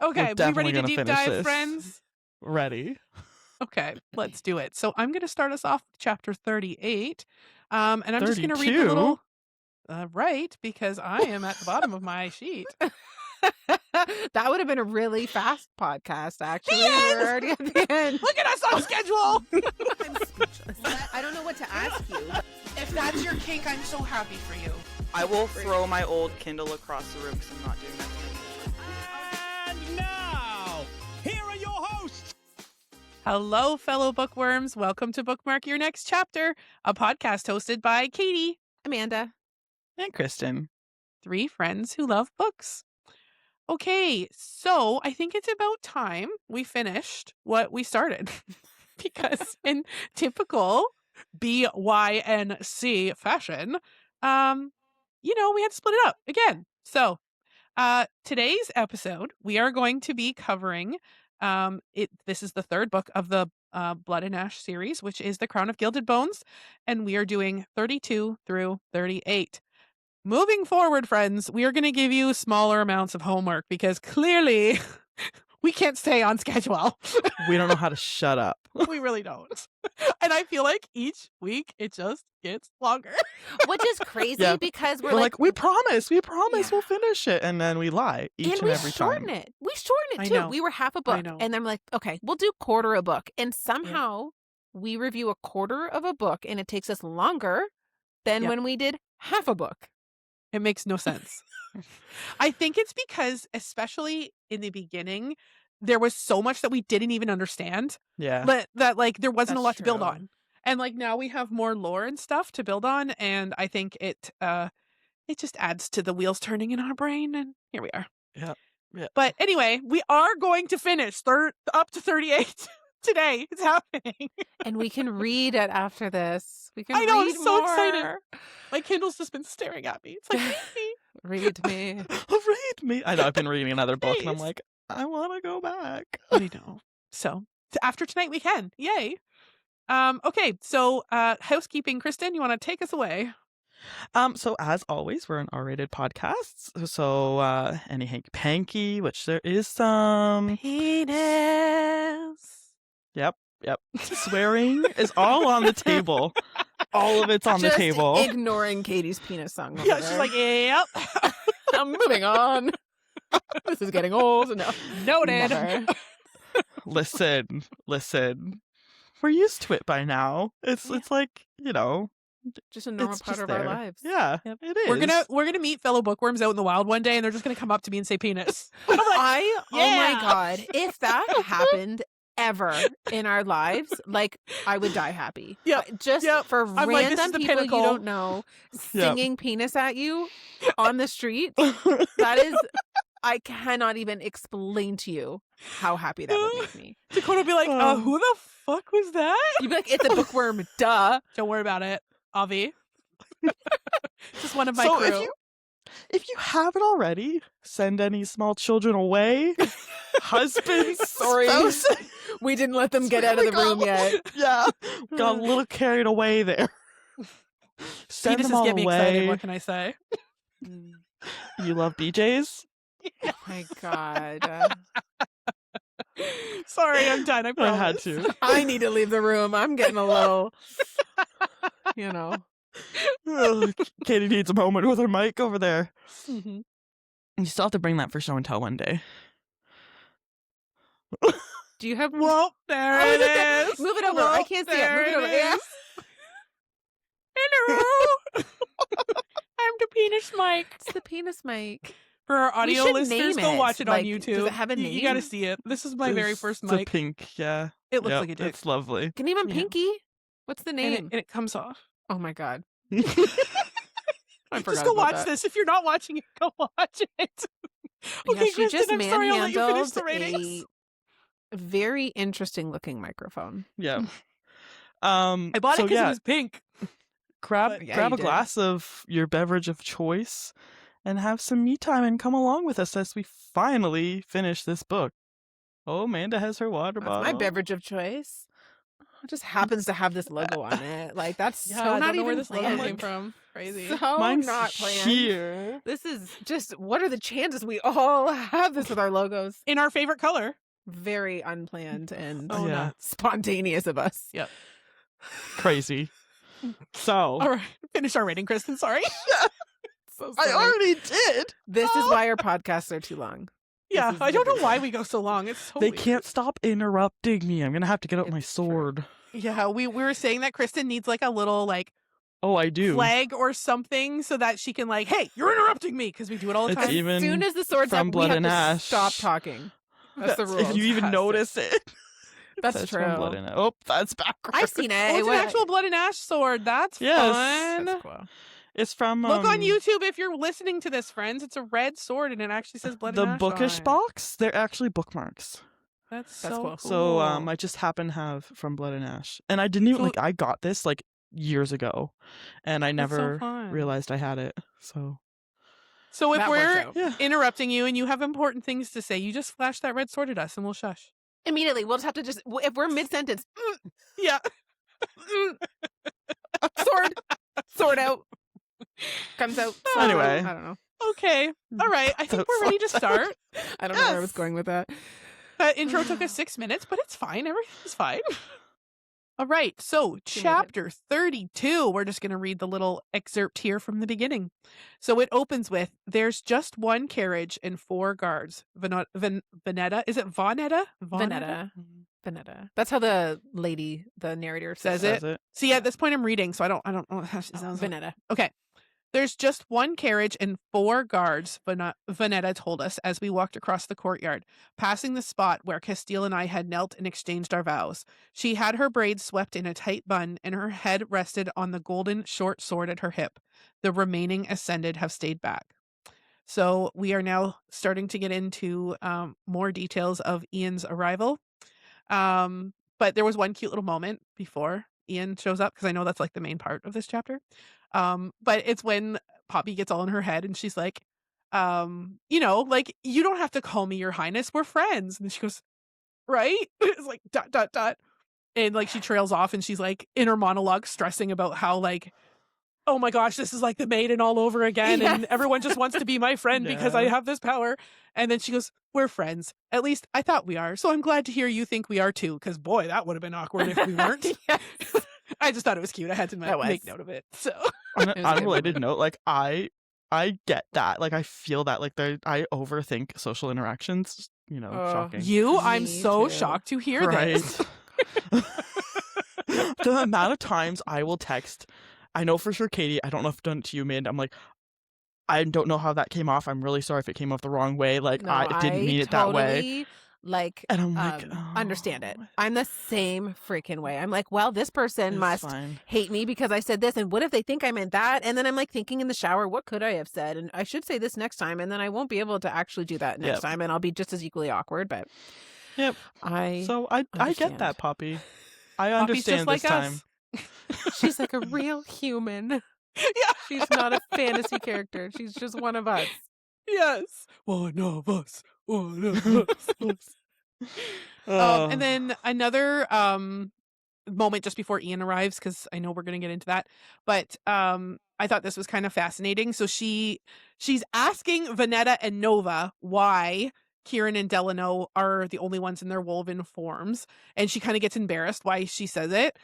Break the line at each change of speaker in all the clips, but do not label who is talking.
Okay, we ready to deep dive,
this.
friends?
Ready.
Okay, let's do it. So I'm going to start us off with chapter 38. And I'm just going to read the
32?
little... right, because I am at the bottom of my sheet.
That would have been a really fast podcast, actually.
The end!
We're already at the end.
Look at us on schedule!
I'm speechless. I don't know what to ask you.
If that's your kink, I'm so happy for you.
I will throw my old Kindle across the room because I'm not doing that.
And now, here are your hosts.
Hello, fellow bookworms. Welcome to Bookmark Your Next Chapter, a podcast hosted by Katie,
Amanda,
And Kristen.
three friends who love books. Okay, so I think it's about time we finished what we started. Because in typical BYNC fashion, we had to split it up again. So today's episode, we are going to be covering this is the third book of the Blood and Ash series, which is the Crown of Gilded Bones, and we are doing 32 through 38. Moving forward, friends, we are going to give you smaller amounts of homework because clearly we can't stay on schedule.
We don't know how to shut up.
We really don't. And I feel like each week it just gets longer.
which is crazy
Yeah.
because
We're like, we promise
Yeah.
we'll finish it. And then we lie each and
we
every
shorten
time.
it. We shorten
I
it too.
know.
We were half a
I
book,
know.
and then we're like, okay, we'll do quarter a book, and somehow we review a quarter of a book, and it takes us longer than
Yep.
when we did half a book.
It makes no sense. I think it's because, especially in the beginning, there was so much that we didn't even understand.
Yeah.
That there wasn't a
That's
lot to build
true.
on. And now we have more lore and stuff to build on, and I think it just adds to the wheels turning in our brain, and here we are.
Yeah.
But anyway, we are going to finish up to 38 today. It's happening.
And we can read it after this. We can
I know, I'm
read
so excited.
more.
My Kindle's just been staring at me. It's like,
Read me.
Read me. I know I've been reading another book and I'm
Please.
like, I want to go back.
I know. So after tonight we can. Yay. Okay, so housekeeping, Kristen, you want to take us away?
So as always, we're an R-rated podcast. So any hanky panky, which there is some.
Penis.
Yep. Swearing is all on the table. All of it's on the
Just
table.
ignoring Katie's penis song. over
Yeah, she's
there.
like, yep.
I'm moving on. This is getting old. No,
Noted.
never.
Listen. We're used to it by now. It's like,
Just a normal
it's
part
just
of
there.
our lives.
Yeah,
Yep.
it is.
We're gonna meet fellow bookworms out in the wild one day, and they're just gonna come up to me and say penis. And I'm like,
Oh my
yeah.
God, if that happened ever in our lives, I would die happy.
Yep,
Just
yep.
for
I'm like, this is
random
the
people
pinnacle.
you don't know
Yep.
singing penis at you on the street. That is, I cannot even explain to you how happy that would make me.
Dakota would be like, who the fuck was that?
You'd be like, it's a bookworm, duh.
Don't worry about it, Avi. Just one of my
So
crew.
if you haven't already, send any small children away. Husbands,
Sorry.
spouses.
We didn't let them get out of the room yet.
Yeah, got a little carried away there. Send them
Penises
all
get me
away.
excited. What can I say?
You love BJ's?
Oh my God.
Sorry, I'm done. I
I
promise.
had to.
I need to leave the room. I'm getting a little,
Oh, Katie needs a moment with her mic over there.
Mhm.
You still have to bring that for show and tell one day.
Do you have
Well, there
Oh,
it
look at-
is.
Move it over.
Well,
I can't see it.
there
Move it over. Yeah.
is. Hello. I'm the penis mic.
It's the penis mic.
For our audio
should
listeners,
name
go
it.
watch it on
Like,
YouTube.
does it have a
You gotta
name?
see it. This is my very first
It's a
mic.
pink, yeah.
It looks
Yep,
like a dick.
It's lovely.
Can you name him
Yeah.
Pinky? What's the
And
name?
it comes off.
Oh my God. I
Just
forgot
go
about
watch
that.
this. If you're not watching it, go watch it.
Yeah,
Okay,
she
Kristen,
just
I'm sorry I'll let you finish
manhandled
the ratings.
a very interesting looking microphone.
Yeah.
I bought
so
it because
yeah,
it was pink.
grab
but-
Yeah,
grab
you
a
did.
glass of your beverage of choice and have some me time and come along with us as we finally finish this book. Oh, Amanda has her water
That's
bottle.
my beverage of choice. It just happens to have this logo on it. Like that's
Yeah,
so
I
not
don't know
even
where this logo
planned.
came from. Crazy.
So
Mine's
not planned.
here.
This is just what are the chances we all have this with our logos?
In our favorite color.
Very unplanned and
Oh,
Yeah.
nuts.
spontaneous of us.
Yep.
Crazy. So
All right. Finish our rating, Kristen. Sorry.
So
I
sorry.
already did.
This is why our podcasts are too long.
Yeah.
is
I don't know
the
why
reason.
we go so long. It's so
They
weird.
can't stop interrupting me. I'm gonna have to get out my
It's true.
sword.
Yeah. We were saying that Kristen needs like a little like
Oh, I do.
flag or something so that she can like, hey, you're interrupting me because we do it all the
It's
time.
As
even
soon as the sword's
from
up,
Blood
we have
and
to
Ash.
stop talking. That's the rule.
If you even
Fantastic.
notice it.
That's
That's
true.
from Blood and Ash. Oh, that's backwards.
I've seen it.
Oh, it's an
What-
actual Blood and Ash sword. That's
Yes.
fun.
That's cool.
It's from
Look on YouTube if you're listening to this, friends. It's a red sword and it actually says Blood
the
and Ash
Bookish
on it.
box. They're actually bookmarks.
That's
That's
so
cool.
cool.
So I just happen to have from Blood and Ash, and I didn't even
So-
like. I got this like years ago, and I
That's so
never
fun.
realized I had it. So
So if
That works
we're
out.
yeah.
interrupting you and you have important things to say, you just flash that red sword at us and we'll shush.
Immediately, we'll just have to if we're mid sentence,
Yeah.
sword out, comes out.
Oh.
slides
Anyway.
out. I don't know.
Okay. All right. I think we're ready to start.
I don't know where I was going with that.
That intro took us 6 minutes, but it's fine. Everything's fine. All right. So,
She made it.
chapter 32. We're just going to read the little excerpt here from the beginning. So, it opens with there's just one carriage and 4 guards. Vanetta. Is it Vonetta?
Vanetta. Vanetta. That's how the narrator
Says
says
it? See, at this point, I'm reading, so I don't know how she sounds.
Vanetta.
Okay. There's just one carriage and 4 guards, Vanetta told us as we walked across the courtyard, passing the spot where Castile and I had knelt and exchanged our vows. She had her braids swept in a tight bun, and her head rested on the golden short sword at her hip. The remaining ascended have stayed back. So we are now starting to get into more details of Ian's arrival. But there was one cute little moment before Ian shows up, because I know that's like the main part of this chapter. But it's when Poppy gets all in her head and she's like, like, you don't have to call me your highness. We're friends. And she goes, right? It's like ... And like she trails off and she's like in her monologue stressing about how like, oh my gosh, this is like the maiden all over again. And
Yes.
everyone just wants to be my friend because I
Yeah.
have this power. And then she goes, we're friends. At least I thought we are. So I'm glad to hear you think we are too. Because boy, that would have been awkward if we weren't.
Yes.
I just thought it was cute. I had to
That
make
was.
note of it. So
On
It was
an
a good
unrelated
moment.
note, like I get that. Like I feel that. Like I overthink social interactions. You know,
Oh,
shocking.
I'm
Me
so
too.
shocked to hear
Right.
this.
The amount of times I will text, I know for sure, Katie, I don't know if I've done it to you, Amanda. I'm like, I don't know how that came off. I'm really sorry if it came off the wrong way. Like,
No,
I didn't mean it that way.
totally, Like,
And I'm like,
understand it.
"Oh,
I'm the same freaking way. I'm like, well, this person
it's
must
fine."
hate me because I said this, and what if they think I meant that? And then I'm like thinking in the shower, what could I have said? And I should say this next time, and then I won't be able to actually do that next
Yep.
time, and I'll be just as equally awkward. But
Yep.
I,
So I get
understand.
that, Poppy. I
Poppy's
understand
just like
this time.
us.
she's like a real human.
Yeah.
She's not a fantasy character. She's just one of us.
Yes. One of us. One of us.
Oh.
And then another moment just before Ian arrives, because I know we're going to get into that. But I thought this was kind of fascinating. So she's asking Vanetta and Nova why Kieran and Delano are the only ones in their woven forms, and she kind of gets embarrassed why she says it.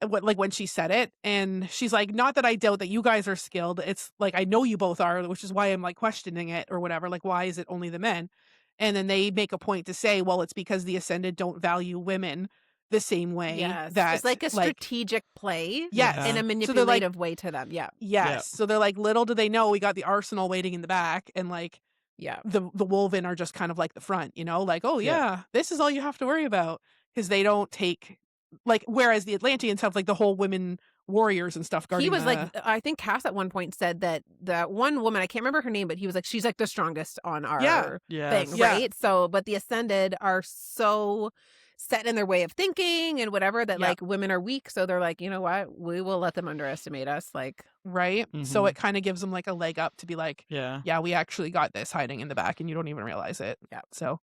When she said it, and she's like, not that I doubt that you guys are skilled. It's like, I know you both are, which is why I'm like questioning it or whatever. Like, why is it only the men? And then they make a point to say, well, it's because the Ascended don't value women the same way.
Yes,
That
it's like a strategic play.
Yes.
Yeah.
in a
So
manipulative
they're like,
way to them. Yeah,
yes.
Yeah.
So they're like, little do they know we got the arsenal waiting in the back, and like
yeah.
the woven are just kind of like the front, like, oh
Yeah.
yeah, this is all you have to worry about, because they don't take like, whereas the Atlanteans have like the whole women warriors and stuff guarding.
He was
the-
like, I think Cass at one point said that one woman, I can't remember her name, but he was like, she's like the strongest on our
Yeah.
Yes.
thing,
Yeah.
right? So, but the Ascended are so set in their way of thinking and whatever that
Yeah.
like women are weak. So they're like, you know what? We will let them underestimate us. Like,
right. So
Mhm.
it kind of gives them like a leg up to be like,
Yeah.
yeah, we actually got this hiding in the back and you don't even realize it.
Yeah.
So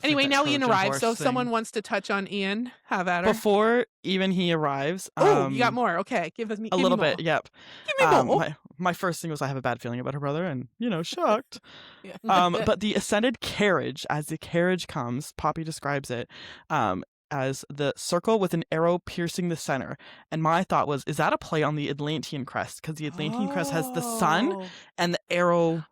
Anyway,
that
now Ian
Trojan
arrives, so
horse
if someone
thing.
wants to touch on Ian, have at her.
Before even he arrives,
Oh, you got more. Okay, give
a
me
little
more.
bit. Yep.
Give me more.
My first thing was I have a bad feeling about her brother, and shocked.
Yeah.
But the ascended carriage, as the carriage comes, Poppy describes it, as the circle with an arrow piercing the center. And my thought was, is that a play on the Atlantean crest? Because the Atlantean crest has the sun and the arrow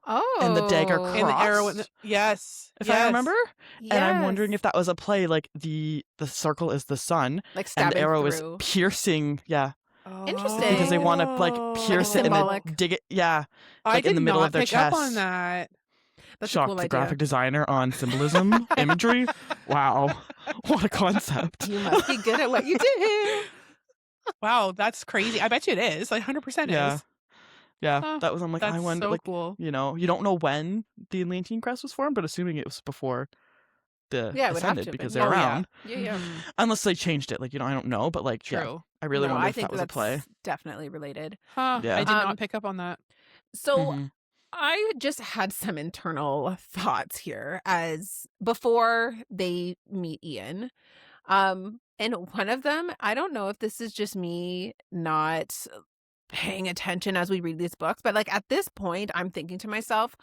and the dagger crossed.
And the arrow. Yes.
If I remember.
Yes.
And I'm wondering if that was a play, like the circle is the sun
like
and
stabbing
the arrow
through.
is piercing. Yeah.
Interesting.
Because they want to like pierce it and
symbolic.
then dig it. Yeah.
I
like, in
did
the middle
not
of their
pick up on
chest.
that.
That's a
Shocked
cool
the
idea.
graphic designer on symbolism, imagery. Wow. What a concept.
You must be good at what you do.
Wow, that's crazy. I bet you it is. Like 100%
Yeah.
is.
Yeah.
Huh,
That was, I'm like,
That's
I wonder,
so
like,
cool.
you don't know when the Atlantean crest was formed, but assuming it was before the
Yeah, it would have
Ascended
to have
because
been.
they're
Oh, yeah.
around.
Yeah.
Mhm.
Unless they changed it. Like, I don't know, but like, yeah,
True.
I really
No,
wonder
I
if
think
that was a play.
that's definitely related.
Huh.
Yeah.
I did
Um,
not pick up on that.
So
Mhm.
I just had some internal thoughts here as before they meet Ian. And one of them, I don't know if this is just me not paying attention as we read these books, but like at this point, I'm thinking to myself,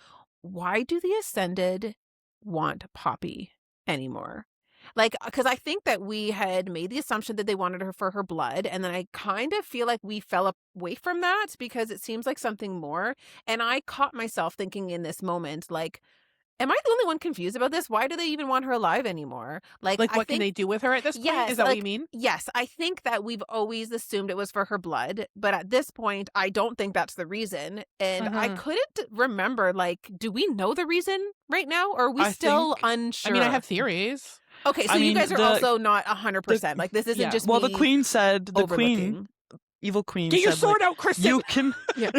why do the Ascended want Poppy anymore? Like, because I think that we had made the assumption that they wanted her for her blood. And then I kind of feel like we fell away from that because it seems like something more. And I caught myself thinking in this moment, like, am I the only one confused about this? Why do they even want her alive anymore? Like
Like,
I
what can
think,
they do with her at this point?
Yes,
Is that what
like-
you mean?
Yes, I think that we've always assumed it was for her blood, but at this point, I don't think that's the reason. And I
Mhm.
couldn't remember, like, do we know the reason right now? Or are we
I
still
think-
unsure?
I mean, I have theories.
Okay, so
I
you
mean,
guys are
the-
also not 100%. Like, this isn't
yeah.
just
Well,
me
the queen said,
overlooking.
evil queen
Get your
said,
sword
like,
out, Kristen.
you can,
Yeah.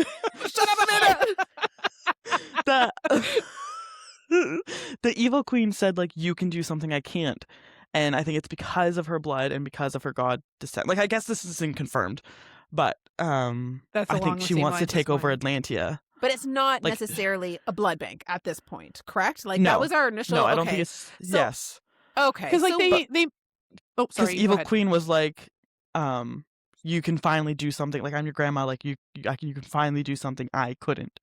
Shut up, Amanda!
the, the evil queen said, like, you can do something I can't. And I think it's because of her blood and because of her god descent. Like, I guess this isn't confirmed, but
That's
I
along
think
the
she
same
wants to
lines as
take over
mine.
Atlantia.
But it's not
Like-
necessarily a blood bank at this point, correct? Like,
No.
that was our initial...
No, I don't
okay.
think it's,
So-
yes.
Okay.
Because, like,
so-
they. Oh,
Because
sorry. go
evil
ahead.
queen was like, you can finally do something. Like, I'm your grandma. Like, you can finally do something I couldn't.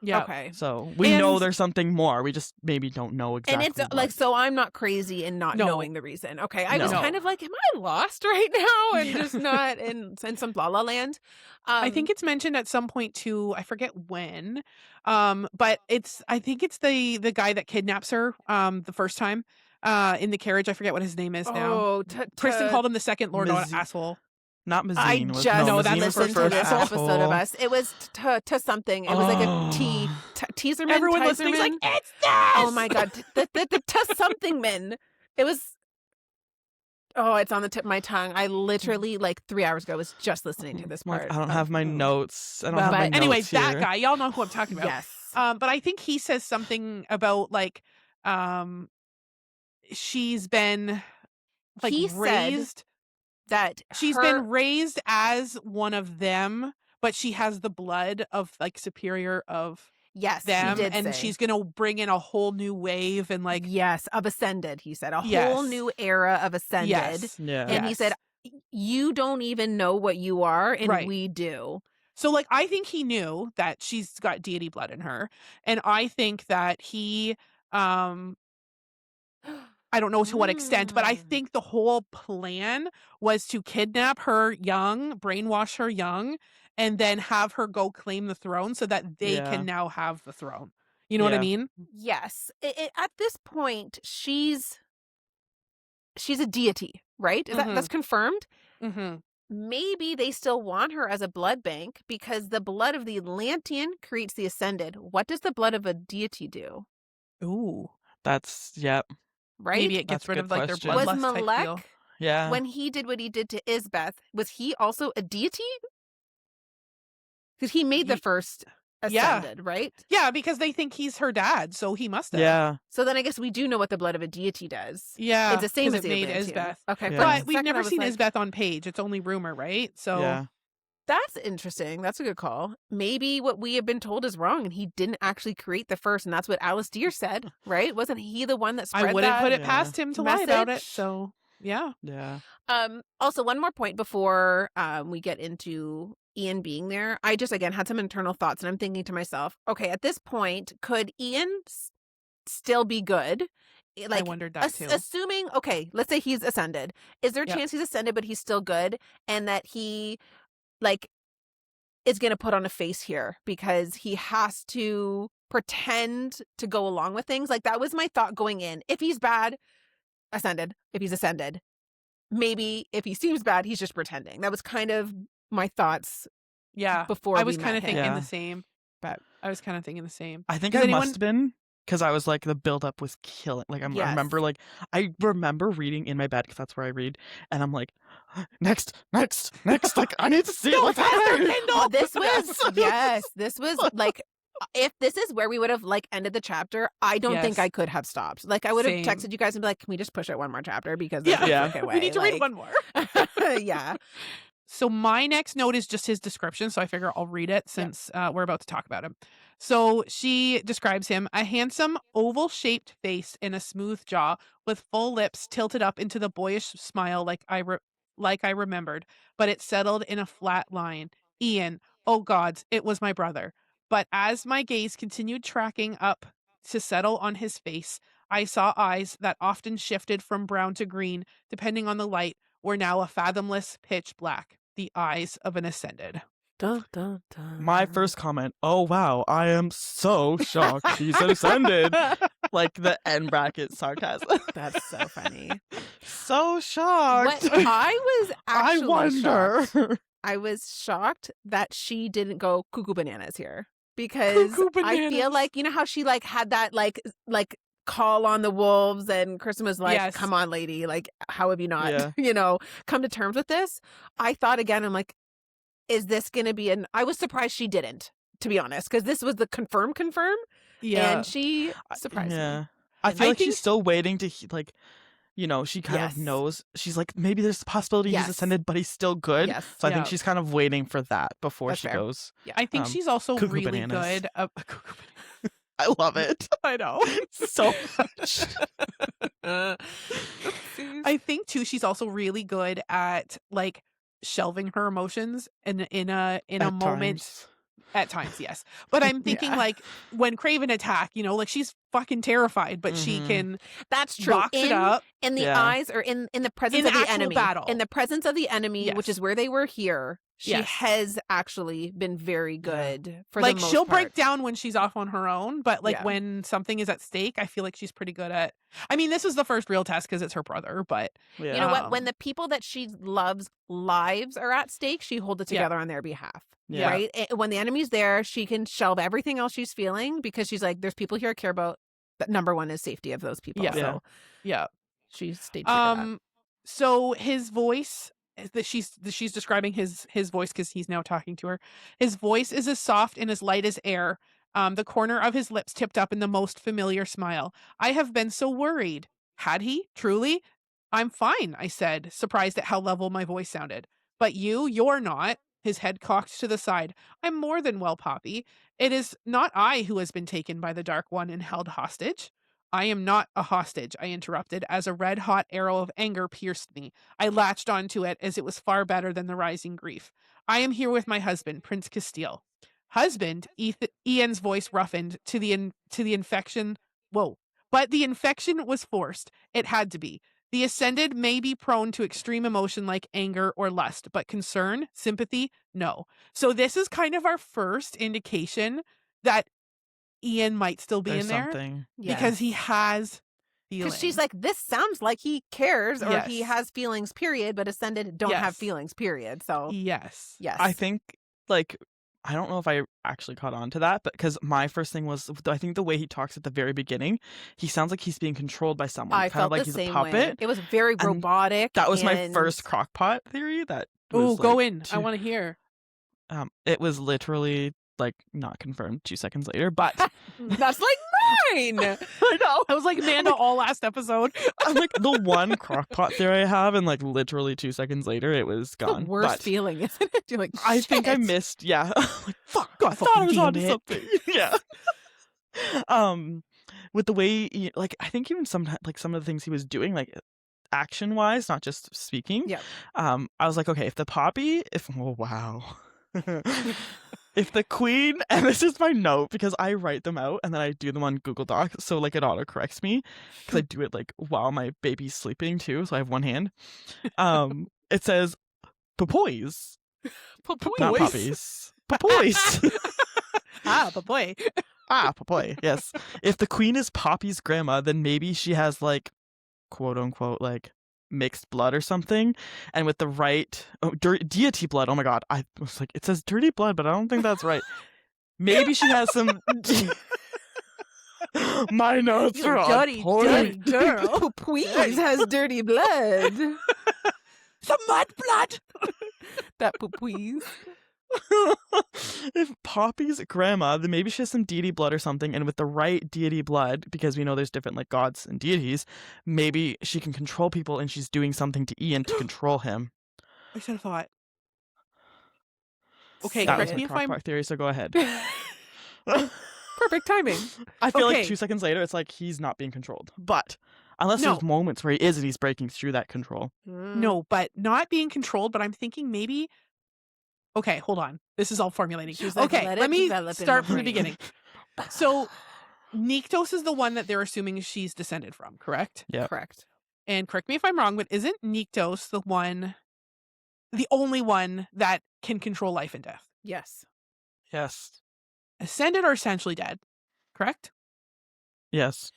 Yeah.
Okay.
So we know
And-
there's something more. We just maybe don't know exactly.
And it's
what.
like, so I'm not crazy in not
No.
knowing the reason. Okay. I was
No.
kind of like, am I lost right now? And just not in some la la land.
I think it's mentioned at some point too. I forget when, but I think it's the guy that kidnaps her the first time in the carriage. I forget what his name is now.
Oh,
Kristen called him the second Lord
Mazine.
asshole.
Not Mazine.
I
was,
just
No,
Mazine
that's
was the
listened to
first
this
asshole.
episode of us. It was to something. It was like a teaserman.
Everyone listening's like,
Tiserman.
it's this.
Oh my god, the to something men. It was. Oh, it's on the tip of my tongue. I literally like 3 hours ago was just listening to this
Like,
part.
I don't
of-
have my
oh.
notes. I don't
Well,
have my
but anyway,
notes
that
here.
guy, y'all know who I'm talking about.
Yes.
But I think he says something about like, she's been like
He said
raised.
that
She's
her-
been raised as one of them, but she has the blood of like superior of
yes,
them,
he did
and
say.
she's gonna bring in a whole new wave and like
yes, of ascended. He said a whole
Yes.
new era of ascended.
yes.
Yeah.
And he said, you don't even know what you are, and
Right.
we do.
So like I think he knew that she's got deity blood in her, and I think that he I don't know to what extent, but I
Mm.
think the whole plan was to kidnap her young, brainwash her young, and then have her go claim the throne so that they
Yeah.
can now have the throne. You know what I
Yeah.
mean?
Yes. At this point, she's a deity, right? Is
Mhm.
that's confirmed?
Mm-hmm.
Maybe they still want her as a blood bank because the blood of the Atlantean creates the ascended. What does the blood of a deity do?
Ooh.
That's yep.
Right?
Maybe it
That's
gets
a
rid
good
of like their
question.
was
bloodlust type deal.
Malek,
Yeah.
when he did what he did to Isbeth, was he also a deity? Because he made the
Ye-
first
Yeah.
ascended, right?
Yeah, because they think he's her dad, so he must have.
Yeah.
So then I guess we do know what the blood of a deity does.
Yeah.
It's the same
'cause
as
it
the
made
Atlantean.
Isbeth.
Okay,
Yeah.
for a
But we've
second I
never
was
seen
like,
Isbeth on page. It's only rumor, right? So
Yeah.
That's interesting. That's a good call. Maybe what we have been told is wrong, and he didn't actually create the first, and that's what Alice Deer said, right? Wasn't he the one that spread
I wouldn't
that
put it
Yeah.
past him to lie about it.
message?
So yeah.
Yeah.
Also, one more point before we get into Ian being there. I just, again, had some internal thoughts, and I'm thinking to myself, okay, at this point, could Ian still be good?
I wondered that too.
Assuming, okay, let's say he's ascended. Is there a
Yep.
chance he's ascended, but he's still good? And that he, like, is going to put on a face here because he has to pretend to go along with things. Like, that was my thought going in. If he's bad, ascended. If he's ascended, maybe if he seems bad, he's just pretending. That was kind of my thoughts
Yeah.
before
I
we
was
met
kind of
him.
thinking
Yeah.
the same. But I was kind of thinking the same.
I think
Does
I
anyone-
must have been because I was like the buildup was killing. Like I
Yes.
remember, like I remember reading in my bed because that's where I read, and I'm like, next. Like I need to see
Go
what's
faster,
happening.
Kendall!
Oh, this was this was like, if this is where we would have like ended the chapter, I don't think
Yes.
I could have stopped. Like, I would have
Same.
texted you guys and be like, can we just push it one more chapter because
Yeah.
there's no
Yeah.
freaking way.
We need to read
Like,
one more.
yeah.
So my next note is just his description. So I figure I'll read it since we're about to talk about him. So she describes him a handsome, oval-shaped face and a smooth jaw with full lips tilted up into the boyish smile like I remembered, but it settled in a flat line. Ian, oh gods, it was my brother. But as my gaze continued tracking up to settle on his face, I saw eyes that often shifted from brown to green, depending on the light, were now a fathomless pitch black. The eyes of an ascended.
Dun, dun, dun.
My first comment, oh wow, I am so shocked he's ascended. Like the end bracket sarcasm.
That's so funny.
So shocked.
What I was
I
actually
wonder.
shocked. I was shocked that she didn't go cuckoo bananas here because
Cuckoo
I feel
bananas.
like, you know how she like had that like call on the wolves and Kristen was like,
Yes.
come on, lady, like how have you not,
Yeah.
come to terms with this? I thought again, I'm like, is this going to be I was surprised she didn't, to be honest, because this was the confirm.
Yeah.
And she surprised
Yeah.
me.
I feel
I
like
think-
she's still waiting to like, she kind
Yes.
of knows. She's like, maybe there's a possibility
Yes.
he's ascended, but he's still good.
Yes.
So I
Yeah.
think she's kind of waiting for that before
That's
she
fair.
goes.
I think she's also
cuckoo
really
bananas.
good. Cuckoo bananas.
I love it
I know.
so much.
I think too she's also really good at like shelving her emotions in a
At
moment
times.
at times, yes. But I'm thinking
Yeah.
like when Craven attack, like she's fucking terrified, but she
Mhm.
can
That's true.
box it up.
In the
Yeah.
eyes or in the presence
In
of the
actual
enemy.
battle.
In the presence of the enemy, which
Yes.
is where they were here. She
Yes.
has actually been very good for
Like
the most
she'll
part.
break down when she's off on her own, but like
Yeah.
when something is at stake, I feel like she's pretty good at. I mean, this is the first real test because it's her brother, but
Yeah.
You know what? When
Um,
the people that she loves lives are at stake, she holds it
Yeah.
together on their behalf.
Yeah.
Right? When the enemy's there, she can shelve everything else she's feeling because she's like, there's people here I care about. But number one is safety of those people.
Yeah.
So
yeah.
she stayed true to that.
So his voice that she's describing his voice because he's now talking to her. His voice is as soft and as light as air. The corner of his lips tipped up in the most familiar smile. I have been so worried. Had he? Truly? I'm fine, I said, surprised at how level my voice sounded. But you're not. His head cocked to the side. I'm more than well, Poppy. It is not I who has been taken by the Dark One and held hostage. I am not a hostage, I interrupted, as a red-hot arrow of anger pierced me. I latched onto it as it was far better than the rising grief. I am here with my husband, Prince Castile. Husband? Ian's voice roughened to the infection. Whoa. But the infection was forced. It had to be. The ascended may be prone to extreme emotion like anger or lust, but concern, sympathy, no. So this is kind of our first indication that Ian might still be
There's
in there
something.
because he has feelings.
Because she's like, this sounds like he cares or he
Yes.
has feelings, period, but ascended don't have
Yes.
feelings, period. So,
yes.
yes.
I think, like, I don't know if I actually caught on to that, but because my first thing was, I think the way he talks at the very beginning, he sounds like he's being controlled by someone.
I
kind
felt
of like
the
he's
same
a puppet.
way. It was very
And
robotic.
That was my
and-
first crockpot theory. That
Oh,
was,
go
like,
in. I
to-
want to hear.
It was literally like not confirmed 2 seconds later, but
That's like mine.
I know.
I was like Amanda all last episode.
I'm like the one crockpot theory I have, and like literally 2 seconds later it was
The
gone.
worst
But
feeling, isn't it? You're like,
I think I
"Shit."
missed. Yeah, like fuck.
God
I thought I was
fucking
onto
damn it.
something. Yeah. With the way like I think even sometimes like some of the things he was doing like action wise, not just speaking.
Yeah.
I was like, okay, if the poppy, oh wow. If the queen, and this is my note because I write them out and then I do them on Google Docs, so like it auto corrects me because I do it like while my baby's sleeping too, so I have one hand. It says papoys, not puppies, papoys.
Ah, but boy.
Ah, papoy. Yes. If the queen is Poppy's grandma, then maybe she has like quote unquote like mixed blood or something, and with the right deity blood. Oh my god, I was like, it says dirty blood, but I don't think that's right. Maybe she has some. My notes are on
dirty
point.
girl. Please has dirty blood.
Some mud blood.
That poopies.
If Poppy's grandma, then maybe she has some deity blood or something, and with the right deity blood, because we know there's different like gods and deities, maybe she can control people and she's doing something to Ian to control him.
I should have thought. Okay,
That was
correct
my
me if I'm
crockpot theory, so go ahead.
Perfect timing.
I feel
Okay.
like 2 seconds later, it's like he's not being controlled. But unless
No.
there's moments where he is and he's breaking through that control.
No, but not being controlled, but I'm thinking maybe. Okay, hold on. This is all formulating.
She was like,
okay,
"Let
let
it
me
develop in
start
my
from the
brain."
beginning. So, Nyktos is the one that they're assuming she's descended from, correct?
Yeah.
Correct.
And correct me if I'm wrong, but isn't Nyktos the only one that can control life and death?
Yes.
Yes.
Ascended or essentially dead, correct?
Yes.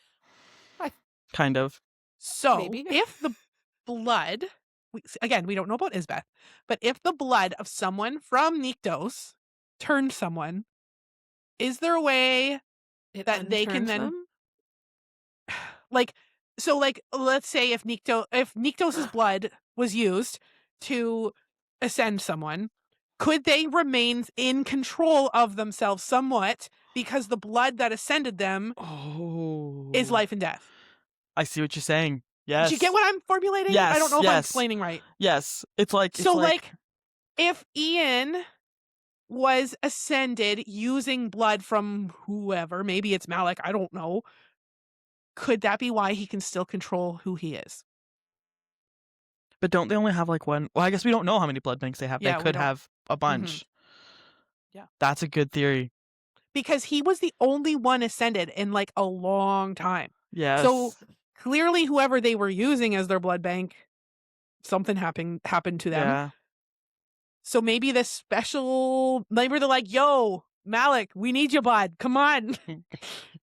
I-
Kind of.
So,
Maybe.
if the blood, again, we don't know about Isbeth, but if the blood of someone from Nyktos turned someone, is there a way
It
that they can
unturns
then
them?
like let's say if Nyktos's blood was used to ascend someone, could they remain in control of themselves somewhat because the blood that ascended them
Oh.
is life and death?
I see what you're saying. Yes.
Do you get what I'm formulating?
Yes,
I don't know if I'm
yes.
explaining right.
Yes. It's like
So like if Ian was ascended using blood from whoever, maybe it's Malik, I don't know. Could that be why he can still control who he is?
But don't they only have like one? Well, I guess we don't know how many blood banks they have.
Yeah,
They
we
could
don't.
have a bunch.
Yeah.
That's a good theory.
Because he was the only one ascended in like a long time.
Yes.
So clearly whoever they were using as their blood bank, something happened to them.
Yeah.
So maybe this special, maybe they're like, yo, Malik, we need your blood. Come on.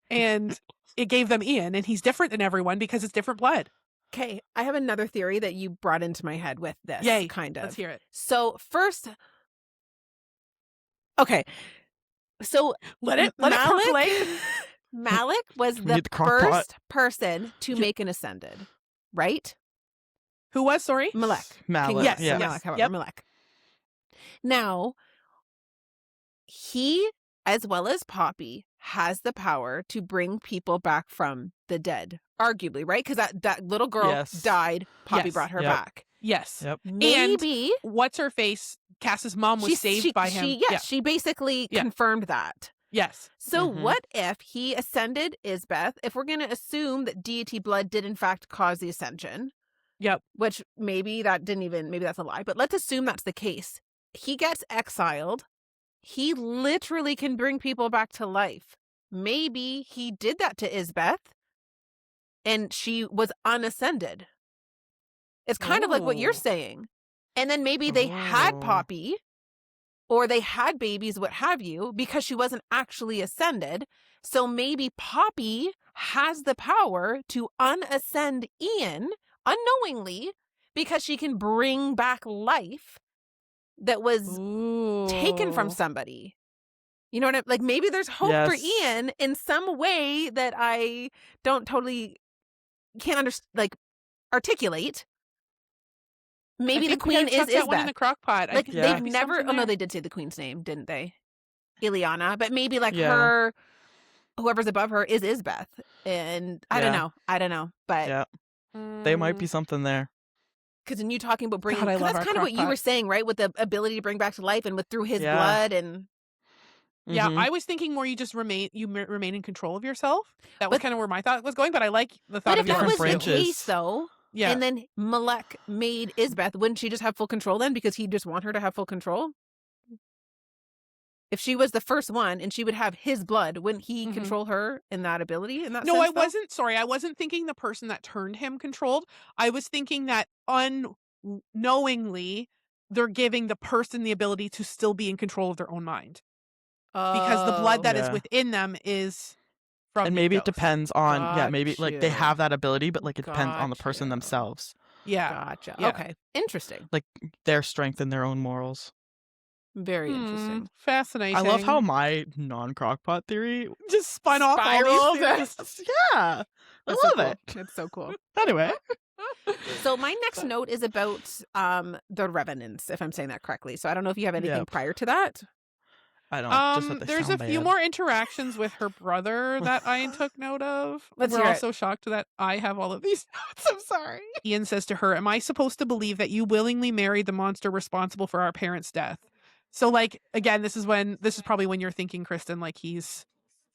And it gave them Ian, and he's different than everyone because it's different blood.
Okay, I have another theory that you brought into my head with this.
Yay.
Kind of.
Let's hear it.
So first, okay, so
Let it
Malik,
percolate.
Malik was
We
the
need the crock pot.
first person to
Yep.
make an ascended, right?
Who was, sorry?
Malek.
Malek.
Yes,
Yeah.
Malek, however,
Yep.
Malek. Now, he, as well as Poppy, has the power to bring people back from the dead, arguably, right? Because that little girl
Yes.
died. Poppy
Yes.
brought her
Yep.
back.
Yes.
Yep.
Maybe
What's her face? Cass's mom was saved by him.
She basically
Yeah.
confirmed that.
Yes.
So
Mhm.
what if he ascended Isbeth? If we're going to assume that deity blood did in fact cause the ascension,
Yep.
which maybe that's a lie, but let's assume that's the case. He gets exiled. He literally can bring people back to life. Maybe he did that to Isbeth and she was unascended. It's kind of like what you're
Oh.
saying. And then maybe they had
Oh.
Poppy or they had babies, what have you, because she wasn't actually ascended. So maybe Poppy has the power to unascend Ian unknowingly because she can bring back life that was taken from
Ooh.
somebody. You know what like maybe there's hope for
Yes.
Ian in some way that I don't totally can't articulate. Maybe
I
the
think we gotta
queen is
chuck that one in
Isbeth.
the crock pot. I
Like
think there
they've
might be
never
something
they
there.
did say the queen's name, didn't they? Ileana, but maybe like
Yeah.
her, whoever's above her is Isbeth. And I don't know. But
Yeah. They might be something there.
because in you talking about bringing,
God, I
'cause
love
that's
our
kind of what you were
crock-pot.
saying, right? With the ability to bring back to life and with through his
Yeah.
blood and.
Yeah,
Mhm.
I was thinking more you just remain in control of yourself. That was
But-
kind of where my thought was going, but I like the thought
But
of
if that
yours.
was
different
the
branches.
case, though,
Yeah.
and then Malek made Isbeth, wouldn't she just have full control then because he'd just want her to have full control? If she was the first one and she would have his blood, wouldn't he
Mhm.
control her in that ability? In that
No,
sense,
I wasn't. Sorry, I wasn't thinking the person that turned him controlled. I was thinking that unknowingly they're giving the person the ability to still be in control of their own mind because the blood that is
Yeah.
within them is from
And
the
maybe it
ghost.
depends on
Got
maybe like they
you.
have that ability, but like it depends on the
Got
person
you.
themselves,
Yeah.
Gotcha.
Yeah.
Okay. Interesting.
like their strength and their own morals.
Very interesting.
Fascinating.
I love how my non-crockpot theory
just spun off all
Spiraled.
these theories.
yeah, I
That's so
love
cool.
it.
It's so cool.
Anyway,
So my next note is about the Revenants, if I'm saying that correctly. So I don't know if you have anything
Yep.
prior to that.
I don't just that they
There's a
sound
few
bad.
more interactions with her brother that I took note of.
Let's
We're
hear it.
also shocked that I have all of these notes. I'm sorry. Ian says to her, "Am I supposed to believe that you willingly married the monster responsible for our parents' death?" So, like, again, this is probably when you're thinking, Kristen, like he's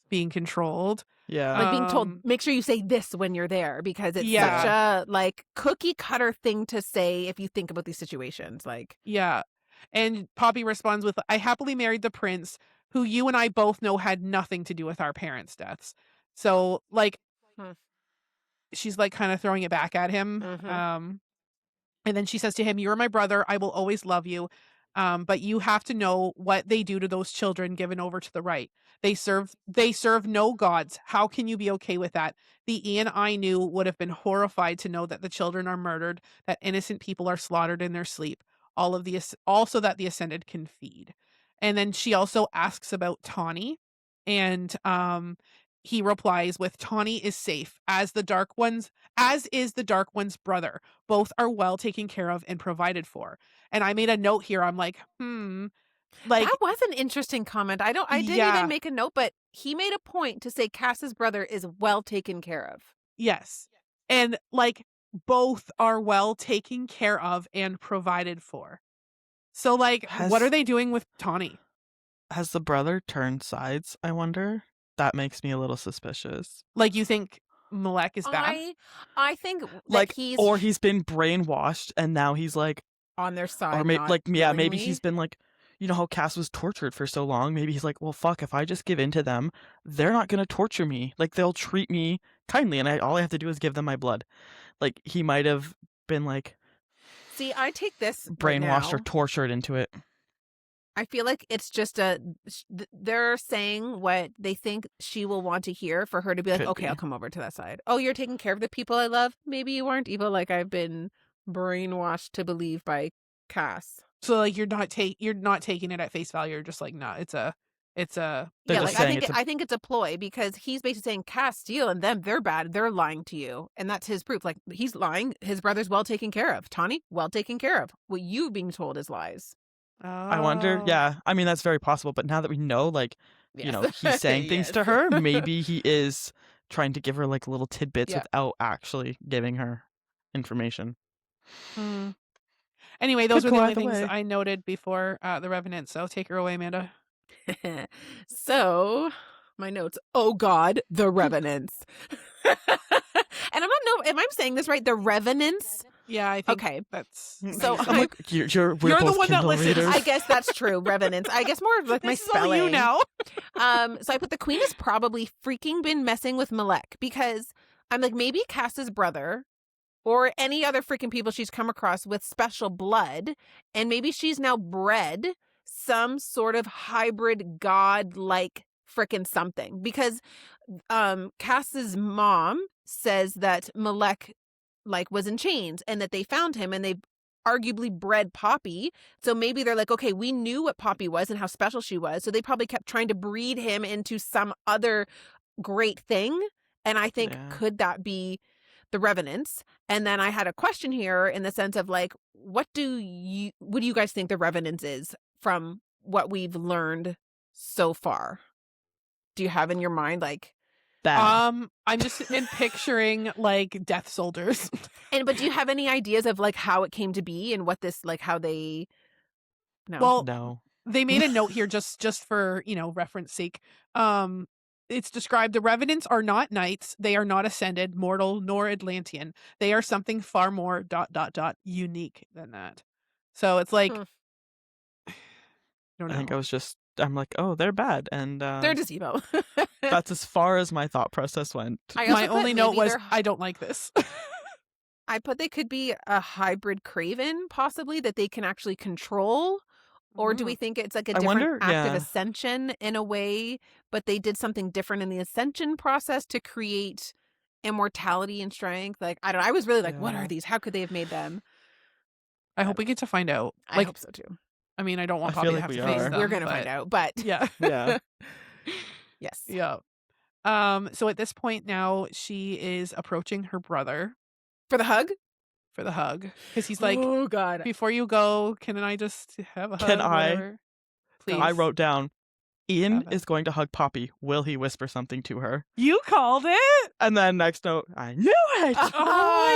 being controlled.
Yeah,
Like being told, make sure you say this when you're there because it's
Yeah.
such a like cookie cutter thing to say if you think about these situations. Like,
Yeah. And Poppy responds with, "I happily married the prince, who you and I both know had nothing to do with our parents' deaths." So, like, she's like kind of throwing it back at him.
Mhm.
And then she says to him, "You're my brother. I will always love you. But you have to know what they do to those children given over to the right. They serve no gods. How can you be okay with that? The Ian I knew would have been horrified to know that the children are murdered, that innocent people are slaughtered in their sleep. Also that the ascended can feed." And then she also asks about Tawny, and he replies with, "Tawny is safe, as is the Dark One's brother. Both are well taken care of and provided for." And I made a note here. I'm like, like,
that was an interesting comment. I didn't
Yeah.
even make a note, but he made a point to say Cass's brother is well taken care of.
yes. And like both are well taken care of and provided for. So like, what are they doing with Tawny?
has the brother turned sides? I wonder. That makes me a little suspicious.
Like, you think Malek is bad?
I think that
Like,
he's
or he's been brainwashed and now he's like,
on their side.
or maybe
not
like, yeah, maybe
willingly.
he's been like, you know how Cass was tortured for so long. Maybe he's like, well, fuck, if I just give in to them, they're not gonna torture me. Like, they'll treat me kindly, and all I have to do is give them my blood. Like, he might have been like
See, I take this
brainwashed or
right now.
tortured into it.
I feel like it's just they're saying what they think she will want to hear for her to be like,
Could
okay,
be.
I'll come over to that side. Oh, you're taking care of the people I love. Maybe you aren't evil like I've been brainwashed to believe by Cass.
So like, you're not taking it at face value. You're just like, no, it's a
They're
Yeah,
just
like
saying
I think it's a ploy because he's basically saying Cass, Steele, and them, they're bad. They're lying to you. And that's his proof. Like, he's lying. His brother's well taken care of. Tawny, well taken care of. What you being told is lies.
I wonder.
Oh.
Yeah, I mean that's very possible. But now that we know, like, you know,
Yes.
he's saying things to
Yes.
her, maybe he is trying to give her like little tidbits
Yeah.
without actually giving her information.
Hmm. Anyway, those
Could
were the
go
only
either
things
way.
I noted before the Revenant. So take her away, Amanda.
So, my notes. Oh God, the Revenants. And I'm not know. Am I saying this right? The Revenants.
Yeah, I think
Okay.
that's.
So
I'm like, we're
You're the
both
one that
Kindle
listens.
readers.
I guess that's true. Revenants. I guess more of like my
This is all
spelling.
you now.
So I put the queen has probably freaking been messing with Malek because I'm like, maybe Cass's brother or any other freaking people she's come across with special blood, and maybe she's now bred some sort of hybrid god-like freaking something. Because Cass's mom says that Malek like was in chains and that they found him and they arguably bred Poppy. So maybe they're like, okay, we knew what Poppy was and how special she was. So they probably kept trying to breed him into some other great thing. And I think,
Yeah.
could that be the Revenants? And then I had a question here in the sense of like, what do you guys think the Revenants is from what we've learned so far? Do you have in your mind like
Bad.
I'm just picturing like death soldiers.
but do you have any ideas of like how it came to be and what this like how they No.
Well,
No.
they made a note here just for, reference sake. It's described the revenants are not knights, they are not ascended, mortal, nor Atlantean. They are something far more ... unique than that. So it's like I don't know.
I think I'm like, oh, they're bad. And
They're just emo.
that's as far as my thought process went.
I also
My
put
only note
maybe
was
they're-
I don't like this.
I put they could be a hybrid Craven, possibly, that they can actually control. Or do we think it's like a
I
different
wonder-
act of
yeah.
ascension in a way, but they did something different in the ascension process to create immortality and strength? Like, I don't know. I was really like, what
Yeah.
are these? How could they have made them?
I hope we get to find out.
I
Like,
hope so too.
I mean, I don't want
I
Poppy
feel
to
like
have
we
to face
are.
them.
We're going to
but
find out, but
Yeah.
Yeah.
yes.
Yeah. So at this point now, she is approaching her brother
For the hug?
for the hug because he's like,
oh, God.
before you go, can I just have a hug?
Can I?
Whatever? Please.
I wrote down, Ian
Have it.
is going to hug Poppy. Will he whisper something to her?
You called it.
And then next note, I knew it!
Oh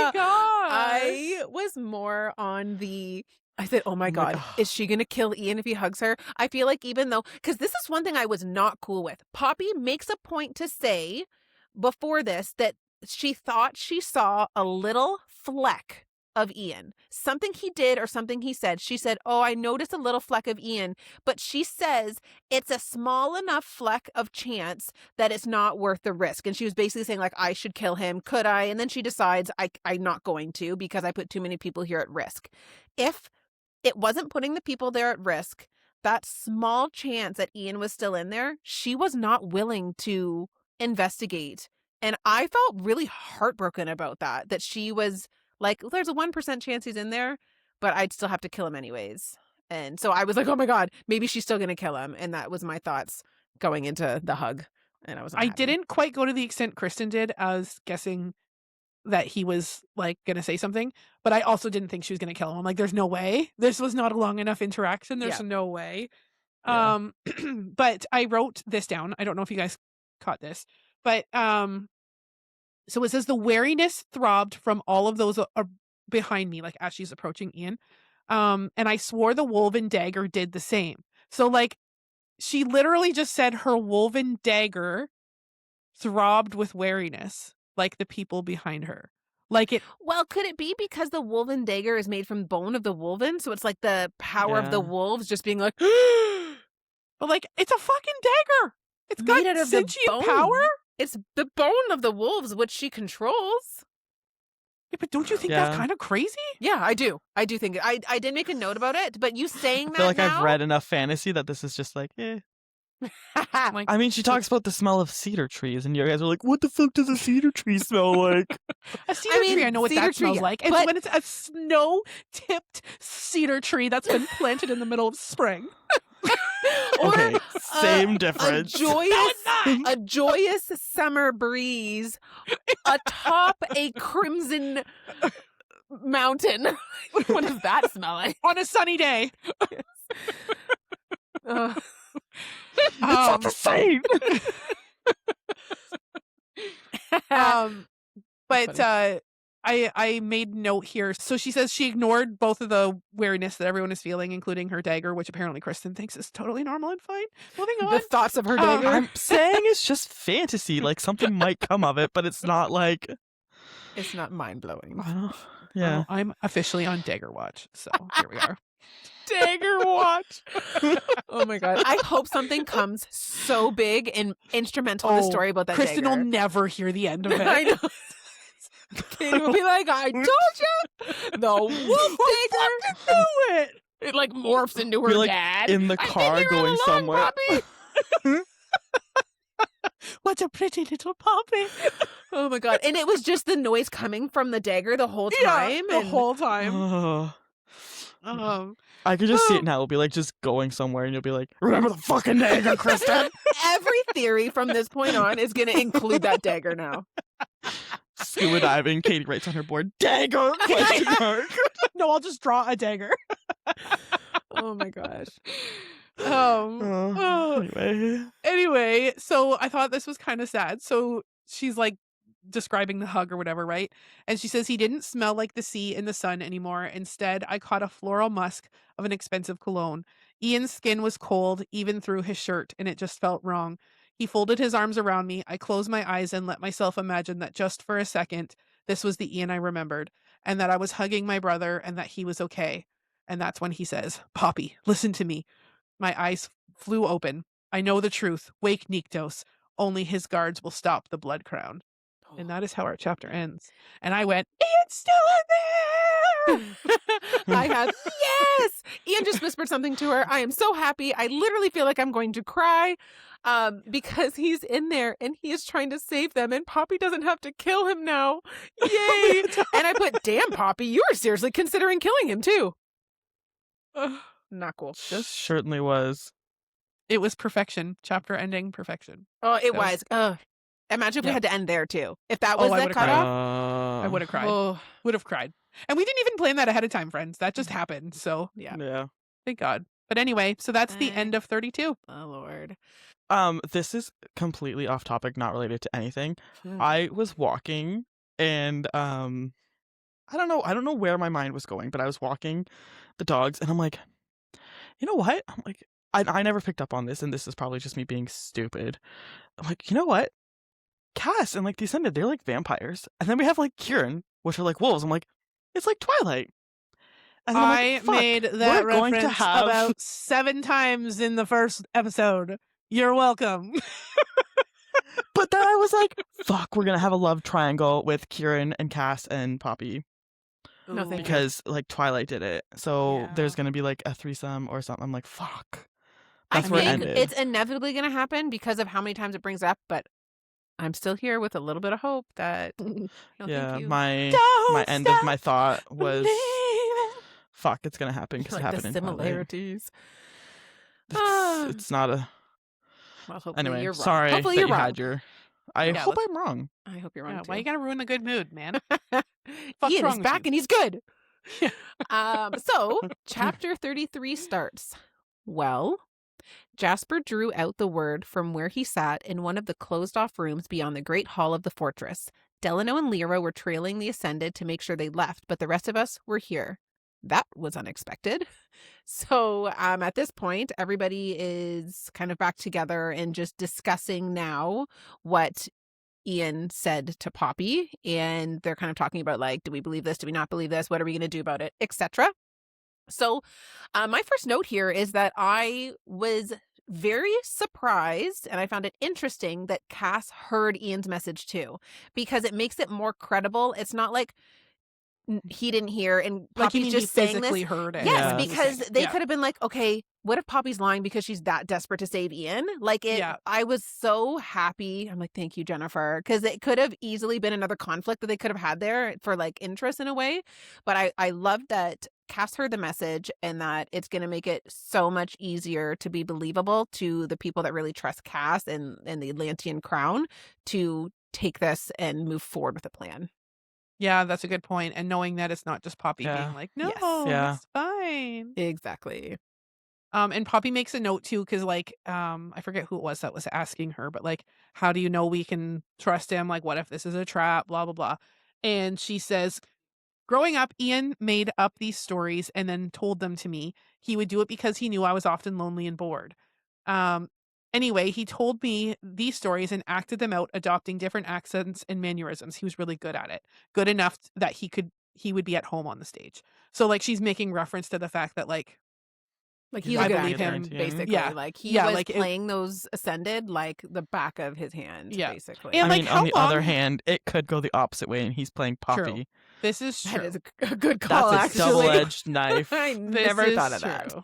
my god.
I was more on the. I said, oh my God, is she going to kill Ian if he hugs her? I feel like even though, because this is one thing I was not cool with. Poppy makes a point to say before this that she thought she saw a little fleck of Ian. Something he did or something he said. She said, oh, I noticed a little fleck of Ian. But she says it's a small enough fleck of chance that it's not worth the risk. And she was basically saying, like, I should kill him. Could I? And then she decides I'm not going to because I put too many people here at risk. If it wasn't putting the people there at risk, that small chance that Ian was still in there, she was not willing to investigate. And I felt really heartbroken about that she was like, there's a 1% chance he's in there, but I'd still have to kill him anyways. And so I was like, oh my God, maybe she's still going to kill him. And that was my thoughts going into the hug. And I was
didn't quite go to the extent Kristen did as guessing that he was like going to say something, but I also didn't think she was going to kill him. I'm like, there's no way. This was not a long enough interaction. There's no way.
Yeah.
But I wrote this down. I don't know if you guys caught this, but so it says the wariness throbbed from all of those behind me, like as she's approaching Ian. And I swore the woven dagger did the same. So like she literally just said her woven dagger throbbed with wariness, like the people behind her. Like it.
Well, could it be because the woven dagger is made from bone of the woven? So it's like the power of the
Yeah.
wolves just being like,
But like it's a fucking dagger. It's got
made out of the
sentient
bone.
power.
It's the bone of the wolves, which she controls.
Yeah, but don't you think that's
Yeah.
kind of crazy?
Yeah, I do. I do think I did make a note about it, but you saying
I
that
feel like
now,
I've read enough fantasy that this is just like, eh.
Like
I mean, she talks about the smell of cedar trees, and you guys are like, what the fuck does a cedar tree smell like?
a cedar tree, I know what
cedar
that
tree,
smells
yeah,
like. It's
but-
when it's a snow-tipped cedar tree that's been planted in the middle of spring.
or
Okay, same
a
difference.
a joyous summer breeze atop a crimson mountain. What does that smell like?
On a sunny day.
It's not the same.
But I made note here. So she says she ignored both of the wariness that everyone is feeling, including her dagger, which apparently Kristen thinks is totally normal and fine. Moving on.
The thoughts of her dagger.
I'm saying it's just fantasy. Like something might come of it, but it's not like.
It's not mind blowing.
Yeah.
Well, I'm officially on dagger watch. So here we are.
Dagger watch. Oh my God. I hope something comes so big and instrumental in the story about that
Kristen
dagger.
will never hear the end of it.
I know. Katie will be like, I told you, the wolf dagger
Do it.
it like morphs into her
You're, like,
dad.
in the
I've been
car
here all
going
along,
somewhere.
Poppy.
What a pretty little Poppy.
Oh my God. And it was just the noise coming from the dagger the whole time.
the
and
whole time.
Ugh. I could just see it now. It'll be like just going somewhere, and you'll be like, "Remember the fucking dagger, Kristen."
every theory from this point on is going to include that dagger now.
Scuba diving. Katie writes on her board, "Dagger?" question mark.
No, I'll just draw a dagger.
Oh my gosh.
Anyway.
Anyway, so I thought this was kind of sad. So she's like describing the hug or whatever, right? And she says he didn't smell like the sea in the sun anymore. Instead, I caught a floral musk of an expensive cologne. Ian's skin was cold, even through his shirt, and it just felt wrong. He folded his arms around me. I closed my eyes and let myself imagine that just for a second, this was the Ian I remembered, and that I was hugging my brother and that he was okay. And that's when he says, Poppy, listen to me. My eyes flew open. I know the truth. Wake Nyktos. Only his guards will stop the blood crown. And that is how our chapter ends. And I went, Ian's still in there!
I have, yes! Ian just whispered something to her. I am so happy. I literally feel like I'm going to cry because he's in there and he is trying to save them and Poppy doesn't have to kill him now. Yay! And I put, damn, Poppy, you were seriously considering killing him too. Not cool.
Just certainly was.
It was perfection. Chapter ending perfection.
Oh, it
So-
was. Imagine if we
Yeah.
had to end there too. If that
Oh,
was
I
the
would've cried.
cutoff.
I would have cried.
Oh,
Would have cried. And we didn't even plan that ahead of time, friends. That just happened. So
yeah.
Yeah.
thank God. But anyway, so that's the end of 32.
Oh, Lord.
This is completely off topic, not related to anything. I was walking and I don't know where my mind was going, but I was walking the dogs and I'm like, you know what? I'm like, I never picked up on this, and this is probably just me being stupid. I'm like, you know what? Cass and like the Ascended, they're like vampires. And then we have like Kieran, which are like wolves. I'm like, it's like Twilight. And then I'm
I
like, fuck,
made that
we're going to
reference
have
about 7 times in the first episode. You're welcome.
But then I was like, fuck, we're gonna have a love triangle with Kieran and Cass and Poppy.
No, thank you.
Because like Twilight did it. So
Yeah.
there's gonna be like a threesome or something. I'm like, fuck.
I
That's where it
think
ended.
it's inevitably going to happen because of how many times it brings up, but I'm still here with a little bit of hope that. No,
yeah,
thank you.
my
Don't
end of
stop
my thought was
believing.
fuck, it's gonna happen because
Like
it happened
the
in Twilight.
similarities.
It's not a
Well, hopefully
anyway.
you're wrong.
Sorry
Hopefully
that
you're
you
wrong.
had your. I
Yeah,
hope
let's-
I'm wrong.
I hope you're wrong
Yeah,
too.
why you gotta ruin the good mood, man?
Ian
wrong
is
with
back
you?
and he's good.
Yeah.
So chapter 33 starts. Well, Jasper drew out the word from where he sat in one of the closed-off rooms beyond the great hall of the fortress. Delano and Lyra were trailing the Ascended to make sure they left, but the rest of us were here. That was unexpected. So at this point, everybody is kind of back together and just discussing now what Ian said to Poppy. And they're kind of talking about, like, do we believe this? Do we not believe this? What are we going to do about it? Etc. So my first note here is that I was very surprised and I found it interesting that Cass heard Ian's message too, because it makes it more credible. It's not like he didn't hear and
Like you
Poppy's
mean
just
he
saying
physically
this.
heard it?
Yes,
Yeah.
because they
Yeah.
could have been like, okay, what if Poppy's lying because she's that desperate to save Ian? Like it,
Yeah.
I was so happy. I'm like, thank you, Jennifer, because it could have easily been another conflict that they could have had there for like interest in a way. But I love that Cass heard the message and that it's going to make it so much easier to be believable to the people that really trust Cass and the Atlantean crown to take this and move forward with a plan.
Yeah, that's a good point. And knowing that it's not just Poppy
Yeah.
being like, no,
Yes.
Yeah.
it's fine.
Exactly.
And Poppy makes a note too, because like, I forget who it was that was asking her, but like, how do you know we can trust him? Like, what if this is a trap? Blah, blah, blah. And she says, growing up, Ian made up these stories and then told them to me. He would do it because he knew I was often lonely and bored. Anyway, he told me these stories and acted them out, adopting different accents and mannerisms. He was really good at it. Good enough that he would be at home on the stage. So like she's making reference to the fact that like
He's
I
a good
believe
actor,
him.
basically.
Yeah.
Like he
Yeah,
was
like, it-
playing those Ascended like the back of his hand,
Yeah.
basically.
And,
I
like,
mean,
how
on the other
long-
hand, it could go the opposite way, and he's playing
True.
Poppy.
this is true.
That is a good call,
That's a
actually.
double-edged knife.
I
This
never
is
thought of that.
true.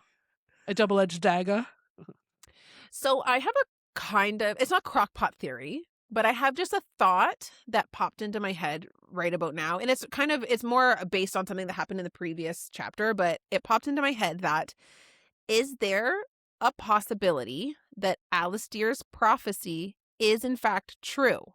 A double-edged dagger.
So I have a kind of, it's not crockpot theory, but I have just a thought that popped into my head right about now. And it's more based on something that happened in the previous chapter, but it popped into my head that is there a possibility that Alistair's prophecy is in fact true?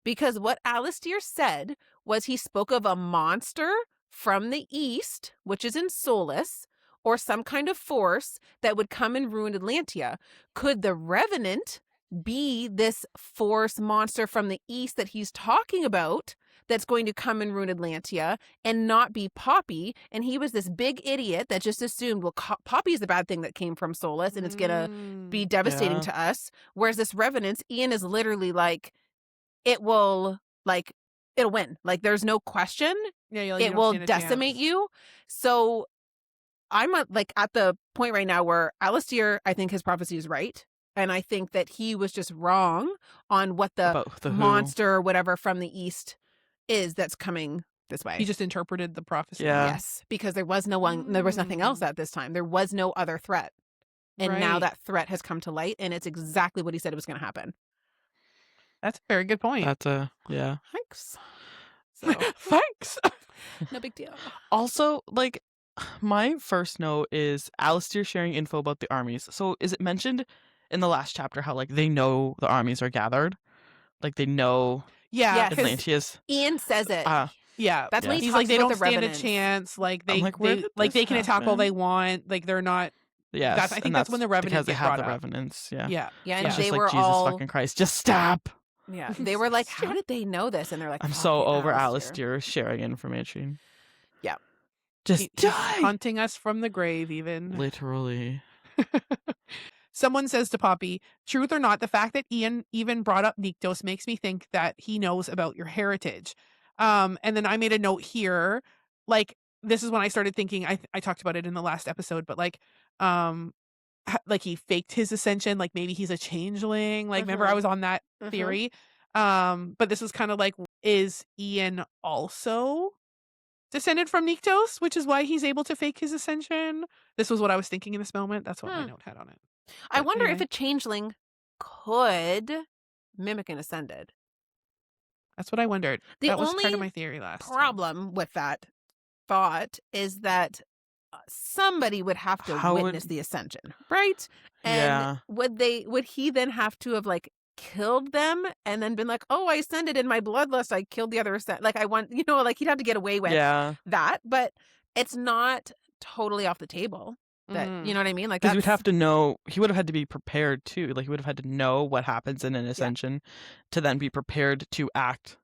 Because what Alistair said was he spoke of a monster from the east, which is in Solis, or some kind of force that would come and ruin Atlantia. Could the Revenant be this force monster from the east that he's talking about that's going to come and ruin Atlantia and not be Poppy? And he was this big idiot that just assumed, well, Poppy's the bad thing that came from Solis and it's going to be devastating to us. Whereas this Revenant, Ian is literally like, it'll win. Like, there's no question.
Yeah,
It will decimate you. So I'm at the point right now where Alistair, I think his prophecy is right. And I think that he was just wrong on what the monster or whatever from the east is that's coming this way.
He just interpreted the prophecy.
Yeah.
Yes, because there was nothing else at this time. There was no other threat. And now that threat has come to light, and it's exactly what he said was going to happen.
That's a very good point.
That's yeah.
Thanks. So,
Thanks.
no big deal.
Also, like, my first note is Alistair sharing info about the armies. So is it mentioned in the last chapter how, like, they know the armies are gathered? Like, they know Atlantia's.
Ian says it.
Yeah.
That's when
he's
talks
like, they
about
don't
the
stand
Revenants.
a chance. Like, they can attack
happen?
all they want. Like, they're not.
Yes.
I think that's when the Revenants
because they
get
have
brought
the
up.
Revenants. Yeah.
Yeah, and
It's
they
just
were
like, Jesus
all
fucking Christ, just stop.
Yeah, they were like, how did they know this? And they're like,
I'm so over
Alistair.
Alistair sharing information.
Yeah.
Just
He's
die.
hunting us from the grave, even.
Literally.
Someone says to Poppy, truth or not, the fact that Ian even brought up Nyktos makes me think that he knows about your heritage. And then I made a note here, like, this is when I started thinking, I talked about it in the last episode, but like he faked his ascension, like maybe he's a changeling. Like, remember I was on that theory. But this is kind of like, is Ian also descended from Nyktos, which is why he's able to fake his ascension? This was what I was thinking in this moment. That's what my note had on it.
I
But
wonder if
anyway.
a changeling could mimic an ascended.
That's what I wondered.
The
That was part
only
of my theory last time.
problem with that thought is that somebody would have to witness the ascension, right? And would he then have to have like killed them and then been like, oh, I ascended in my bloodlust, I killed the other like I want, like he'd have to get away with that, but it's not totally off the table. That you know what I mean? Like,
because we'd have to know, he would have had to be prepared too. Like, he would have had to know what happens in an ascension to then be prepared to act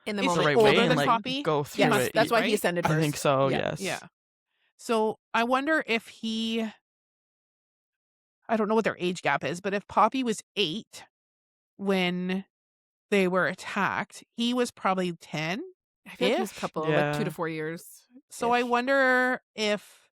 in the
Is
moment.
the right
older
way
than
and like
Poppy?
go through
Yes,
it.
that's why he
right?
ascended first.
I think so.
Yeah.
Yes.
Yeah. So I wonder if I don't know what their age gap is, but if Poppy was 8 when they were attacked, he was probably 10.
I feel like he was a couple, like 2 to 4 years.
So I wonder if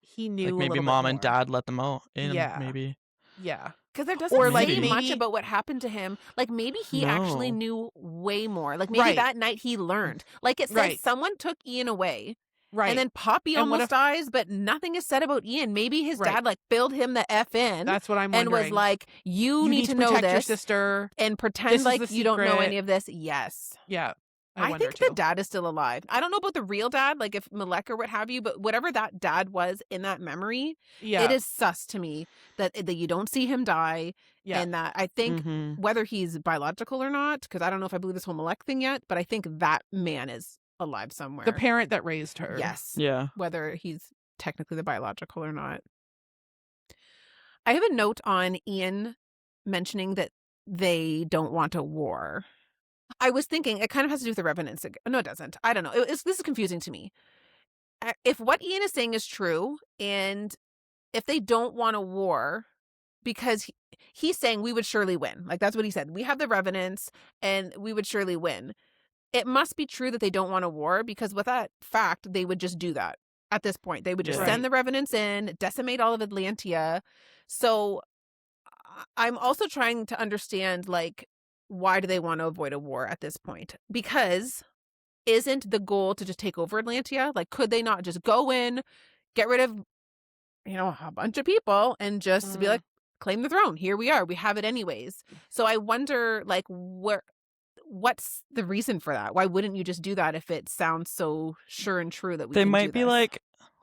he knew
Like,
a
maybe
little
mom
bit
and
more.
dad let them out in.
Yeah.
Maybe.
Yeah.
Because there doesn't
Or,
say
like,
much
maybe-
about what happened to him. Like, maybe he actually
No.
knew way more. Like, maybe
Right.
that night he learned. Like, it says
Right.
someone took Ian away.
Right.
And then Poppy
And what
almost
if-
dies, but nothing is said about Ian. Maybe his
Right.
dad, like, filled him the F in
That's what I'm
and
wondering.
was like, you need to know
protect your
this
sister.
and
This
pretend
is
like
the
you don't know
secret.
any of this. Yes.
Yeah.
I
wonder
think
too.
the dad is still alive. I don't know about the real dad, like if Malek or what have you, but whatever that dad was in that memory,
Yeah.
it is sus to me that you don't see him die.
Yeah.
And that I think
Mhm.
whether he's biological or not, because I don't know if I believe this whole Malek thing yet, but I think that man is alive somewhere.
The parent that raised her.
Yes.
Yeah.
Whether he's technically the biological or not. I have a note on Ian mentioning that they don't want a war. I was thinking it kind of has to do with the Revenants. No, it doesn't. I don't know. This is confusing to me. If what Ian is saying is true, and if they don't want a war, because he's saying we would surely win. Like, that's what he said. We have the Revenants, and we would surely win. It must be true that they don't want a war, because with that fact, they would just do that at this point. They would just
Yeah.
send the Revenants in, decimate all of Atlantia. So I'm also trying to understand, like, why do they want to avoid a war at this point? Because isn't the goal to just take over Atlantia? Like, could they not just go in, get rid of, a bunch of people and just be like, claim the throne? Here we are. We have it anyways. So I wonder, like, what's the reason for that? Why wouldn't you just do that if it sounds so sure and true that we
They
can
might
do
be
this?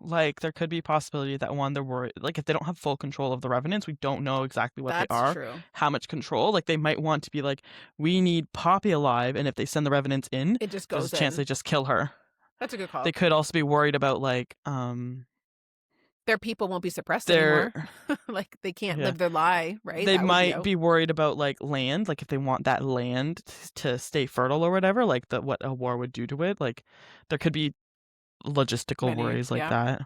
like there could be a possibility that one, they're worried, like if they don't have full control of the Revenants, we don't know exactly what
That's
they are,
true.
how much control. Like, they might want to be like, we need Poppy alive, and if they send the Revenants in,
It just
there's
goes
a chance
in.
they just kill her.
That's a good call.
They could also be worried about like
their people won't be suppressed
They're
anymore. Like they can't
Yeah.
live their lie, right?
They
That would
might
out.
be worried about like land, like if they want that land to stay fertile or whatever, like what a war would do to it. Like there could be logistical
Many,
worries like
yeah.
that,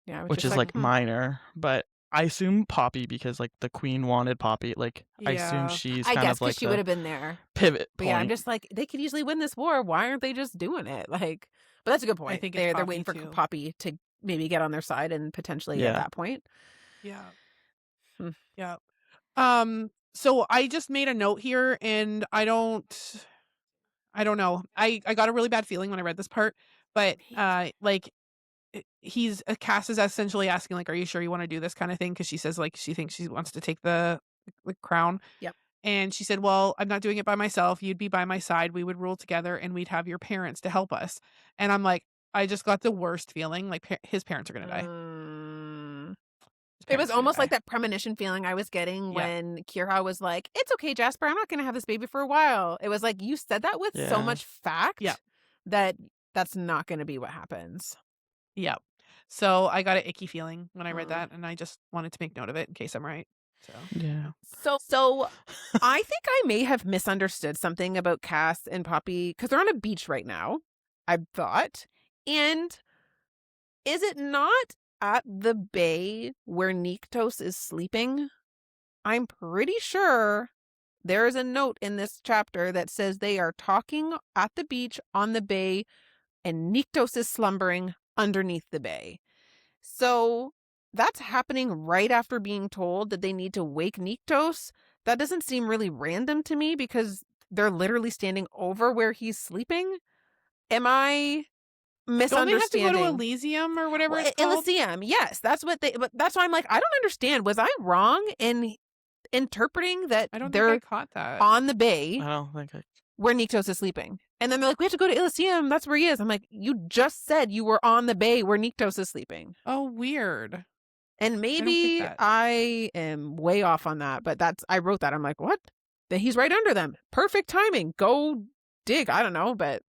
Yeah,
which
just
is like
hmm.
minor. But I assume Poppy, because like the queen wanted Poppy. Like I assume
Yeah.
she's
I
kind
guess
of like
because she would
the
have been there.
pivot
But yeah, I'm
point.
just like, they could easily win this war. Why aren't they just doing it? Like, but that's a good point.
think it's
They're
Poppy,
waiting for
too.
Poppy to maybe get on their side and potentially at
Yeah.
that point.
Yeah.
Hmm.
Yeah. So I just made a note here, and I don't know. I got a really bad feeling when I read this part, but like Cass is essentially asking like, are you sure you want to do this kind of thing? Because she says like she thinks she wants to take the crown.
Yep.
And she said, well, I'm not doing it by myself. You'd be by my side. We would rule together, and we'd have your parents to help us. And I'm like, I just got the worst feeling. Like his parents are gonna die. His
It was
parents are gonna
almost like
die.
that premonition feeling I was getting
Yeah.
when Kira was like, it's okay, Jasper, I'm not going to have this baby for a while. It was like you said that with so
Yeah.
much fact
Yeah.
that that's not going to be what happens.
Yeah. So I got an icky feeling when I read that, and I just wanted to make note of it in case I'm right. So
Yeah.
So I think I may have misunderstood something about Cass and Poppy because they're on a beach right now, I thought. And is it not at the bay where Niktos is sleeping? I'm pretty sure there is a note in this chapter that says they are talking at the beach on the bay and Niktos is slumbering underneath the bay. So that's happening right after being told that they need to wake Niktos. That doesn't seem really random to me because they're literally standing over where he's sleeping. Am I
don't they have to go
misunderstanding?
to Elysium or whatever
Well,
it's called?
Elysium, yes, that's what they. But that's why I'm like, I don't understand. Was I wrong in interpreting that
I don't think
they're
I caught that.
on the bay
I don't think I.
where Niktos is sleeping? And then they're like, we have to go to Elysium. That's where he is. I'm like, you just said you were on the bay where Niktos is sleeping.
Oh, weird.
And maybe
that.
I am way off on that, but I wrote that. I'm like, what? Then he's right under them. Perfect timing. Go dig. I don't know, but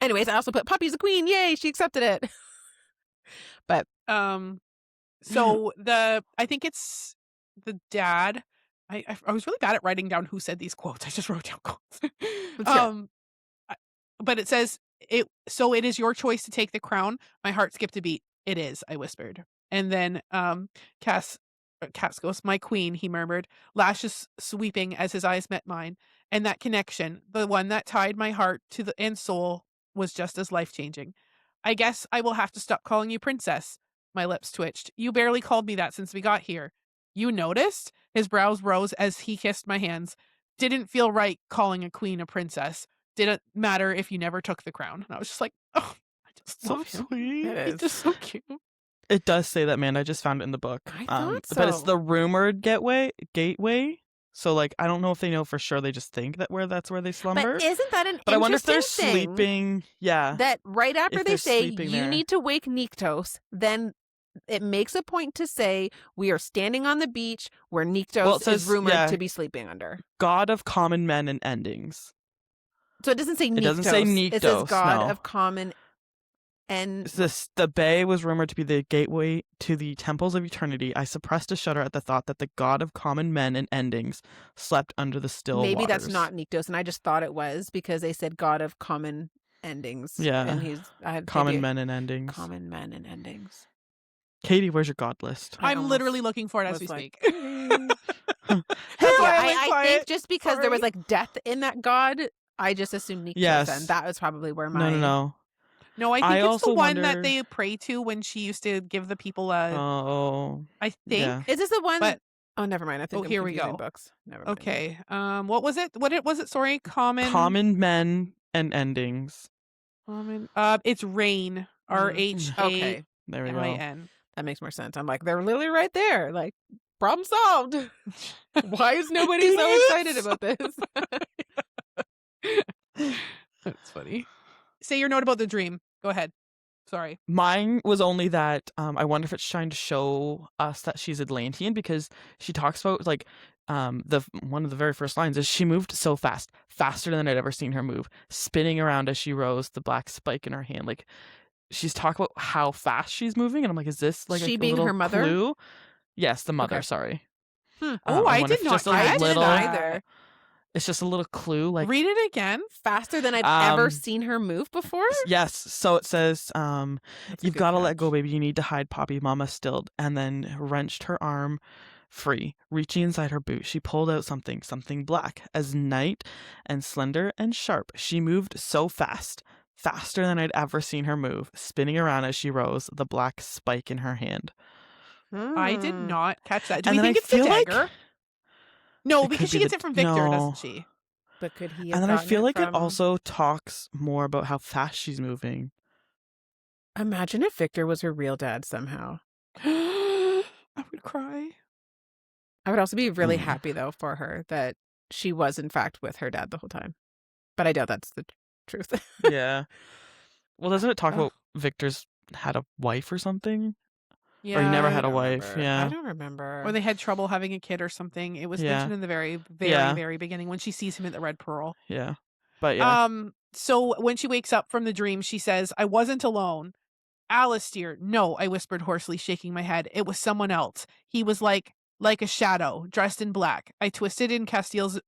anyways, I also put Poppy's a queen. Yay, she accepted it. But
so I think it's the dad. I was really bad at writing down who said these quotes. I just wrote down quotes. But it says so it is your choice to take the crown. My heart skipped a beat. It is, I whispered. And then Cass goes, my queen, he murmured, lashes sweeping as his eyes met mine. And that connection, the one that tied my heart to the and soul, was just as life-changing. I guess I will have to stop calling you princess. My lips twitched. You barely called me that since we got here. You noticed? His brows rose as he kissed my hands. Didn't feel right calling a queen a princess. Didn't matter if you never took the crown. And I was just like, oh, I just
So
love him.
sweet.
It's just so cute.
It does say that, man. I just found it in the book.
I thought
But it's
so.
the rumored gateway. So like I don't know if they know for sure. They just think that's where they slumber.
But isn't that an
But I wonder if they're
interesting thing
sleeping. Yeah.
that right after
If
they
they're
say
sleeping
you
there.
need to wake Niktos, then it makes a point to say we are standing on the beach where Niktos
Well, it says,
is rumored
yeah.
to be sleeping under.
God of common men and endings.
So it doesn't say Niktos.
It doesn't say
It says
Niktos,
God
no.
of common and
The bay was rumored to be the gateway to the temples of eternity. I suppressed a shudder at the thought that the God of common men and endings slept under the still
maybe
waters.
that's not Niktos, and I just thought it was because they said God of common endings.
Yeah.
And I had
common men and endings.
Common men and endings.
Katie, where's your God list?
I
I'm
almost
literally looking for it as
was
we
like,
speak.
That's
Yeah,
why I went
I
quiet.
think just because there was
Sorry.
like death in that God, I just assumed Niktos,
Yes.
and that was probably where my
No.
No, I think
I
it's the
also
one that
wonder-
they pray to when she used to give the people a.
Oh.
I think.
Yeah.
Is this the one?
But-
Oh, never mind. I think I'm
here we
confusing
go.
books. Never mind.
Okay. What was it? What was it? Sorry,
Common men and endings.
Common. It's Rain. RHAIN.
Okay,
There we go.
that makes more sense. I'm like, they're literally right there. Like, problem solved. Why is nobody so excited about this?
That's funny. Say your note about the dream. Go ahead. Sorry.
Mine was only that I wonder if it's trying to show us that she's Atlantean, because she talks about like the one of the very first lines is she moved so fast, faster than I'd ever seen her move, spinning around as she rose, the black spike in her hand. Like she's talking about how fast she's moving, and I'm like, is this like
She
a
being
little
her mother?
clue? Yes, the mother.
Okay.
Sorry.
Oh,
I
I
wonder
did
if
not
just a
catch
little-
that.
either.
It's just a little clue, like
Read it again.
Faster than I've ever
Um,
seen her move before?
yes. So it says,
That's a
you've
good
got to let go,
catch.
baby. You need to hide Poppy. Mama stilled, and then wrenched her arm free. Reaching inside her boot, she pulled out something black, as night and slender and sharp. She moved so fast, faster than I'd ever seen her move, spinning around as she rose, the black spike in her hand.
I did
Hmm.
not catch that. Do
And
we
then
think
I
it's the
feel like
dagger? No,
it
because
could
she
be
gets
the-
it from Victor,
no.
doesn't she?
But could he have
And then I
gotten
feel like it
from...
also talks more about how fast she's moving.
Imagine if Victor was her real dad somehow.
I would cry.
I would also be really
Mm.
happy, though, for her that she was, in fact, with her dad the whole time. But I doubt that's the truth.
Yeah. Well, doesn't it talk
Ugh.
about Victor's had a wife or something?
Yeah.
Or he never
I
had a
don't
wife.
remember.
Yeah.
I don't remember.
Or they had trouble having a kid or something. It was
Yeah.
mentioned in the very, very,
Yeah.
very beginning when she sees him at the Red Pearl.
Yeah. But yeah.
So when she wakes up from the dream, she says, I wasn't alone. Alice, dear. No, I whispered hoarsely, shaking my head. It was someone else. He was like a shadow, dressed in black. I twisted in Castiel's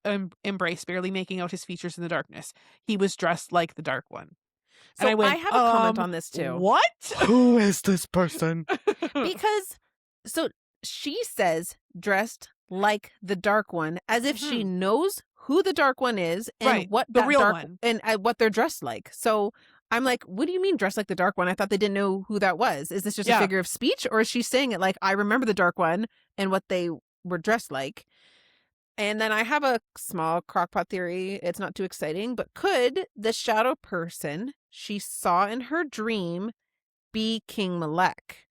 embrace, barely making out his features in the darkness. He was dressed like the Dark One.
So
And I went,
I have a comment on this, too.
What?
Who is this person?
Because, so she says dressed like the Dark One, as if she knows who the Dark One is and
Right,
what
the
that
real
dark
one.
and what they're dressed like. So I'm like, what do you mean dressed like the Dark One? I thought they didn't know who that was. Is this just
Yeah.
a figure of speech, or is she saying it like, I remember the Dark One and what they were dressed like? And then I have a small crockpot theory. It's not too exciting, but could the shadow person she saw in her dream be King Malek?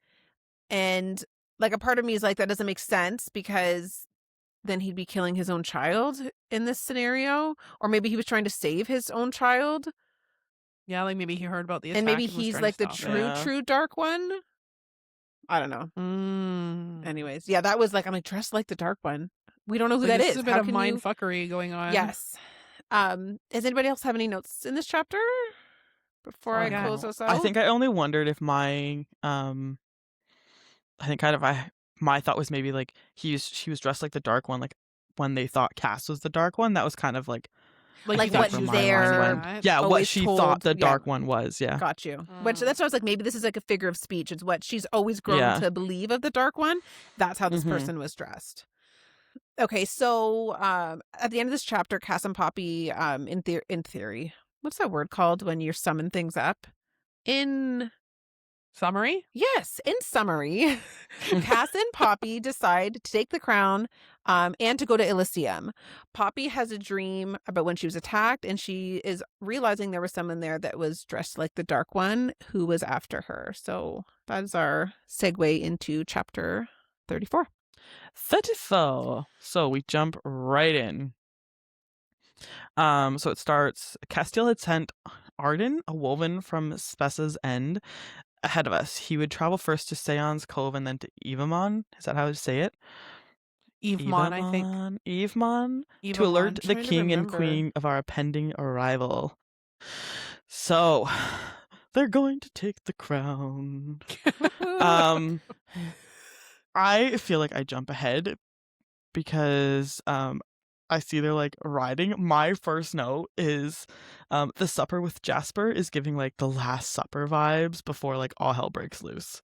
And like a part of me is like, that doesn't make sense, because then he'd be killing his own child in this scenario. Or maybe he was trying to save his own child.
Yeah, like maybe he heard about the attack
And maybe
was
he's
trying
like
to
the
stop it.
true Dark One. I don't know. Anyways, yeah, that was like, I'm like, dressed like the Dark One. We don't know who
Like,
that
this
is.
a bit
How
of
can
mind
you...
fuckery going on.
Yes. Does anybody else have any notes in this chapter before I
Yeah.
close us out?
I think I only wondered if my my thought was maybe like she was dressed like the Dark One, like when they thought Cass was the Dark One. That was kind of like
Like
I
what
think where my
they're
mind went. Yeah, what
always
she
told-
thought the
yeah.
Dark One was. Yeah.
Got you. Which that's why I was like, maybe this is like a figure of speech. It's what she's always grown
Yeah.
to believe of the Dark One. That's how this
Mhm.
person was dressed. Okay, so at the end of this chapter, Cass and Poppy, in theory, what's that word called when you summon things up? In
Summary?
summary, Cass and Poppy decide to take the crown and to go to Elysium. Poppy has a dream about when she was attacked, and she is realizing there was someone there that was dressed like the Dark One who was after her. So that is our segue into chapter 34.
34. So we jump right in. So it starts. Castiel had sent Arden, a woven from Spessa's End, ahead of us. He would travel first to Seon's Cove and then to Evamon. Is that how to say it?
Evemon, I think.
Evamon, to
Evemon.
alert the
Trying to
king and
remember.
queen of our pending arrival. So they're going to take the crown. I feel like I jump ahead because I see they're like riding. My first note is the supper with Jasper is giving like the Last Supper vibes before like all hell breaks loose.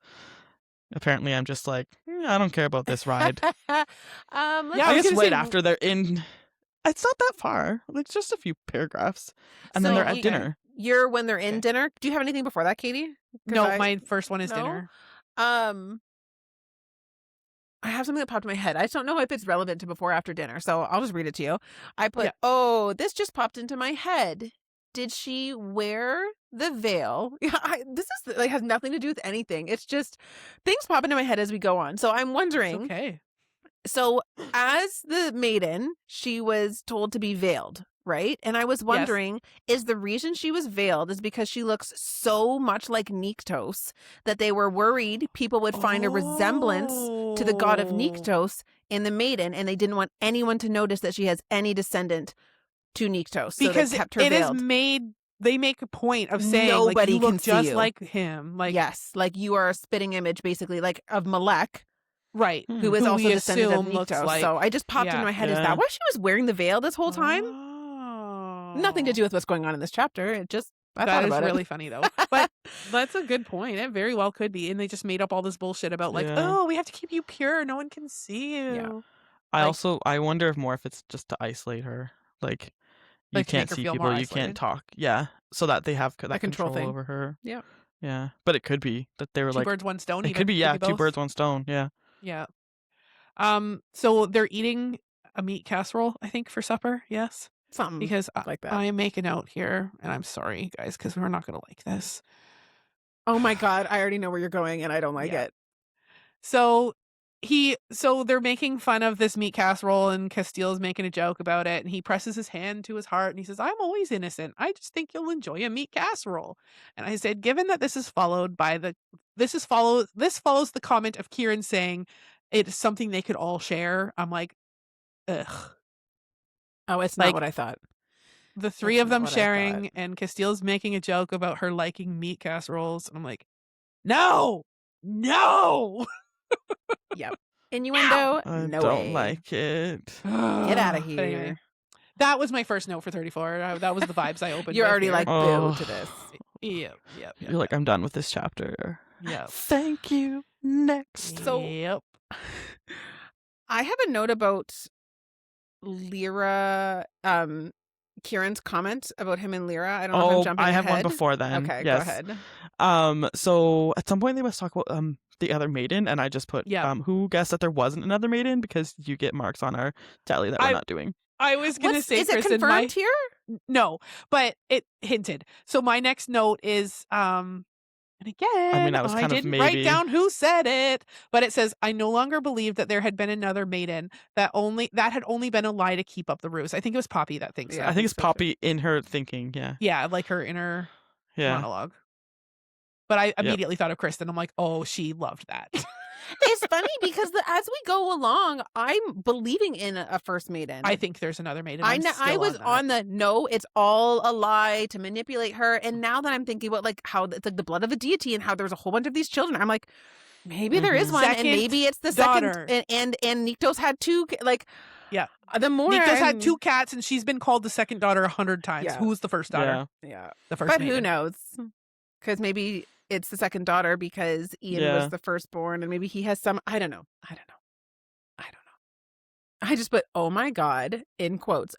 Apparently I'm just like, I don't care about this ride.
Yeah,
I
I
was
guess
gonna
wait
say-
after they're in. It's not that far. Like just a few paragraphs. And then
So
they're at
you-
dinner.
You're when they're in
Okay.
dinner. Do you have anything before that, Katie? 'Cause
No,
I-
my first one is
No?
dinner.
I have something that popped in my head. I just don't know if it's relevant to before or after dinner, so I'll just read it to you. I put,
Yeah.
oh, this just popped into my head. Did she wear the veil? Yeah, this is like has nothing to do with anything. It's just things pop into my head as we go on. So I'm
It's
wondering.
okay.
So as the maiden, she was told to be veiled, right? And I was wondering, is the reason she was veiled is because she looks so much like Nyctos that they were worried people would find a resemblance to the god of
Oh.
Nyctos in the maiden, and they didn't want anyone to notice that she has any descendant to Nyctos, so
Because
they kept her
it is
veiled.
made they make a point of saying, like,
Nobody
you
can
look
see
just
you.
like him. Like,
yes, like you are a spitting image, basically, like of Malek,
right.
who is
Who
also
we
descendant of
assume looks
Nikto.
like-
So I just popped
yeah.
into my head, is
Yeah.
that why she was wearing the veil this whole time?
Oh.
Nothing to do with what's going on in this chapter. It just, I
That
thought
is
about
really
it.
funny, though. But that's a good point. It very well could be. And they just made up all this bullshit about, like,
Yeah.
oh, we have to keep you pure. No one can see you.
I
Like-
I wonder if it's just to isolate her. Like, you
Like, to make
can't
her
see
feel
people,
more
you
isolated?
can't talk. Yeah. So that they have that
control
control
thing.
over her.
Yeah.
Yeah. But it could be that they were
Two
like,
birds, one stone.
it
Even.
could be, yeah,
Could
two
both.
birds, one stone. Yeah.
Yeah. So they're eating a meat casserole, I think, for supper. Yes.
Something
Because
like that.
I make a note here, and I'm sorry, guys, because we're not going to like this.
Oh my God, I already know where you're going and I don't like
Yeah.
it.
So they're making fun of this meat casserole, and Castile's making a joke about it, and he presses his hand to his heart and he says, I'm always innocent. I just think you'll enjoy a meat casserole. And I said, given that this follows the comment of Kieran saying it's something they could all share, I'm like, ugh.
Oh, it's
Like-
not what I thought.
The three
That's
of
not
them
what I
sharing,
thought.
and Castile's making a joke about her liking meat casseroles. And I'm like, no.
Yep. Innuendo?
I
No
don't
way.
like it.
Get out of
But
here.
anyway, that was my first note for 34. That was the vibes I opened.
You're
with
already
here.
like, boo
Oh.
to this.
Yep.
You're like, I'm done with this chapter.
Yep.
Thank you. Next.
So-
Yep.
I have a note about Lyra, Kieran's comment about him and Lyra. I don't know if I'm jumping
I have one
ahead.
before then.
Okay,
yes.
go ahead.
So at some point they must talk about the other maiden, and I just put
Yeah.
who guessed that there wasn't another maiden, because you get marks on our tally that we're
I-
not doing.
I was gonna say,
Is it
Kristen,
confirmed here?
no, but it hinted. So my next note is and again,
that was kind of
didn't
maybe.
write down who said it, but it says, I no longer believe that there had been another maiden, that had only been a lie to keep up the ruse. I think it was Poppy that thinks
Yeah,
that.
I think it's
so too.
Poppy in her thinking. Yeah.
Yeah, like her inner
Yeah.
monologue. But I immediately thought of Kristen. I'm like, oh, she loved that.
It's funny because as we go along, I'm believing in a first maiden.
I think there's another maiden.
I
I'm
know, I
still
was
that.
on the no, it's all a lie to manipulate her. And now that I'm thinking about like how it's like the blood of a deity and how there's a whole bunch of these children, I'm like, maybe there is
Mhm.
one,
Second
and maybe it's the
daughter.
second. And Nikto's had two. Like,
Yeah.
the more
Nikto's
I'm-
had two cats, and she's been called the second daughter 100 times.
Yeah.
Who's the first daughter?
Yeah.
Yeah,
The first
but
maiden.
who knows? Because maybe it's the second daughter because Ian
Yeah.
was the firstborn, and maybe he has some. I don't know. I just put, oh my God, in quotes.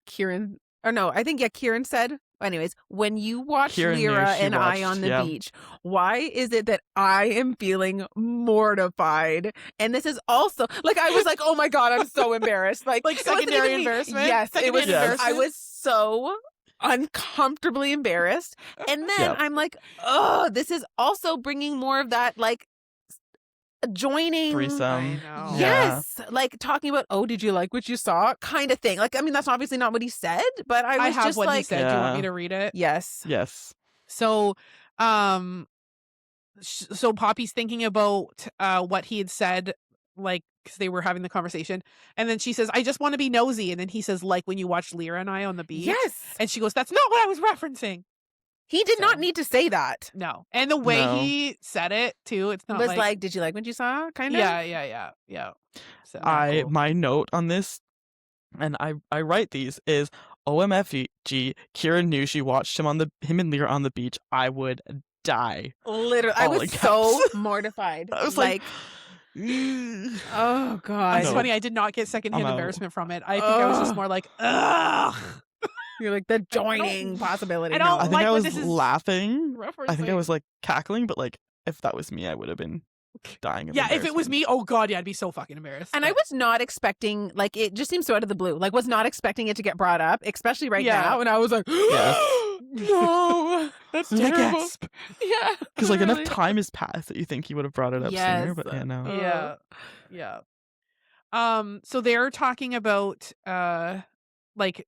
Kieran, or no, I think, Kieran said, anyways, when you watch
Kieran knew
Lyra
she
and I
watched,
on the
yeah.
beach, why is it that I am feeling mortified? And this is also, like, I was like, oh my God, I'm so embarrassed. Like
Like
it wasn't
secondary
even me.
embarrassment?
Yes, it was.
Secondary
Yes.
I was so uncomfortably embarrassed. And then
Yep.
I'm like, oh, this is also bringing more of that, like, joining.
Threesome.
I know.
Yeah.
Yes, like talking about, oh, did you like what you saw, kind of thing. Like, I mean, that's obviously not what he said, but I
I
was
have
just
what
like,
he said. Do you want me
Yeah.
to read it?
yes,
Yes.
So, so Poppy's thinking about what he had said, like, because they were having the conversation, and then she says, "I just want to be nosy," and then he says, "Like when you watched Lyra and I on the beach."
yes.
And she goes, "That's not what I was referencing."
He did not
So-
need to say that.
No, and the way
No.
he said it too, it's not
Was
like,
like, did you like what you saw? Kind of.
yeah. So
cool.
My note on this, and I write these, is OMFG. Kieran knew she watched him and Lyra on the beach. I would die.
Literally, I
All
was
in
so
caps.
mortified.
I was like,
oh God.
It's
know.
funny. I did not get secondhand
I'm out.
embarrassment from it. I think I was just
Ugh.
more like, ugh.
You're like the joining possibility.
I don't
I
No.
think
like
I
what
was
this is
laughing. I think I
referencing.
was like cackling, but like if that was me, I would have been dying. Of
Yeah, if it was
embarrassment.
me, oh God, yeah, I'd be so fucking embarrassed.
And I
But-
was not expecting, like, it just seems so out of the blue. Like, was not expecting it to get brought up, especially right
Yeah.
now. And I was like, no, that's
Like,
terrible.
gasp.
Yeah,
Because like enough
literally.
time has passed that you think he would have brought it up sooner,
Yes.
but yeah, no.
Yeah. So they're talking about like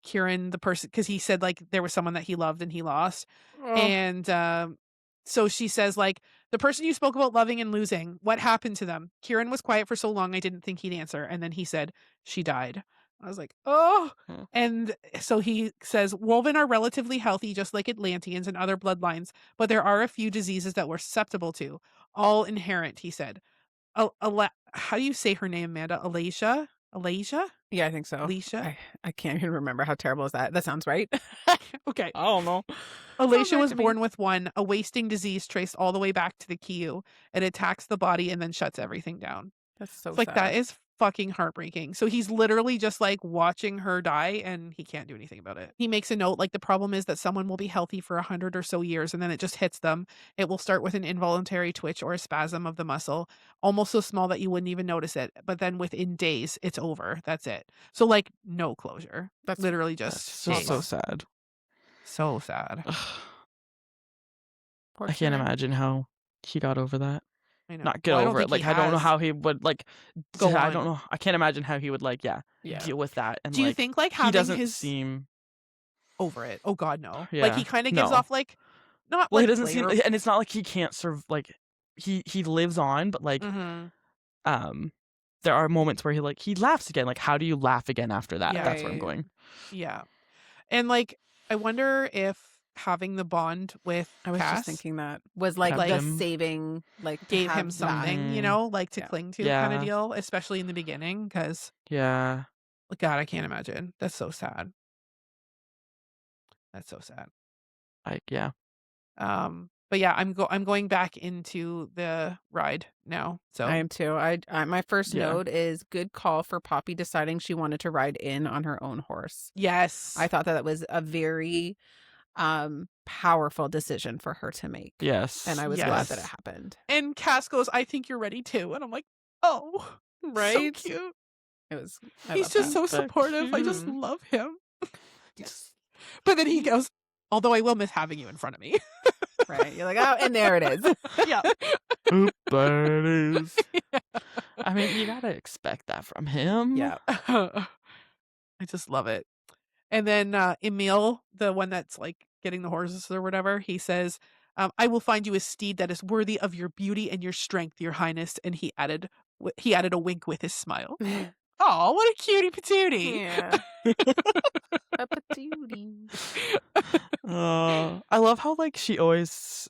Kieran, the person, because he said like there was someone that he loved and he lost.
Oh.
And so she says, like, the person you spoke about loving and losing, what happened to them? Kieran was quiet for so long, I didn't think he'd answer. And then he said, she died. I was like, oh.
Huh.
And so he says, Woven are relatively healthy, just like Atlanteans and other bloodlines, but there are a few diseases that we're susceptible to. All inherent, he said. How do you say her name, Amanda? Alasia? Alasia?
Yeah, I think so.
Alicia?
I can't even remember. How terrible is that? That sounds right.
Okay.
I don't know.
Alacia
right
was
to me.
born with one, a wasting disease traced all the way back to the Kiyu. It attacks the body and then shuts everything down.
That's so
It's like,
sad.
that is fucking heartbreaking. So he's literally just like watching her die and he can't do anything about it. He makes a note, like, the problem is that someone will be healthy for 100 or so years and then it just hits them. It will start with an involuntary twitch or a spasm of the muscle, almost so small that you wouldn't even notice it. But then within days, it's over. That's it. So, like, no closure.
That's
literally
That's
just
just
days.
so sad.
So sad.
Poor
I can't
Kieran.
imagine how he got over that.
I know.
Not get
Well, I don't
over it.
think
Like,
he
I don't know
has.
how he would, like,
Go
I
on.
don't know. I can't imagine how he would, like,
Yeah.
deal with that. And,
Do you
like,
think, like,
he
having
doesn't
his
seem.
over it? Oh God, no. Like,
Yeah,
he kind of gives
no.
off like, not
Well,
like
he doesn't seem,
player.
and it's not like he can't serve. Like, he lives on, but like,
Mhm.
there are moments where he laughs again. Like, how do you laugh again after that?
Yeah.
That's where I'm
Right.
going.
Yeah. And like, I wonder if having the bond with
I was
Cass
just thinking that was like
Kept
the
him.
saving, like to
gave
have
him
that.
something, you
Mhm.
know, like to
Yeah.
cling to kind of
Yeah.
deal, especially in the beginning, because
Yeah.
God, I can't imagine. That's so sad. That's so sad.
Yeah.
But yeah, I'm going back into the ride now. So
I am too. I my first
Yeah.
note is good call for Poppy deciding she wanted to ride in on her own horse.
yes,
I thought that was a very powerful decision for her to make.
Yes.
And I was glad
Yes.
that it happened.
And Cass goes, I think you're ready too. And I'm like, oh,
Right?
so cute.
It was I
He's
love
just
that.
so
So
supportive. I just
cute.
love him.
Yes.
But then he goes, although I will miss having you in front of me.
Right. You're like, oh, and there it is.
Yeah.
Oop, there it is. I mean, you gotta expect that from him.
Yeah.
I just love it. And then Emil, the one that's like getting the horses or whatever, he says, I will find you a steed that is worthy of your beauty and your strength, your highness. And he added a wink with his smile. Oh, what a cutie patootie.
Yeah. A patootie.
I love how she always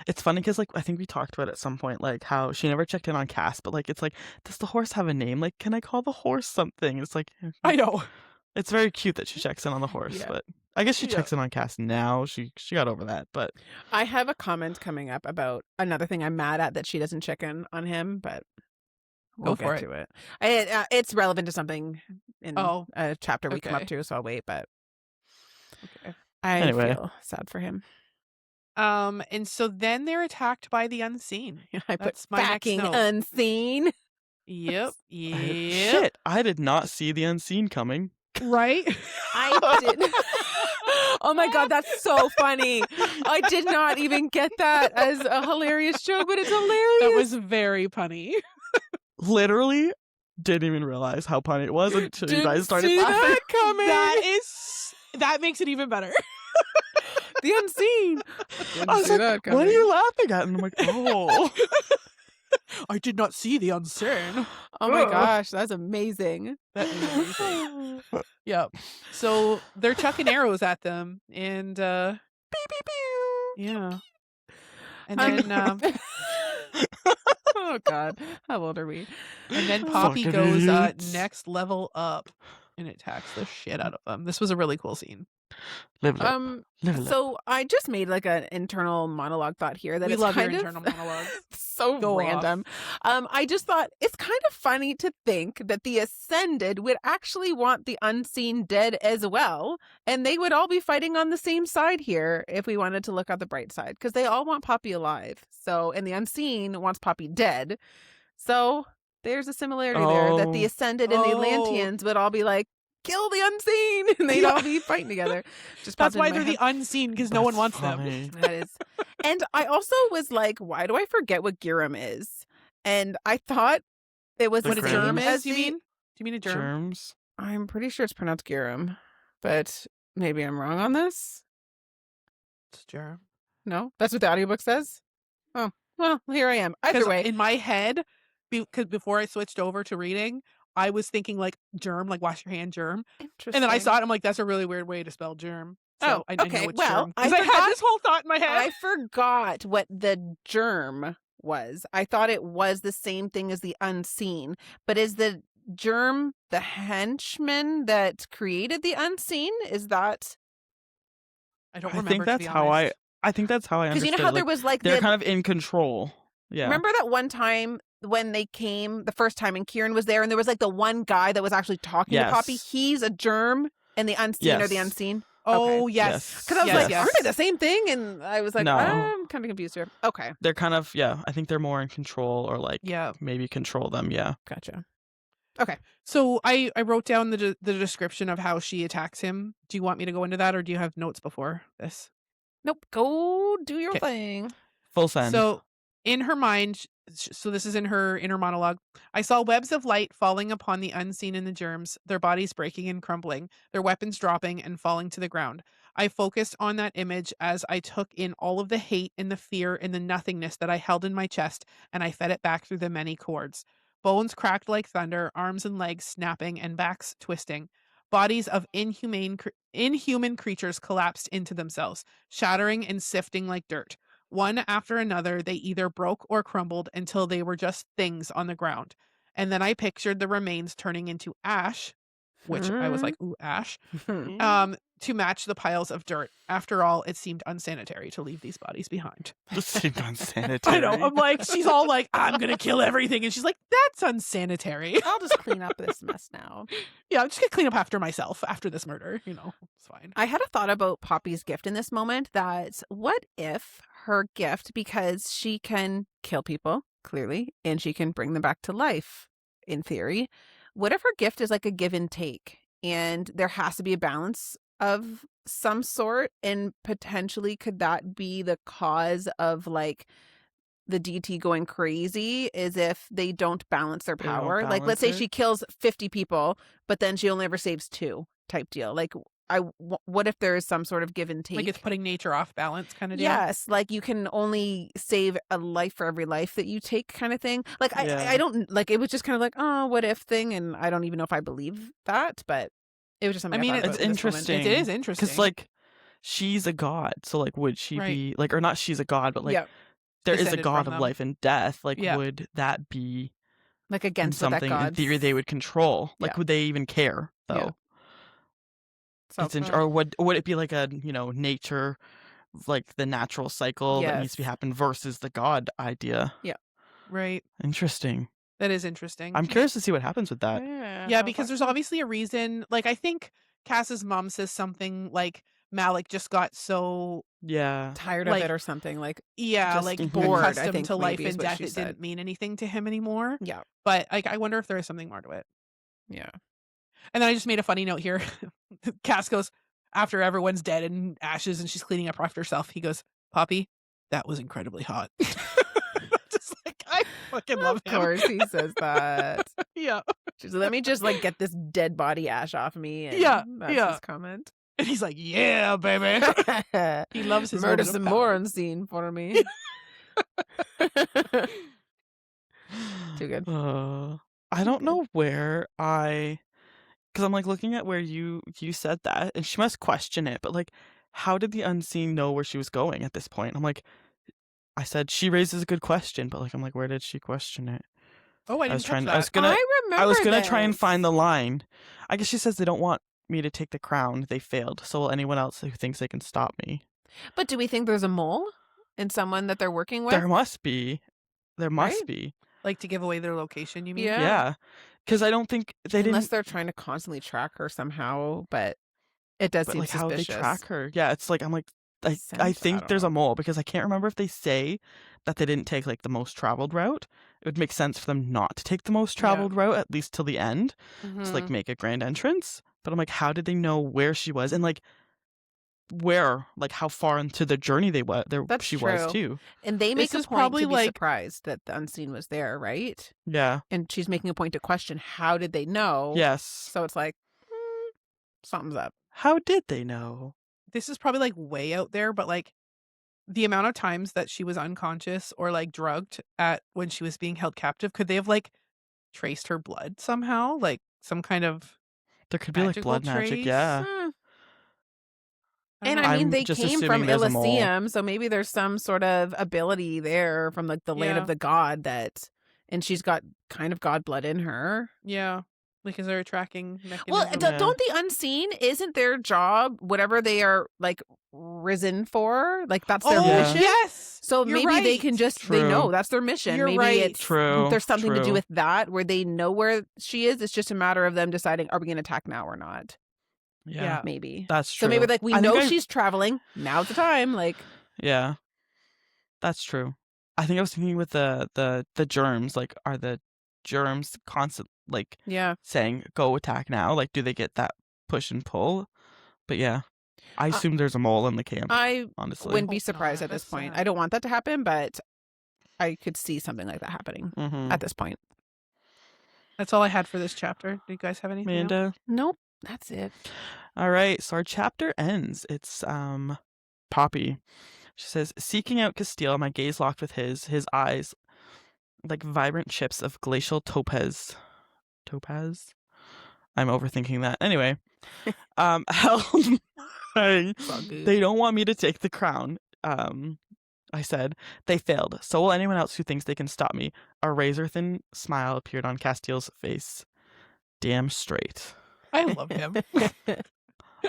it's funny because I think we talked about it at some point, like how she never checked in on Cass, but it's like, does the horse have a name? Like, can I call the horse something? It's like,
I know.
it's very cute that she checks in on the horse,
Yeah.
but I guess she
Yeah.
checks in on Cass now. She got over that, but
I have a comment coming up about another thing I'm mad at that she doesn't check in on him, but we'll
Go for
get to it. It's relevant to something in
Oh,
a chapter we come up
okay.
to, so I'll wait. But
Okay.
I
Anyway.
feel sad for him.
And so then they're attacked by the unseen.
I put
That's my next
fucking
note.
unseen.
Yep. Yep.
shit, I did not see the unseen coming.
Right?
I did. Oh my god, that's so funny. I did not even get that as a hilarious joke, but it's hilarious.
That was very punny.
Literally didn't even realize how funny it was until you
Didn't
guys started
see
laughing.
that coming.
That makes it even better.
The unseen.
I was like, what are you laughing at? And I'm like, oh.
I did not see the unseen.
Oh my gosh, that's amazing.
That is amazing. Yep. So they're chucking arrows at them, and
Pew, pew, pew.
yeah. And then
Oh god, how old are we?
Poppy
Fucking
goes
idiots.
next level up and attacks the shit out of them. This was a really cool scene.
Live it up. Live it up.
So I just made an internal monologue thought here that
We
it's
love your
kind of
internal monologues.
so
Go
random. I just thought it's kind of funny to think that the Ascended would actually want the Unseen dead as well, and they would all be fighting on the same side here if we wanted to look on the bright side, because they all want Poppy alive. So, and the Unseen wants Poppy dead. So there's a similarity there that the
Oh.
Ascended and the
Oh.
Atlanteans would all be like, kill the Unseen, and they'd
Yeah.
all be fighting together. Just
That's
popped into
why
my
they're
head.
the unseen, because no one
That's
wants them.
funny.
That is. And I also was like, why do I forget what Giram is? And I thought it was
The
What a
the
germ
germ
same
Germs?
is, you mean? Do you mean a germ?
Germs.
I'm pretty sure it's pronounced Giram, but maybe I'm wrong on this.
It's a germ.
No, that's what the audiobook says. Oh, well, here I am. Either
'Cause
way,
in my head, because before I switched over to reading, I was thinking like germ, like wash your hand germ.
Interesting.
And then I saw it. I'm like, that's a really weird way to spell germ. So I
okay.
know it's
Well,
germ. Because I had this whole thought in my head.
I forgot what the germ was. I thought it was the same thing as the unseen. But is the germ the henchman that created the unseen? Is that...
I don't
I
remember.
think that's how I think that's how I
Because
understood.
you know how
it.
there was like
they're kind of in control. Yeah.
Remember that one time when they came the first time and Kieran was there and there was like the one guy that was actually talking to Poppy?
Yes.
He's a germ and the unseen or the
Yes.
unseen?
Oh,
Okay.
yes.
Because I was
Yes,
like,
yes.
aren't they the same thing? And I was like,
No.
I'm kind of confused here. Okay.
They're kind of, I think they're more in control or like
Yeah.
maybe control them. Yeah.
Gotcha. Okay.
So I wrote down the description of how she attacks him. Do you want me to go into that, or do you have notes before this?
Nope. Go do your
Okay.
thing.
Full send.
So in her mind, so this is in her inner monologue, I saw webs of light falling upon the unseen and the germs, their bodies breaking and crumbling, their weapons dropping and falling to the ground. I focused on that image as I took in all of the hate and the fear and the nothingness that I held in my chest, and I fed it back through the many chords. Bones cracked like thunder, arms and legs snapping, and backs twisting. Bodies of inhuman creatures collapsed into themselves, shattering and sifting like dirt. One after another, they either broke or crumbled until they were just things on the ground. And then I pictured the remains turning into ash, which I was like, ooh, ash, to match the piles of dirt. After all, it seemed unsanitary to leave these bodies behind.
This seemed unsanitary.
I know. I'm like, she's all like, I'm going to kill everything. And she's like, that's unsanitary.
I'll just clean up this mess now.
Yeah, I'm just going to clean up after myself after this murder. You know, it's fine.
I had a thought about Poppy's gift in this moment that what if her gift, because she can kill people, clearly, and she can bring them back to life, in theory, what if her gift is like a give and take and there has to be a balance of some sort, and potentially could that be the cause of like the DT going crazy, is if they don't balance their
They don't
power? Like, let's
balance
say
it?
she kills 50 people, but then she only ever saves 2 type deal. Like, what if there is some sort of give and take?
Like it's putting nature off balance kind of deal.
Yes, like you can only save a life for every life that you take, kind of thing. Like
Yeah.
I don't like, it was just kind of like, oh, what if thing, and I don't even know if I believe that, but it was just something.
I mean,
thought
it's
about in this moment.
interesting.
It is interesting.
Because like she's a god, so like would she
Right.
be like, or not she's a god, but like
Yeah,
there is a
Descended
god
from
of
them.
life and death. Like
Yeah.
would that be
like
in
against what that
something in
god
theory they would control? Like
Yeah.
would they even care though?
Yeah. So,
It's or would it be like a nature, like the natural cycle that needs to be
Yes.
happen versus the god idea?
Right.
Interesting.
That is interesting.
I'm curious to see what happens with that.
Yeah, because there's obviously a reason. Like, I think Cass's mom says something like Malik just got so,
Yeah.
tired
like-
of it or something, like
yeah,
Just
like
bored, I
accustomed
think
to life
maybe is
and
what
death.
she
It
said.
didn't mean anything to him anymore.
yeah,
But like, I wonder if there is something more to it.
yeah.
And then I just made a funny note here. Cass goes, after everyone's dead and ashes and she's cleaning up after herself, he goes, Poppy, that was incredibly hot. Just like, I fucking love
Of
him.
course he says that.
Yeah.
She's like, let me just like get this dead body ash off me. And
Yeah,
that's
yeah.
his comment.
And he's like, yeah, baby. He loves his
murder
moment of
some
power.
more unseen for me. Too good.
I don't know where because I'm like looking at where you said that, and she must question it, but like, how did the unseen know where she was going at this point? I'm like, I said she raises a good question, but like, I'm like, where did she question it?
Oh, I
was
didn't catch that.
I was gonna,
remember
I was gonna try and
this.
find the line. I guess she says they don't want me to take the crown. They failed. So will anyone else who thinks they can stop me?
But do we think there's a mole in someone that they're working with?
There must be. There must
Right?
be.
Like to give away their location, you mean?
Yeah.
Yeah. Because I don't think they
Unless
didn't.
they're trying to constantly track her somehow, but it does
But
seem
like, how would they
suspicious.
track her? Yeah, it's like I'm like, I
I
think
don't
there's a
know.
mole because I can't remember if they say that they didn't take like the most traveled route. It would make sense for them not to take the most traveled route, at least till the end, to like
Mhm.
make a grand entrance. But I'm like, how did they know where she was and like where, like how far into the journey they was
That's
she
true.
was too?
And they make
This
a
is
point
probably
to be
like-
surprised that the unseen was there, right?
Yeah.
And she's making a point to question, how did they know?
Yes.
So it's like, something's up.
How did they know?
This is probably like way out there, but like the amount of times that she was unconscious or like drugged at when she was being held captive, could they have like traced her blood somehow, like some kind of
There could be like
magical
blood magic,
trace?
yeah.
And
don't
I
know.
mean,
I'm
they
just
came
assuming
from
there's a mole.
Elysium, so maybe there's some sort of ability there from like the land
Yeah.
of the god and she's got kind of god blood in her.
Yeah. Like, is there a tracking
Well,
mechanism?
Yeah.
don't the unseen, isn't their job whatever they are like risen for? Like that's their
Oh,
Yeah.
mission.
yes.
So
You're
maybe they
right.
can just they
True.
know that's their mission.
You're
Maybe
right.
it's
True.
there's something to do
True.
with that where they know where she is. It's just a matter of them deciding are we going to attack now or not?
Yeah.
Maybe.
That's true.
So maybe like we
I think
know
I-
she's traveling. Now's the time. Like
Yeah. That's true. I think I was thinking with the germs, like are the germs constant like
yeah.
saying go attack now? Like do they get that push and pull? But yeah. I assume there's a mole in the camp,
I
honestly.
wouldn't be
Hope
surprised
not.
at this
That's
point.
sad.
I don't want that to happen, but I could see something like that happening
Mhm.
at this point.
That's all I had for this chapter. Do you guys have anything else?
Amanda.
Nope, that's it.
All right, so our chapter ends. It's Poppy. She says, seeking out Castile, my gaze locked with his eyes like vibrant chips of glacial topaz. Topaz? I'm overthinking that. Anyway, hell, they don't want me to take the crown. I said, they failed. So will anyone else who thinks they can stop me. A razor-thin smile appeared on Castile's face. Damn straight.
I love him.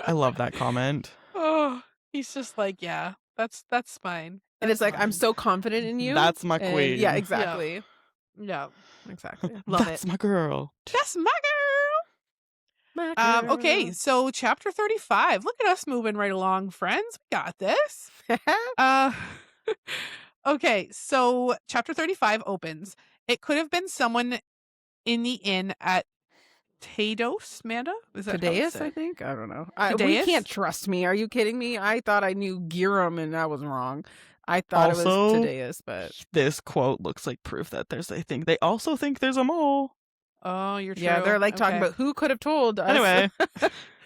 I love that comment.
Oh, he's just like, yeah, that's fine.
And it's
That's
like, I'm
fine.
so confident in you.
That's my
And-
queen.
Yeah, exactly.
Yeah,
Exactly. Love
That's
it.
my girl.
that's my girl. Okay, so chapter 35. Look at us moving right along, friends. We got this. Okay, so chapter 35 opens. It could have been someone in the inn at Tados, Amanda? Is that how it's
Tadeus,
said?
I think. I don't know. We
Tadeus?
can't trust me. Are you kidding me? I thought I knew Giram and I was wrong. I thought it
Also-
was Tadeus, but
This quote looks like proof that they also think there's a mole.
Oh, you're true.
yeah, they're like talking
Okay.
about who could have told us.
Anyway,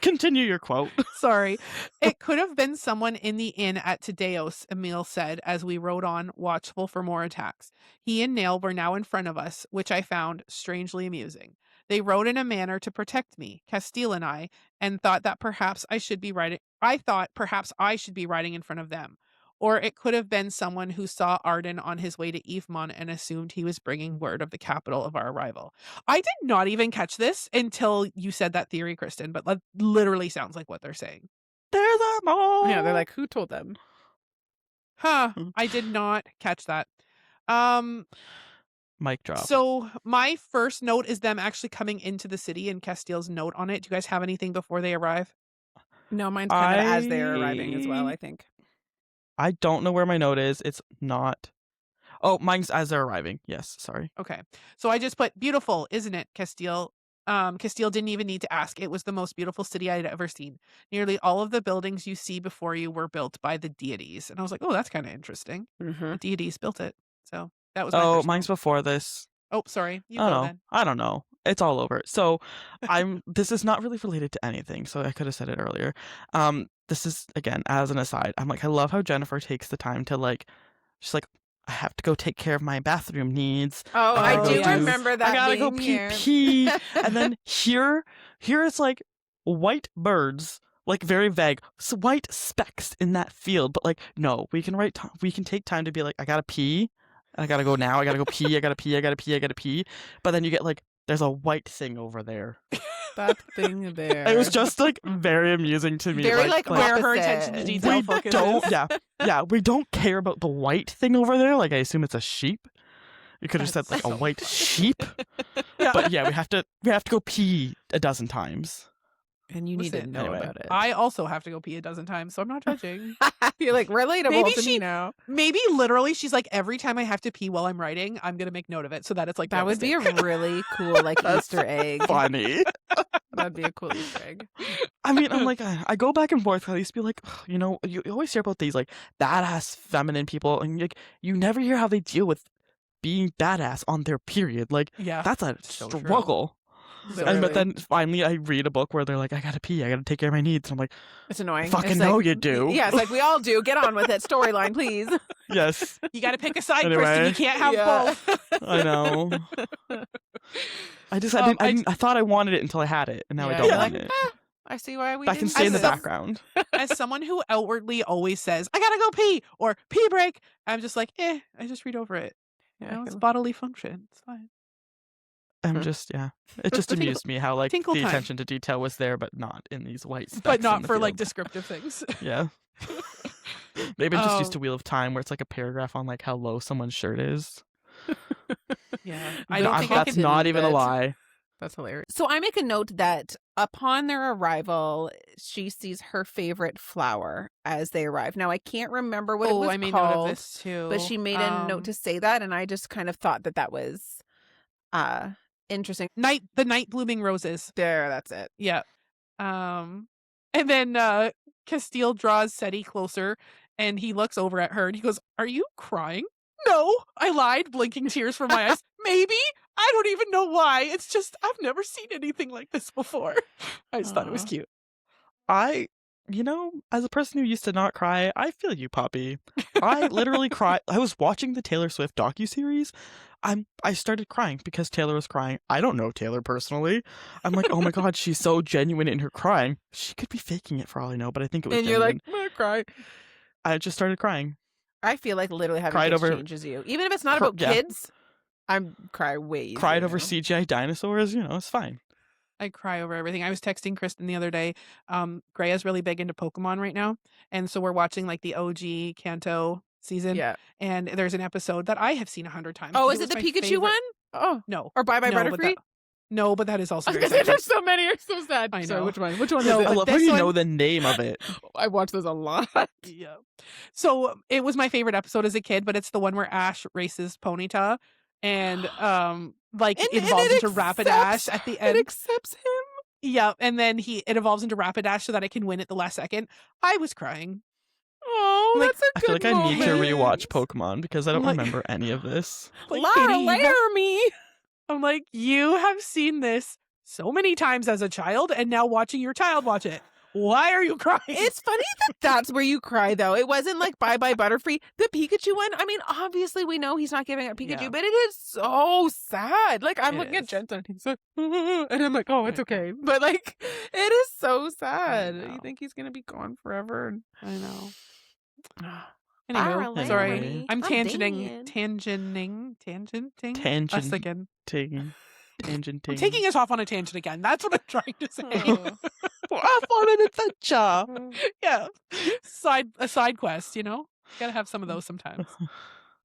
continue your quote.
Sorry. It could have been someone in the inn at Tadeos, Emil said as we rode on, watchful for more attacks. He and Nail were now in front of us, which I found strangely amusing. They rode in a manner to protect me, Castile and I, and thought that perhaps I should be riding. I thought perhaps I should be riding in front of them. Or it could have been someone who saw Arden on his way to Yvemont and assumed he was bringing word of the capital of our arrival. I did not even catch this until you said that theory, Kristen, but that literally sounds like what they're saying.
There's a mole.
Yeah, they're like, who told them?
Huh.
Hmm.
I did not catch that.
Mic drop.
So my first note is them actually coming into the city and Castile's note on it. Do you guys have anything before they arrive?
No, mine's kind of as they're arriving as well,
I-
I think.
I don't know where my note is. It's not. Oh, mine's as they're arriving. Yes, sorry.
Okay. So I just put beautiful, isn't it, Castile? Castile didn't even need to ask. It was the most beautiful city I'd ever seen. Nearly all of the buildings you see before you were built by the deities. And I was like, oh, that's kind of interesting.
Mm-hmm.
The deities built it. So that was my
Oh,
first
mine's
note.
before this.
Oh, sorry. You
I
go
don't know.
then.
I don't know. It's all over. So this is not really related to anything, so I could have said it earlier. This is again as an aside. I'm like, I love how Jennifer takes the time to like she's like, I have to go take care of my bathroom needs.
Oh,
I
I
gotta
do
go do-
remember that.
I gotta go
being
pee
here.
pee. And then here it's like white birds, like very vague, white specks in that field. But like, no, we can take time to be like, I gotta pee. I gotta go now. I gotta go pee. I gotta pee. I gotta pee. I gotta pee. But then you get like, there's a white thing over there.
That thing there.
It was just like very amusing to me.
Very, like,
Where her
Opposite.
attention to detail
we
focuses.
don't. Yeah. We don't care about the white thing over there. Like I assume it's a sheep. You could have said
That's
like
so
a white sheep.
Yeah.
But yeah, we have to go pee a dozen times.
And you need to
Listen,
know
anyway.
about it.
I also have to go pee a dozen times, so I'm not judging.
You're like relatable
Maybe
to
she-
me now.
Maybe literally she's like, every time I have to pee while I'm writing, I'm going to make note of it so that it's like,
That would be a
realistic.
really cool like Easter egg.
Funny.
That'd be a cool Easter egg.
I mean, I'm like, I go back and forth. I used to be like, you know, you always hear about these like badass feminine people, and like you never hear how they deal with being badass on their period. Like
Yeah.
that's a
So true.
struggle.
So
And but
Literally.
then finally, I read a book where they're like, I gotta pee, I gotta take care of my needs. And I'm like,
It's annoying.
Fucking
It's
know
like,
you do.
Yeah, it's like we all do. Get on with it. Storyline, please.
yes,
You got to pick a side,
Anyway.
Kristen. You can't have
Yeah.
both.
I know. I thought I wanted it until I had it, and now I don't
you're
want
like,
it.
I see why we
That can
didn't
stay in
do
the
this.
background.
As someone who outwardly always says, I gotta go pee or pee break, I'm just like, I just read over it.
Yeah,
It's bodily function. It's fine.
I'm just, it just
Tinkle-
amused me how like the
tinkle time.
attention to detail was there, but not in these white specks.
But
in
not
the
for like
field.
descriptive things.
Yeah. Maybe I'm just used to Wheel of Time where it's like a paragraph on like how low someone's shirt is.
Yeah.
I don't think
that's not even a lie.
That's hilarious. So I make a note that upon their arrival, she sees her favorite flower as they arrive. Now I can't remember what it was
I made
called,
note of this too.
but she made a note to say that, and I just kind of thought that was interesting.
the night blooming roses.
There, that's it.
Yeah. And then Castile draws Seti closer and he looks over at her and he goes, "Are you crying?" "No," I lied, blinking tears from my eyes. "Maybe. I don't even know why. It's just I've never seen anything like this before." I just thought it was cute.
As a person who used to not cry, I feel you, Poppy. I literally cried. I was watching the Taylor Swift docuseries. I started crying because Taylor was crying. I don't know Taylor personally. I'm like, oh my god, she's so genuine in her crying. She could be faking it for all I know, but I think it was
And
genuine.
you're like, cry.
I just started crying.
I feel like literally having
Cried
kids
over-
changes you. Even if it's not about kids, I'm cry way easier
Cried over
now.
CGI dinosaurs, it's fine.
I cry over everything. I was texting Kristen the other day. Greya's really big into Pokemon right now. And so we're watching like the OG Kanto season.
Yeah.
And there's an episode that I have seen 100 times.
Oh,
because
is it the
was my
Pikachu
favorite.
one? Oh.
No.
Or Bye Bye
No, but
Butterfree?
No, but that is also
I was
very
gonna say
sad.
there's so many are so sad.
I
Sorry,
know.
which one? Which one
No,
is
I
it?
love how
this
you
one-
know the name of it.
I watch those a lot.
Yeah. So it was my favorite episode as a kid, but it's the one where Ash races Ponyta and it evolves into Rapidash at the end.
It accepts him.
Yeah, and then it evolves into Rapidash so that it can win at the last second. I was crying.
Oh,
Like,
that's a
I
good
feel like I need to
moment.
rewatch Pokemon because I don't
Like-
remember any of this.
Like,
Lara,
Katie,
Laramie.
I'm like, you have seen this so many times as a child, and now watching your child watch it. Why are you crying?
It's funny that that's where you cry, though. It wasn't like Bye Bye Butterfree. The Pikachu one, I mean, obviously we know he's not giving up Pikachu,
Yeah.
but it is so sad. Like, I'm
It
looking
is.
at Jensen, and he's like, and I'm like, oh, it's okay. But, like, it is so sad.
know.
You think he's going to be gone forever.
I know.
Lara,
Anywho, sorry.
Laramie.
I'm
I'm
tangenting. Us again.
Tangenting.
I'm taking us off on a tangent again. That's what I'm trying to say.
off on an adventure.
Yeah. A side quest, Gotta have some of those sometimes.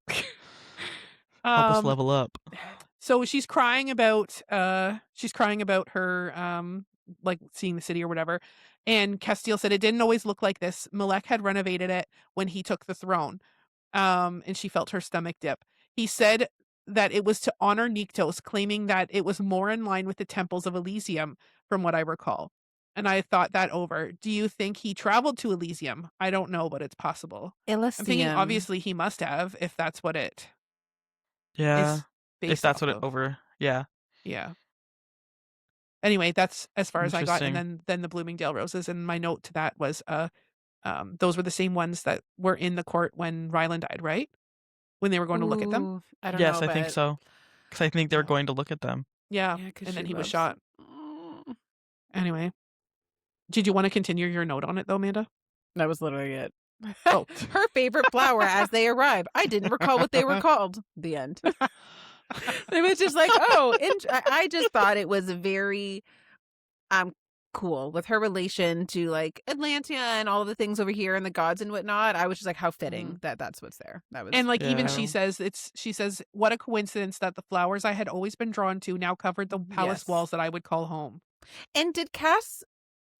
Help us level up.
So she's crying about her like seeing the city or whatever. And Castile said it didn't always look like this. Malek had renovated it when he took the throne. And she felt her stomach dip. He said that it was to honor Nyktos, claiming that it was more in line with the temples of Elysium, from what I recall. And I thought that over. Do you think he traveled to Elysium? I don't know, but it's possible. I'm thinking obviously he must have, if that's what it
Yeah.
is based
If that's
off
what it
of.
over. Yeah.
Yeah. Anyway, that's as far as I got. And
Interesting.
then the Bloomingdale roses. And my note to that was those were the same ones that were in the court when Rylan died, right? When they were going to look at them.
Ooh, I don't
Yes,
know,
I think
but-
so. Because I think they're going to look at them.
Yeah.
Yeah, 'cause
And then
she
he was
loves-
shot.
Mm.
Anyway. Did you want to continue your note on it though, Amanda?
That was literally it.
Oh.
Her favorite flower as they arrive. I didn't recall what they were called. The end. It was just like, I just thought it was very cool with her relation to like Atlantia and all of the things over here and the gods and whatnot. I was just like, how fitting that that's what's there. That was
And like even
Yeah.
she says, what a coincidence that the flowers I had always been drawn to now covered the palace
Yes.
walls that I would call home.
And did Cass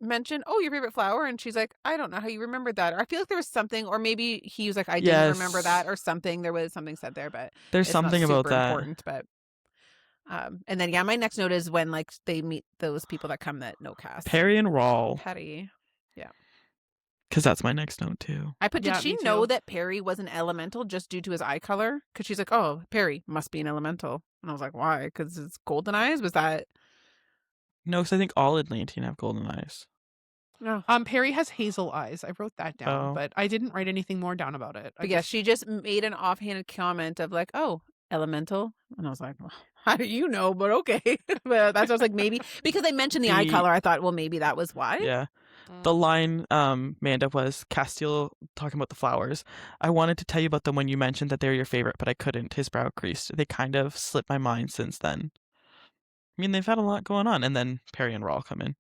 mention, oh, your favorite flower? And she's like, I don't know how you remembered that. Or I feel like there was something, or maybe he was like, I didn't remember
Yes.
that, or something. There was something said there, but
There's
it's not
something about
super
that.
important. But and then my next note is when like they meet those people that come that know Cass.
Perry and Rawl.
Patty.
Because that's my next note too.
I put,
Yeah,
did she
me
know
too.
that Perry was an elemental just due to his eye color? Because she's like, oh, Perry must be an elemental. And I was like, why? Because it's golden eyes? Was that?
No, because I think all Atlantean have golden eyes.
No.
Perry has hazel eyes. I wrote that down,
Oh.
but I didn't write anything more down about it.
But yeah, she just made an offhanded comment of like, oh, elemental. And I was like, well, How do you know? But okay. But that's what I was like, maybe because they mentioned the eye
The-
color. I thought, well, maybe that was why.
Yeah. The line, Manda, was Castile talking about the flowers. I wanted to tell you about them when you mentioned that they're your favorite, but I couldn't. His brow creased. They kind of slipped my mind since then. I mean, they've had a lot going on. And then Perry and Rawl come in,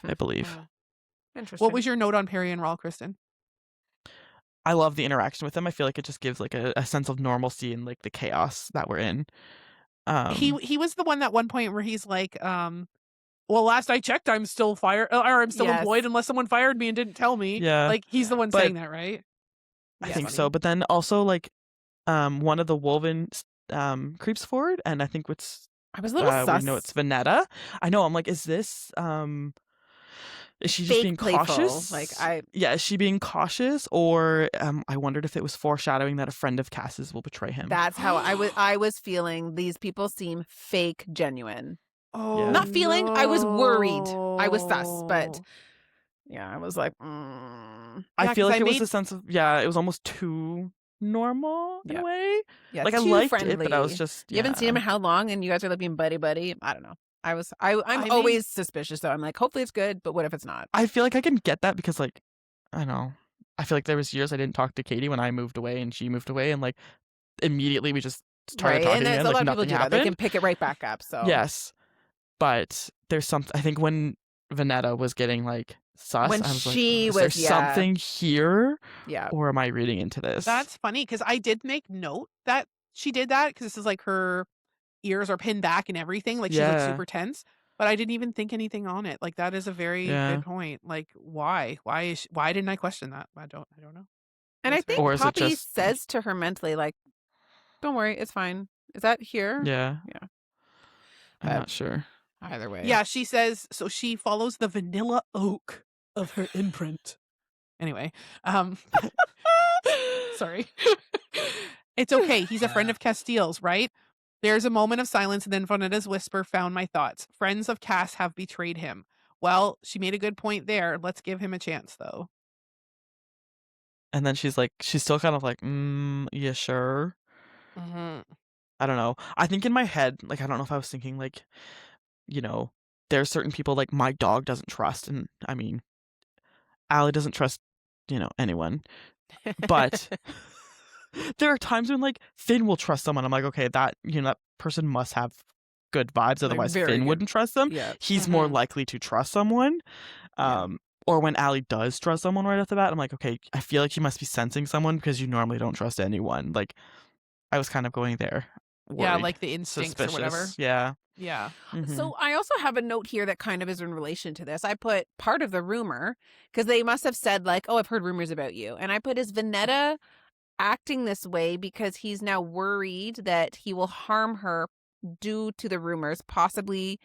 I believe.
Interesting.
What was your note on Perry and Rawl, Kristen?
I love the interaction with them. I feel like it just gives like a sense of normalcy in like the chaos that we're in.
He was the one at one point where he's like, well, last I checked, I'm still fired, or I'm still
Yes.
employed unless someone fired me and didn't tell me.
Yeah.
Like, he's the one
But-
saying that, right?
I
Yes.
think so. But then also like one of the Wolven creeps forward, and I think it's
I was a little sus.
we know it's Venetta. I know. I'm like, is this is she just
Fake
being
playful.
cautious?
Like,
Yeah, is she being cautious, or I wondered if it was foreshadowing that a friend of Cass's will betray him.
that's how I was feeling. These people seem fake, genuine.
Oh,
Yeah.
Not feeling. I was worried. I was sus,
no.
but yeah, I was like,
I
Yeah,
feel
'cause
like
I
it was
made-
a sense of it was almost too normal in
Yeah.
a way.
yeah,
Like I
too
liked
friendly.
it, but I was just
You haven't seen him in how long, and you guys are looking buddy buddy. I don't know. I'm
made-
always suspicious, though. I'm like, hopefully it's good, but what if it's not?
I feel like I can get that because like I don't know. I feel like there was years I didn't talk to Katie when I moved away and she moved away, and like immediately we just started
Right,
talking
and there's
again.
a
Like
lot of people
nothing
do that.
happened.
They can pick it right back up. So
Yes, but there's something. I think when Venetta was getting like sus,
When
I was
she
like, is
was-
there
yeah.
something here,
yeah,
or am I reading into this?
That's funny because I did make note that she did that because this is like her ears are pinned back and everything. Like she's like
Yeah.
super tense, but I didn't even think anything on it. Like that is a very
Yeah.
good point. Like why? Why didn't I question that? I don't know.
and I
That's very-
think
Or is it
Poppy
just-
says to her mentally, like, "Don't worry, it's fine." Is that here?
Yeah.
Yeah.
I'm not sure.
Either way.
Yeah, she says so. She follows the vanilla oak of her imprint. Anyway, sorry. It's okay. He's a friend of Castile's, right? There's a moment of silence, and then Vonetta's whisper found my thoughts. Friends of Cass have betrayed him. Well, she made a good point there. Let's give him a chance, though.
And then she's still kind of like, yeah, sure.
Mm-hmm.
I don't know. I think in my head, like, I don't know if I was thinking, like, there are certain people, like, my dog doesn't trust. And, I mean, Allie doesn't trust, anyone. But there are times when, like, Finn will trust someone. I'm like, okay, that person must have good vibes. Otherwise,
very
Finn
good.
wouldn't trust them.
Yeah.
He's more
Mhm.
likely to trust someone.
Yeah.
Or when Allie does trust someone right off the bat, I'm like, okay, I feel like you must be sensing someone because you normally don't trust anyone. Like, I was kind of going there.
Yeah,
Worried,
like the instincts or whatever.
suspicious. Yeah.
Yeah.
Mhm.
So I also have a note here that kind of is in relation to this. I put part of the rumor because they must have said like, "Oh, I've heard rumors about you," and I put, "Is Venetta acting this way because he's now worried that he will harm her due to the rumors? Possibly,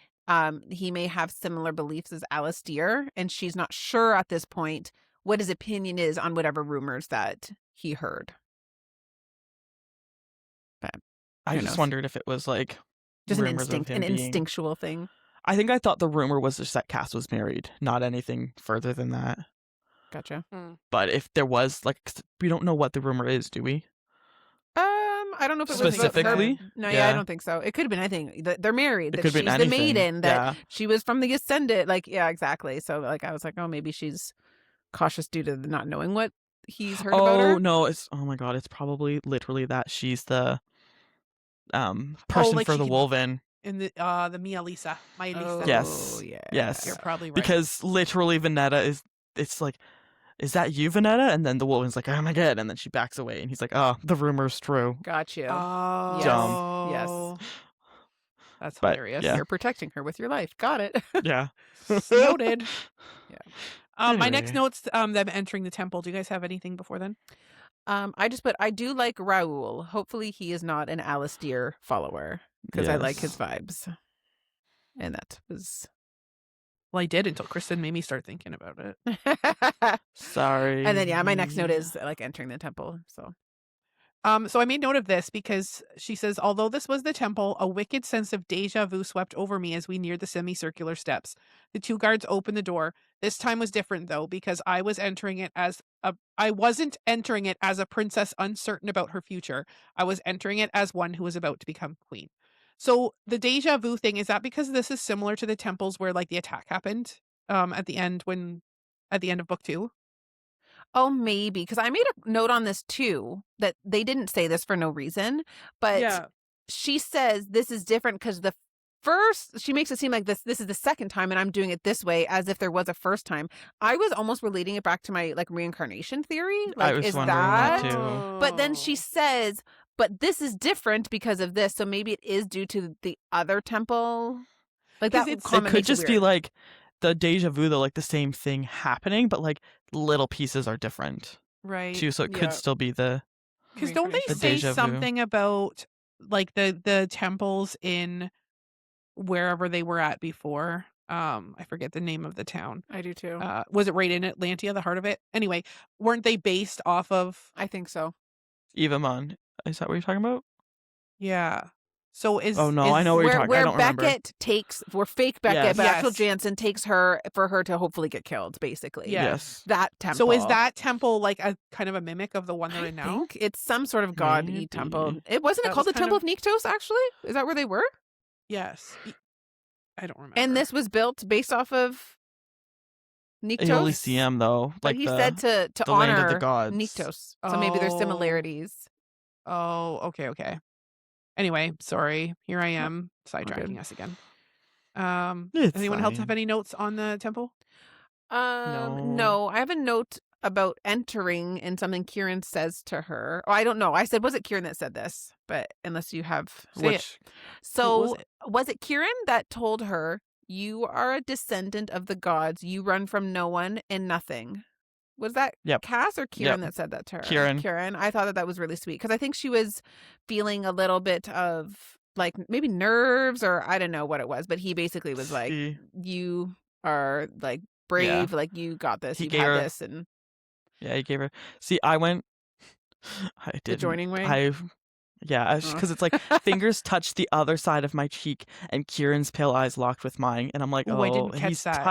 he may have similar beliefs as Alistair, and she's not sure at this point what his opinion is on whatever rumors that he heard."
I
who
just
knows?
wondered if it was like
Just an
rumors of
instinct,
him
an
being-
instinctual thing.
I think I thought the rumor was just that Cass was married, not anything further than that.
Gotcha.
But if there was like, 'cause we don't know what the rumor is, do we?
I don't know if it was
Specifically?
No, I
Yeah.
don't think so. It could have been anything. They're married.
It
That
could
she's
be
the
anything.
maiden. That
Yeah.
she was from the Ascendant. Like, yeah, exactly. So, like, I was like, oh, maybe she's cautious due to not knowing what he's heard about her.
Oh no, oh my god, it's probably literally that she's the person
like
for
she
the
can-
Wolven.
In the Mia Lisa. My Lisa.
Oh,
Yes.
yeah.
Yes.
You're probably right.
Because literally Venetta it's like, is that you, Venetta? And then the Wolven's like, oh my god, and then she backs away and he's like, oh, the rumor's true.
Got you.
Oh.
Dumb.
Yes.
That's
But,
hilarious.
yeah.
You're protecting her with your life. Got it.
Yeah.
Noted.
Yeah.
My next
Anyway.
note's them entering the temple. Do you guys have anything before then?
I just put, I do like Raoul. Hopefully he is not an Alistair follower because I like his
Yes.
vibes. And that was...
Well, I did until Kristen made me start thinking about it.
Sorry.
And then, yeah, my next note is like entering the temple. So
So I made note of this because she says, although this was the temple, a wicked sense of deja vu swept over me as we neared the semicircular steps. The two guards opened the door. This time was different though, because I wasn't entering it as a princess uncertain about her future. I was entering it as one who was about to become queen. So the deja vu thing, is that because this is similar to the temples where like the attack happened at the end of book 2?
Oh, maybe. Because I made a note on this too, that they didn't say this for no reason, but she says this is different because the first, she makes it seem like this is the second time and I'm doing it this way as if there was a first time. I was almost relating it back to my like reincarnation theory. Like,
I was
is
wondering that
that?
too.
But then she says, but this is different because of this. So maybe it is due to the other temple. Like that
It
comment
It could
makes
just be
weird.
like the deja vu, though, like the same thing happening, but like little pieces are different
Right.
too. So it
Yeah.
could still be the
Because don't they
The
say
deja vu.
something about like the temples in wherever they were at before? I forget the name of the town.
I do too.
Was it right in Atlantia, the heart of it? Anyway, weren't they based off of?
I think so.
Evamon. Is that what you're talking about?
Yeah. So
Oh, no, I know what you're talking. I
Where
don't remember.
Beckett takes, where fake Beckett,
Yes.
but actual
Yes.
Jansen takes her for her to hopefully get killed, basically.
Yeah.
Yes.
That temple.
So is that temple like a kind of a mimic of the one they're
I
in now?
think it's some sort of god-y
Maybe.
temple. It wasn't
That
it called
was
the
kind
Temple
of-
of Niktos, actually? Is that where they were?
Yes. I don't remember.
And this was built based off of Niktos.
You only see him though,
But
like
he
the,
said to
the land of
honor
the gods.
Niktos. So maybe there's
Oh.
similarities.
Oh, okay. Anyway, sorry. Here I am sidetracking
good.
us again.
It's
Does anyone else have
fine.
any notes on the temple?
No, I have a note about entering and something Kieran says to her. Oh, I don't know. I said, was it Kieran that said this? But unless you have.
Say it.
Which
So
What
was it Kieran that told her, you are a descendant of the gods. You run from no one and nothing. Was that
Yep.
Cass or Kieran
Yep.
that said that to her?
Kieran.
I thought that was really sweet because I think she was feeling a little bit of like maybe nerves or I don't know what it was, but he basically was like,
See,
you are like brave, like you got this,
He
you
gave
had
her-
this, and
yeah, he gave her. See, I went. I did
the joining way.
Yeah,
Oh.
because it's like fingers touch the other side of my cheek, and Kieran's pale eyes locked with mine, and I'm like,
Ooh,
oh,
I didn't
and
catch
he's
that.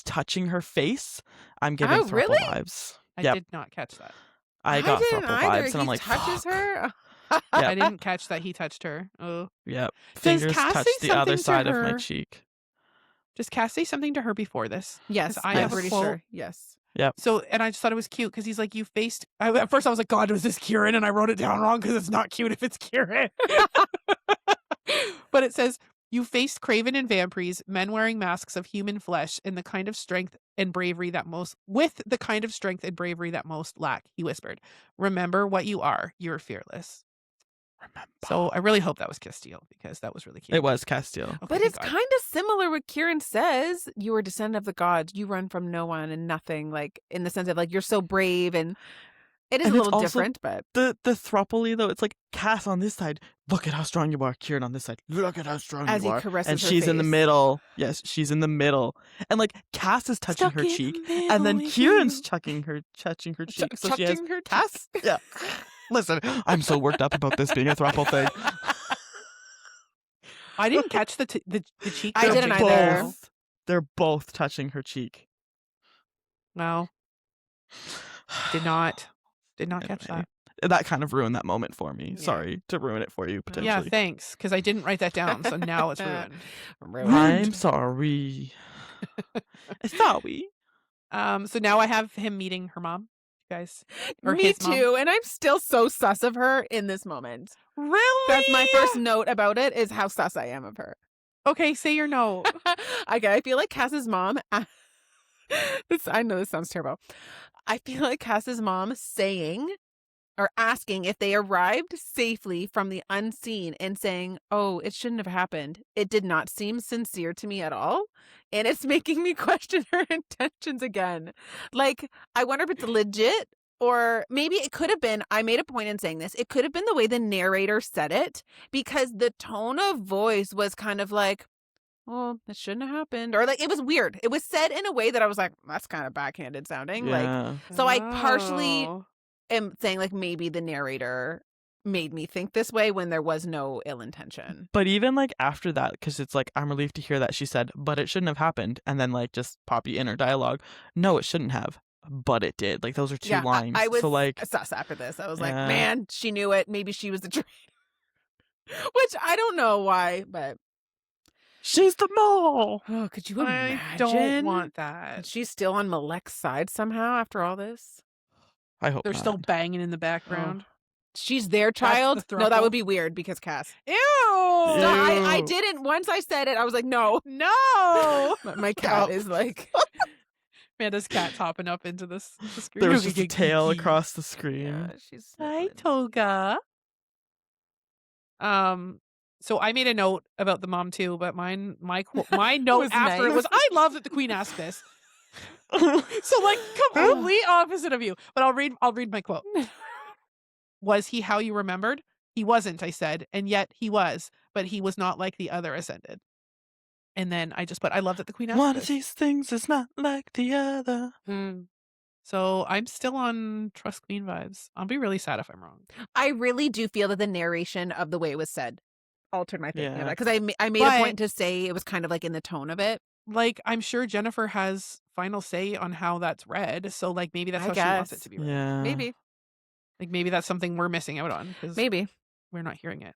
touching her face. I'm getting
Oh,
throuple
really?
vibes.
I
Yep,
did not catch that.
I got
didn't
throuple
either.
vibes, and
He
I'm like,
touches
fuck.
her.
Yeah.
I didn't catch that he touched her. Oh.
Yep,
Does
fingers
Cass
touch
say
the other
something to
side of my
her?
cheek.
Does Cass say something to her before this?
Yes,
'Cause I
I'm
have a
pretty
quote.
sure. Yes.
So, and I just thought it was cute because he's like, you faced. At first, I was like, God, was this Kieran? And I wrote it down wrong because it's not cute if it's Kieran. But it says, you faced craven and vampires, men wearing masks of human flesh, with the kind of strength and bravery that most lack. He whispered, "Remember what you are. You're fearless."
Remember.
So I really hope that was Castile because that was really cute.
It was Castile.
Okay,
But
thank
it's
God.
kind of similar what Kieran says. You are a descendant of the gods. You run from no one and nothing. Like in the sense of like you're so brave, and it is
And
a
it's
little
also
different. But
The throuple though, it's like Cass on this side. Look at how strong you are. Kieran on this side. Look at how strong
as
you
he
are.
caresses
And
her
she's in the
face.
middle. Yes, she's in the middle. And like Cass is touching her cheek, and then Kieran's touching her cheek. So she has
touching her
Cass. Yeah. Listen, I'm so worked up about this being a throuple thing.
I didn't catch the cheek.
I
touching.
didn't either.
Both. They're both touching her cheek.
No, did not catch
Anyway,
that.
That kind of ruined that moment for me.
Yeah.
Sorry to ruin it for you potentially.
Yeah, thanks, because I didn't write that down, so now it's ruined.
I'm sorry. Sorry.
So now I have him meeting her mom, you guys. Or
Me
his mom.
too, and I'm still so sus of her in this moment.
Really?
That's my first note about it is how sus I am of her.
Okay, say your note.
Okay, I feel like Cass's mom. I know this sounds terrible. I feel like Cass's mom saying or asking if they arrived safely from the unseen and saying, "Oh, it shouldn't have happened. It did not seem sincere to me at all." And it's making me question her intentions again. Like, I wonder if it's legit. Or maybe it could have been, I made a point in saying this, it could have been the way the narrator said it, because the tone of voice was kind of like, oh, it shouldn't have happened. Or like, it was weird. It was said in a way that I was like, that's kind of backhanded sounding.
Yeah.
Like, so I partially
Oh.
am saying like maybe the narrator made me think this way when there was no ill intention.
But even like after that, because it's like, I'm relieved to hear that she said, but it shouldn't have happened. And then like just Poppy inner dialogue. No, it shouldn't have. But it did. Like those are two lines.
I was
so like
sus after this. I was like,
Yeah.
man, she knew it. Maybe she was the traitor. Which I don't know why, but
She's the mole.
oh, could you
I
imagine?
don't want
And
that.
she's still on Malek's side somehow after all this.
I hope
They're
not.
still banging in the background.
She's their
the
child. No, that
throuple.
would be weird because Cass.
Ew!
So I
Ew.
didn't. Once I said it, I was like, no.
No!
My cat is like,
Amanda's cat's hopping up into the screen.
There was just a tail across the screen.
yeah, she's.
Hi, Toga. So I made a note about the mom too, but my note
Was
after it
nice.
was, I love that the queen asked this. So like completely opposite of you. But I'll read my quote. Was he how you remembered? He wasn't, I said, and yet he was, but he was not like the other ascended. And then I just put, I love that the queen asked
One
this.
of these things is not like the other.
So I'm still on trust queen vibes. I'll be really sad if I'm wrong.
I really do feel that the narration of the way it was said altered my thinking of
Yeah.
that because I made
But-
a point to say it was kind of like in the tone of it.
Like, I'm sure Jennifer has final say on how that's read. So like maybe that's
I
how she wants it
guess.
to be read.
Yeah.
Maybe,
Like maybe that's something we're missing out on because
maybe
we're not hearing it.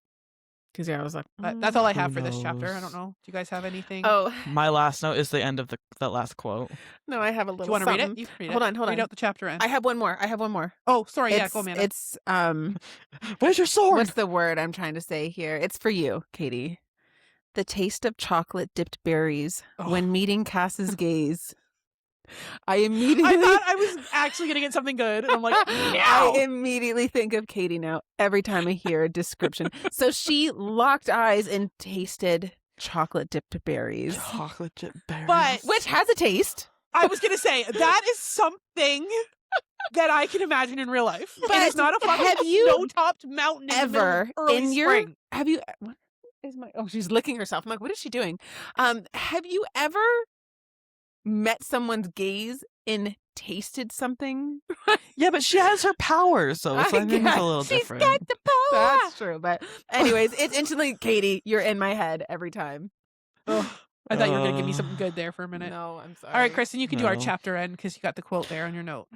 because yeah, I was like,
But that's all I
Who
have for this chapter. I
knows?
don't know. Do you guys have anything?
Oh
My last note is the end of that last quote.
no, I have a
do
little.
you want to read it?
something.
You can read
Hold
it.
on, hold
Read
on.
out the chapter end.
I have one more.
Oh, sorry. Yeah,
It's,
go, Amanda.
it's
Where's your sword?
what's the word I'm trying to say here? It's for you, Katie. The taste of chocolate dipped berries
Oh.
when meeting Cass's gaze. I
I
immediately
thought I was actually going to get something good. And I'm like,
I
no.
immediately think of Katie now every time I hear a description. So she locked eyes and tasted chocolate dipped berries,
Chocolate chip berries.
But-
which has a taste.
I was going to say, that is something that I can imagine in real life.
But
it is not a fucking
have you
snow-topped mountain in the middle of
Ever
early
in your
spring.
have you what is my oh she's licking herself. I'm like, what is she doing? Have you ever met someone's gaze and tasted something?
Yeah, but she has her powers, so
I
I think it's
guess.
a little
She's
different.
got the power. That's true. But anyways, it's instantly Katie. You're in my head every time.
Ugh. I thought you were going to give me something good there for a minute.
No, I'm sorry.
All right, Kristen, you can do our
No.
chapter end because you got the quote there on your note.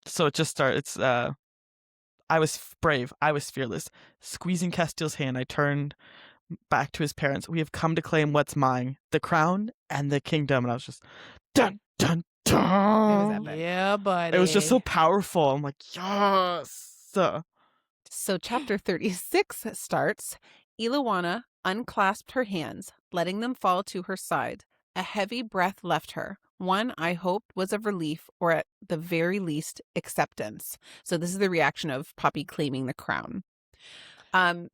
So it just starts. I was brave. I was fearless. Squeezing Castiel's hand, I turned back to his parents. We have come to claim what's mine, the crown and the kingdom. And I was just, dun, dun, dun.
epic.
Yeah, buddy.
It was just so powerful. I'm like, yes.
So chapter 36 starts. Iluwana unclasped her hands, letting them fall to her side. A heavy breath left her. One I hoped was of relief, or at the very least, acceptance. So this is the reaction of Poppy claiming the crown.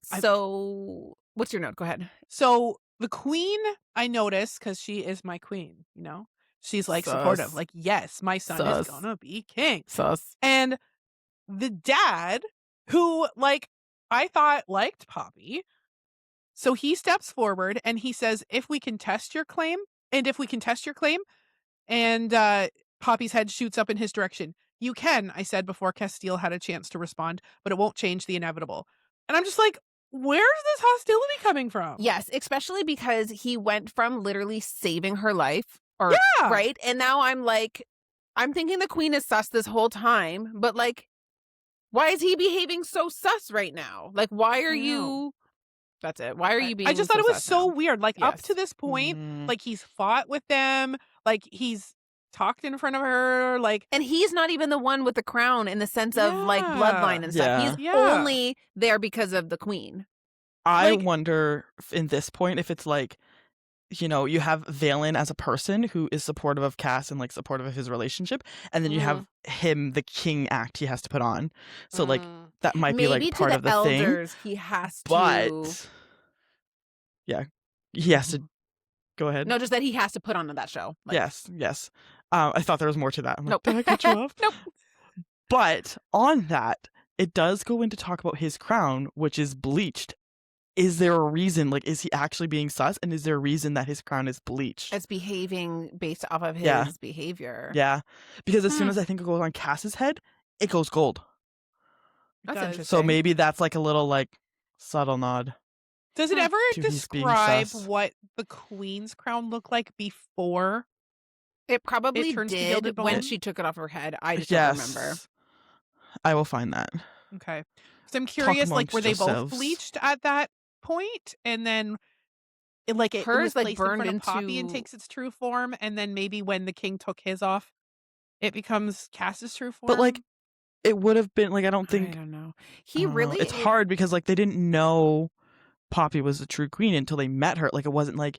So what's your note? Go ahead.
So the queen, I noticed because she is my queen, you know? She's like
Sus.
supportive. Like, yes, my son is
Sus.
gonna be king.
Sus.
And the dad, who like I thought liked Poppy, so he steps forward and he says, if we can test your claim, and Poppy's head shoots up in his direction. You can, I said before Castile had a chance to respond, but it won't change the inevitable. And I'm just like, where's this hostility coming from?
Yes, especially because he went from literally saving her life, or
Yeah.
right? And now I'm thinking the queen is sus this whole time, but like, why is he behaving so sus right now? Like, why are
I know.
you? That's it. Why are you being?
I just thought it was
sus
so
now?
weird. Like up
Yes.
to this point,
Mm.
like he's fought with them, like he's talked in front of her, like
And he's not even the one with the crown in the sense of like
Yeah.
bloodline and stuff.
Yeah.
He's
Yeah.
only there because of the queen.
I
Like-
wonder in this point if it's like, you know, you have Valen as a person who is supportive of Cass and like supportive of his relationship, and then you have him, the king act he has to put on. So like that might be
Maybe
like part
to
of
the
the thing.
elders, he has to.
But yeah, he has to go ahead.
No, just that he has to put on that show. Like,
Yes. I thought there was more to that. I'm like,
Nope.
did I cut you off?
Nope.
But on that, it does go into talk about his crown, which is bleached. Is there a reason? Like, is he actually being sus? And is there a reason that his crown is bleached?
It's behaving based off of his
Yeah.
behavior.
Yeah, because as soon
Hmm.
as I think it goes on Cass's head, it goes gold.
That's
does.
interesting.
So maybe that's like a little like subtle nod.
Does it ever
To he's being
describe
sus.
what the queen's crown looked like before?
it probably
turns to
did
gilded
when
bone?
she took it off her head. I just
yes,
don't remember.
I will find that.
Okay. So I'm curious, like,
amongst
were they both
yourselves.
bleached at that point, and then it was
Hers, like,
placed in
burned
front of Poppy and
into-
takes its true form, and then maybe when the king took his off, it becomes Cass's true form.
But like, it would have been like, I don't
I
think.
don't know.
I
He
don't know.
really
It's hard because like they didn't know Poppy was the true queen until they met her. Like it wasn't like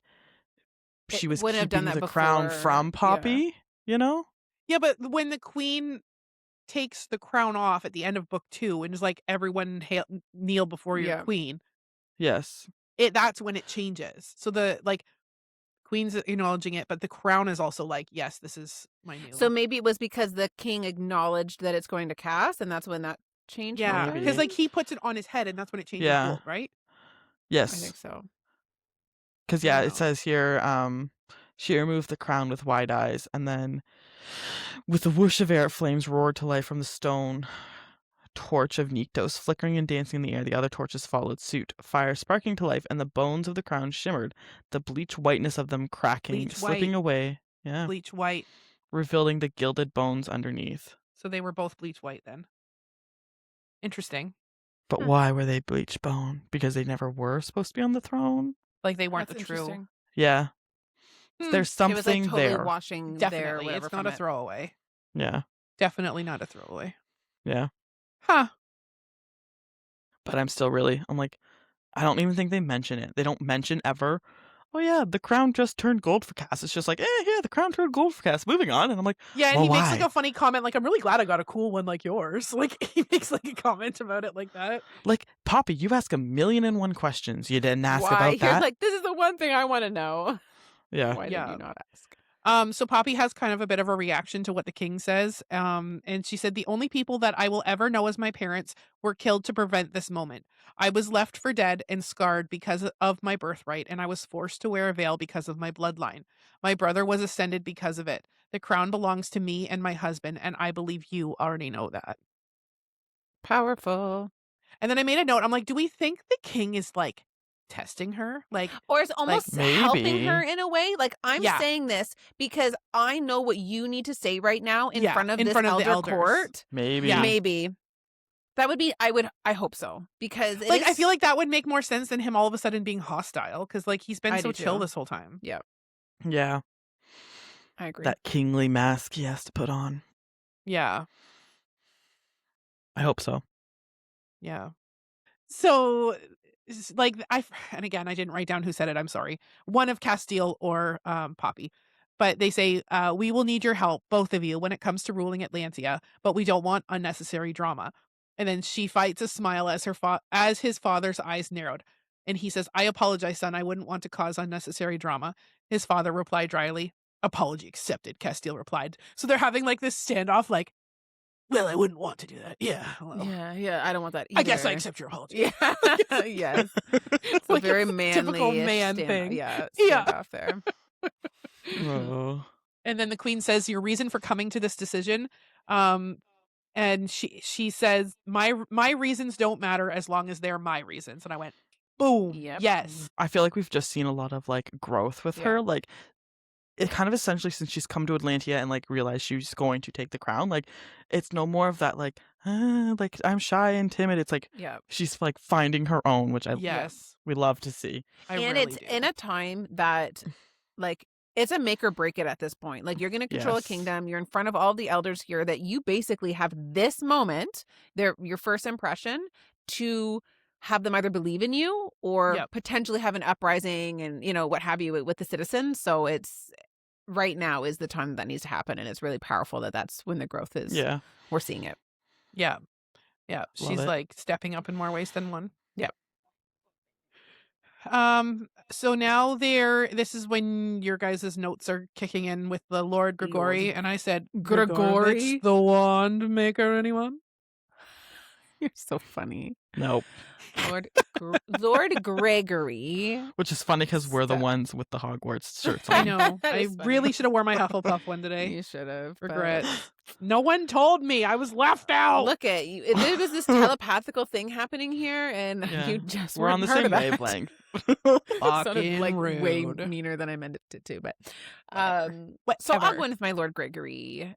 she
It
was
wouldn't have done
keeping
that
the crown
before,
from
yeah.
Poppy. You know?
Yeah, but when the queen takes the crown off at the end of book 2 and is like, everyone kneel before your
Yeah.
queen,
Yes.
that's when it changes. So the like queen's acknowledging it, but the crown is also like, yes, this is my new.
So maybe it was because the king acknowledged that it's going to Cass, and that's when that changed.
yeah,
Maybe.
because like he puts it on his head, and that's when it changes
Yeah.
gold, right?
I
Yes.
think so.
Because
I
yeah,
don't
it
know.
says here, she removed the crown with wide eyes, and then with the whoosh of air, flames roared to life from the stone torch of Nyctos, flickering and dancing in the air. The other torches followed suit, fire sparking to life, and the bones of the crown shimmered, the bleach whiteness of them cracking,
Bleach
slipping
white.
away, yeah,
Bleach white.
revealing the gilded bones underneath.
So they were both bleach white then. Interesting.
But why were they bleach bone? Because they never were supposed to be on the throne?
Like they weren't
That's
the true.
interesting.
Yeah.
Hmm.
There's
It was like
something
totally
there.
washing there.
Definitely,
Whatever
it's not
from
a
it.
throwaway.
Yeah.
Definitely not a throwaway.
Yeah.
Huh.
But I'm like, I don't even think they mention it. They don't mention ever, oh yeah, the crown just turned gold for Cass. It's just like, yeah, the crown turned gold for Cass. Moving on. And I'm like,
Yeah, and
well,
he makes like
why?
a funny comment, like, I'm really glad I got a cool one like yours. Like he makes like a comment about it like that.
Like, Poppy, you ask 1,000,001 questions. You didn't ask
Why?
about
You're
that.
like, this is the one thing I want to know.
Yeah.
Why
Yeah.
did you not ask?
So Poppy has kind of a bit of a reaction to what the king says. And she said, the only people that I will ever know as my parents were killed to prevent this moment. I was left for dead and scarred because of my birthright, and I was forced to wear a veil because of my bloodline. My brother was ascended because of it. The crown belongs to me and my husband, and I believe you already know that.
Powerful.
And then I made a note. I'm like, do we think the king is like testing her? Like,
Or it's almost
maybe.
helping her in a way. Like, I'm
Yeah.
saying this because I know what you need to say right now in
Yeah,
front of
in
this
front of the
elder
elders.
court.
Maybe.
Yeah.
Maybe. That would be, I hope so. Because it
like I
is-
feel like that would make more sense than him all of a sudden being hostile, because like he's been
I
so
do
chill
too.
this whole time.
Yeah.
I agree.
That kingly mask he has to put on.
Yeah.
I hope so.
Yeah. So, like, and again, I didn't write down who said it. I'm sorry. One of Castile or Poppy. But they say, we will need your help, both of you, when it comes to ruling Atlantia, but we don't want unnecessary drama. And then she fights a smile as his father's eyes narrowed. And he says, I apologize, son. I wouldn't want to cause unnecessary drama. His father replied dryly. Apology accepted, Castile replied. So they're having like this standoff, like, well, I wouldn't want to do that. Yeah. Well,
Yeah, I don't want that either.
I guess I accept your apology.
Yeah, yes. It's
Like
a very
a
manly
typical man thing.
Yeah,
Yeah.
standoff there.
Oh.
And then the queen says, your reason for coming to this decision, and she says, my reasons don't matter as long as they're my reasons. And I went, boom.
Yep.
Yes.
I feel like we've just seen a lot of like growth with her. Like, it kind of essentially, since she's come to Atlantia and like realized she's going to take the crown, like it's no more of that like I'm shy and timid. It's like
Yeah.
she's like finding her own, which
Yes.
we love to see.
I
And
really
it's
do.
in a time that, like, it's a make or break it at this point. Like, you're going to control
Yes.
a kingdom. You're in front of all the elders here that you basically have this moment, your first impression, to have them either believe in you or
Yep.
potentially have an uprising and, what have you with the citizens. So it's right now is the time that needs to happen. And it's really powerful that's when the growth is.
Yeah.
We're seeing it.
Yeah. Yeah. She's
it.
like stepping up in more ways than one.
Yep.
So now this is when your guys' notes are kicking in with the Lord Grigori, and I said,
Grigori?
the wand maker, anyone?
You're so funny.
Nope.
Lord Gregory.
Which is funny because we're the
Stop.
ones with the Hogwarts shirts on.
I know.
That
I
is funny.
really should have worn my Hufflepuff one today.
You should have. but-
Regrets. No one told me. I was left out.
Look at you. There was this telepathical thing happening here, and
Yeah.
you just
We're on
weren't
the
part
same
of that.
wavelength.
It sounded
Fucking
like way
rude.
meaner than I meant it to, but
Whatever.
so I'll
Whatever.
go in with my Lord Gregory.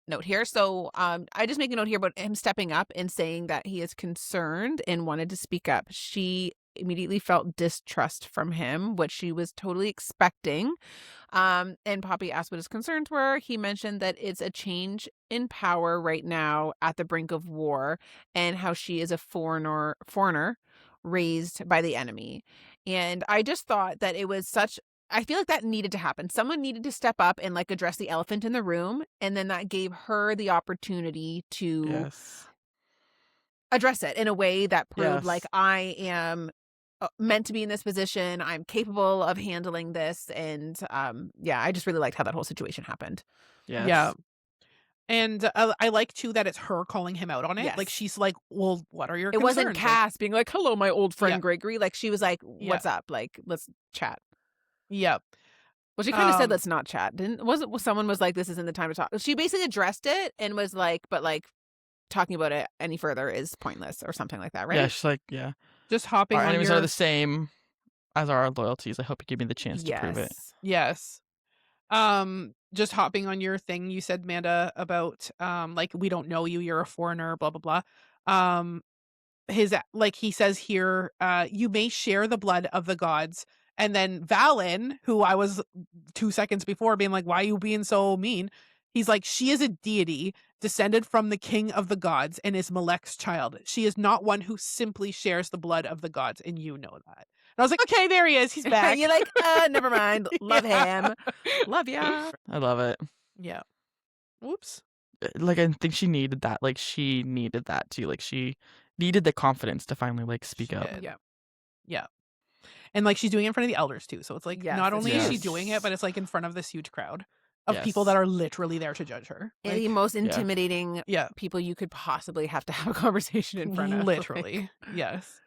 note here. So I just make a note here about him stepping up and saying that he is concerned and wanted to speak up. She immediately felt distrust from him, which she was totally expecting. And Poppy asked what his concerns were. He mentioned that it's a change in power right now at the brink of war, and how she is a foreigner raised by the enemy. And I just thought that it was I feel like that needed to happen. Someone needed to step up and like address the elephant in the room, and then that gave her the opportunity to
Yes.
address it in a way that proved
Yes.
like, I am meant to be in this position. I'm capable of handling this. And I just really liked how that whole situation happened.
Yes.
Yeah. And I like too that it's her calling him out on it.
Yes.
Like she's like, "Well, what are your
It
concerns?"
wasn't Cass being like, hello, my old friend
Yeah.
Gregory. Like she was like, what's up? Like, let's chat.
Yeah.
Well, she kind of said,
Um,
let's not chat. Someone was like, this isn't the time to talk. She basically addressed it and was like, but like talking about it any further is pointless or something like that, right?
Yeah, she's like, yeah.
Just hopping
Our
on
enemies
your
are the same as our loyalties. I hope you give me the chance to prove it.
Yes. Just hopping on your thing you said, Manda, about like, we don't know you, you're a foreigner, blah blah blah. He says here, you may share the blood of the gods. And then Valen, who I was 2 seconds before being like, why are you being so mean? He's like, she is a deity descended from the king of the gods and is Malek's child. She is not one who simply shares the blood of the gods, and you know that. And I was like, okay, there he is. He's back.
You're like, never mind. Love
Yeah.
him. Love ya.
I love it.
Yeah. Whoops.
Like, I think she needed that. Like, she needed that too. Like, she needed the confidence to finally like speak
She
up.
did. Yeah. And like she's doing it in front of the elders too. So it's like,
Yes,
not
it's
only is she
huge.
doing it, but it's like in front of this huge crowd of people
Yes.
that are literally there to judge her.
And
Like,
the most intimidating
yeah.
people you could possibly have to have a conversation in front of.
Literally. Yes.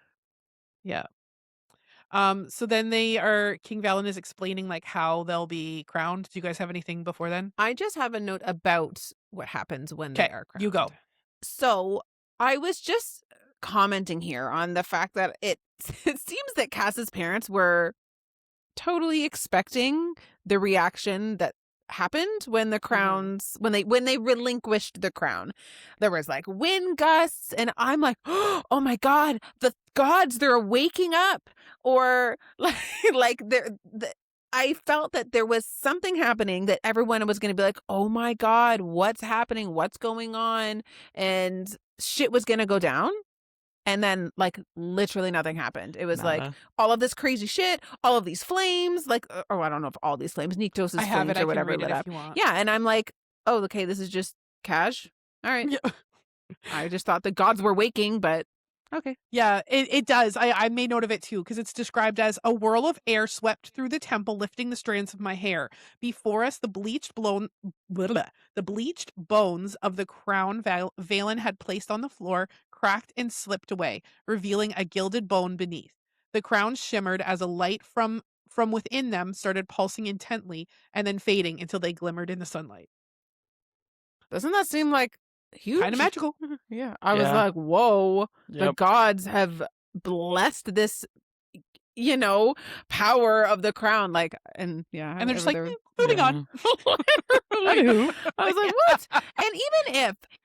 Yeah. So then King Valen is explaining like how they'll be crowned. Do you guys have anything before then?
I just have a note about what happens when they
'Kay,
are crowned.
you go.
So I was just commenting here on the fact that it seems that Cass's parents were totally expecting the reaction that happened when the crowns when they relinquished the crown. There was like wind gusts, and I'm like, oh my god, the gods, they're waking up. Or like I felt that there was something happening that everyone was going to be like, oh my god, what's happening, what's going on, and shit was going to go down. And then, like, literally nothing happened. It was like
Nada.
all of this crazy shit, all of these flames, like, or I don't know if all these flames, Niktos'
I have
flames
it. I
or
can
whatever.
read it
lit
if
up.
you want.
Yeah, and I'm like, oh, okay, this is just cash. All right.
Yeah.
I just thought the gods were waking, but okay.
Yeah, it does. I made note of it too, because it's described as a whirl of air swept through the temple, lifting the strands of my hair. Before us, the bleached bones of the crown Valen had placed on the floor cracked and slipped away, revealing a gilded bone beneath. The crown shimmered as a light from within them started pulsing intently and then fading until they glimmered in the sunlight.
Doesn't that seem like huge?
Kind of magical.
Yeah. I was
Yeah.
like, whoa, the
Yep.
gods have blessed this, power of the crown. Like, and yeah.
And they're just like,
whatever
moving
Yeah.
on.
Anywho, I was like, what? And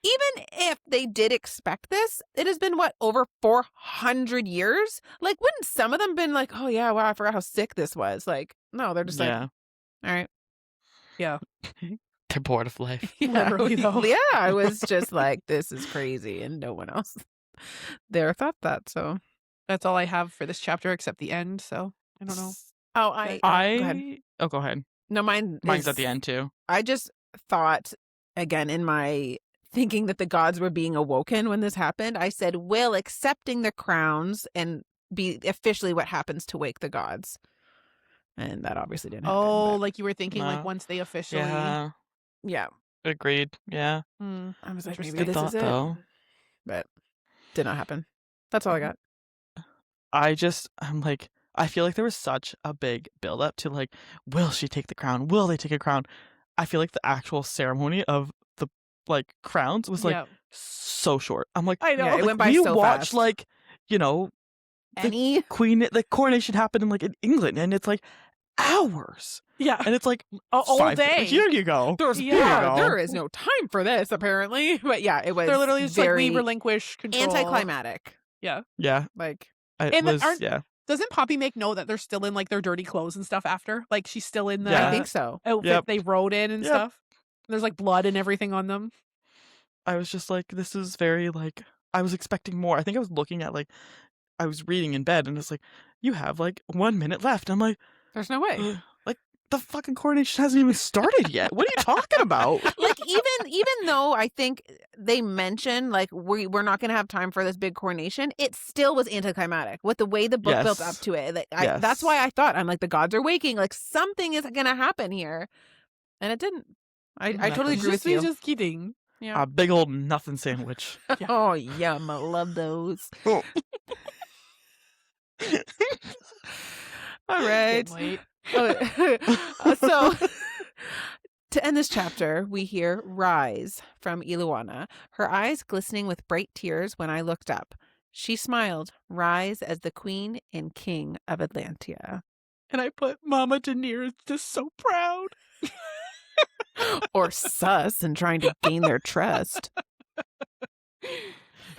even if they did expect this, it has been over 400 years. Like, wouldn't some of them been like, oh yeah, wow, I forgot how sick this was. Like, no, they're just like,
Yeah.
all right.
Yeah.
They're bored of life.
Literally, though.
Yeah, I was just like, this is crazy, and no one else there thought that. So
That's all I have for this chapter except the end. So I don't know.
oh, go ahead.
Go ahead.
No,
Mine's at the end too.
I just thought, again, in my thinking that the gods were being awoken when this happened, I said, will accepting the crowns and be officially what happens to wake the gods? And that obviously didn't happen.
Oh,
but
like you were thinking, like
No.
once they officially.
Yeah.
yeah.
Agreed. Yeah.
Hmm.
I was like,
Interesting.
maybe
Good
this
thought
is it.
though.
But did not happen. That's all I got.
I'm like, I feel like there was such a big build up to like, will she take the crown? Will they take a crown? I feel like the actual ceremony of the like crowns was like
Yeah.
so short. I'm like,
I know.
Yeah, it
like,
went by
we
so
watch
fast.
like, the
Any
coronation happened in like in England, and it's like hours.
Yeah.
And it's like
All
5
day.
Here you go.
Yeah.
There is no time for this, apparently. But yeah, it was
They're literally just
very
we relinquish control.
anticlimactic.
Yeah.
Yeah.
Like,
It
And
was,
aren't- Doesn't Poppy make note that they're still in like their dirty clothes and stuff after? Like she's still in the
Yeah.
I think so.
outfit
Yep.
they rode in and
Yep.
stuff. There's like blood and everything on them.
I was just like, this is very like, I was expecting more. I think I was looking at like, I was reading in bed and it's like, you have like 1 minute left. I'm like,
There's no way.
like the fucking coronation hasn't even started yet. What are you talking about?
Like even though I think they mentioned like we're not going to have time for this big coronation, it still was anticlimactic with the way the book built up
Yes.
to it. Like,
Yes.
that's why I thought I'm like the gods are waking, like something is going to happen here, and it didn't. I totally agree with you.
Just kidding.
Yeah.
A big old nothing sandwich.
Oh yum, I love those.
Oh.
All right.
Can't wait.
So to end this chapter, we hear "Rise" from Iluana, her eyes glistening with bright tears when I looked up. She smiled, rise as the queen and king of Atlantia.
And I put Mama Daenerys is just so proud.
Or sus and trying to gain their trust.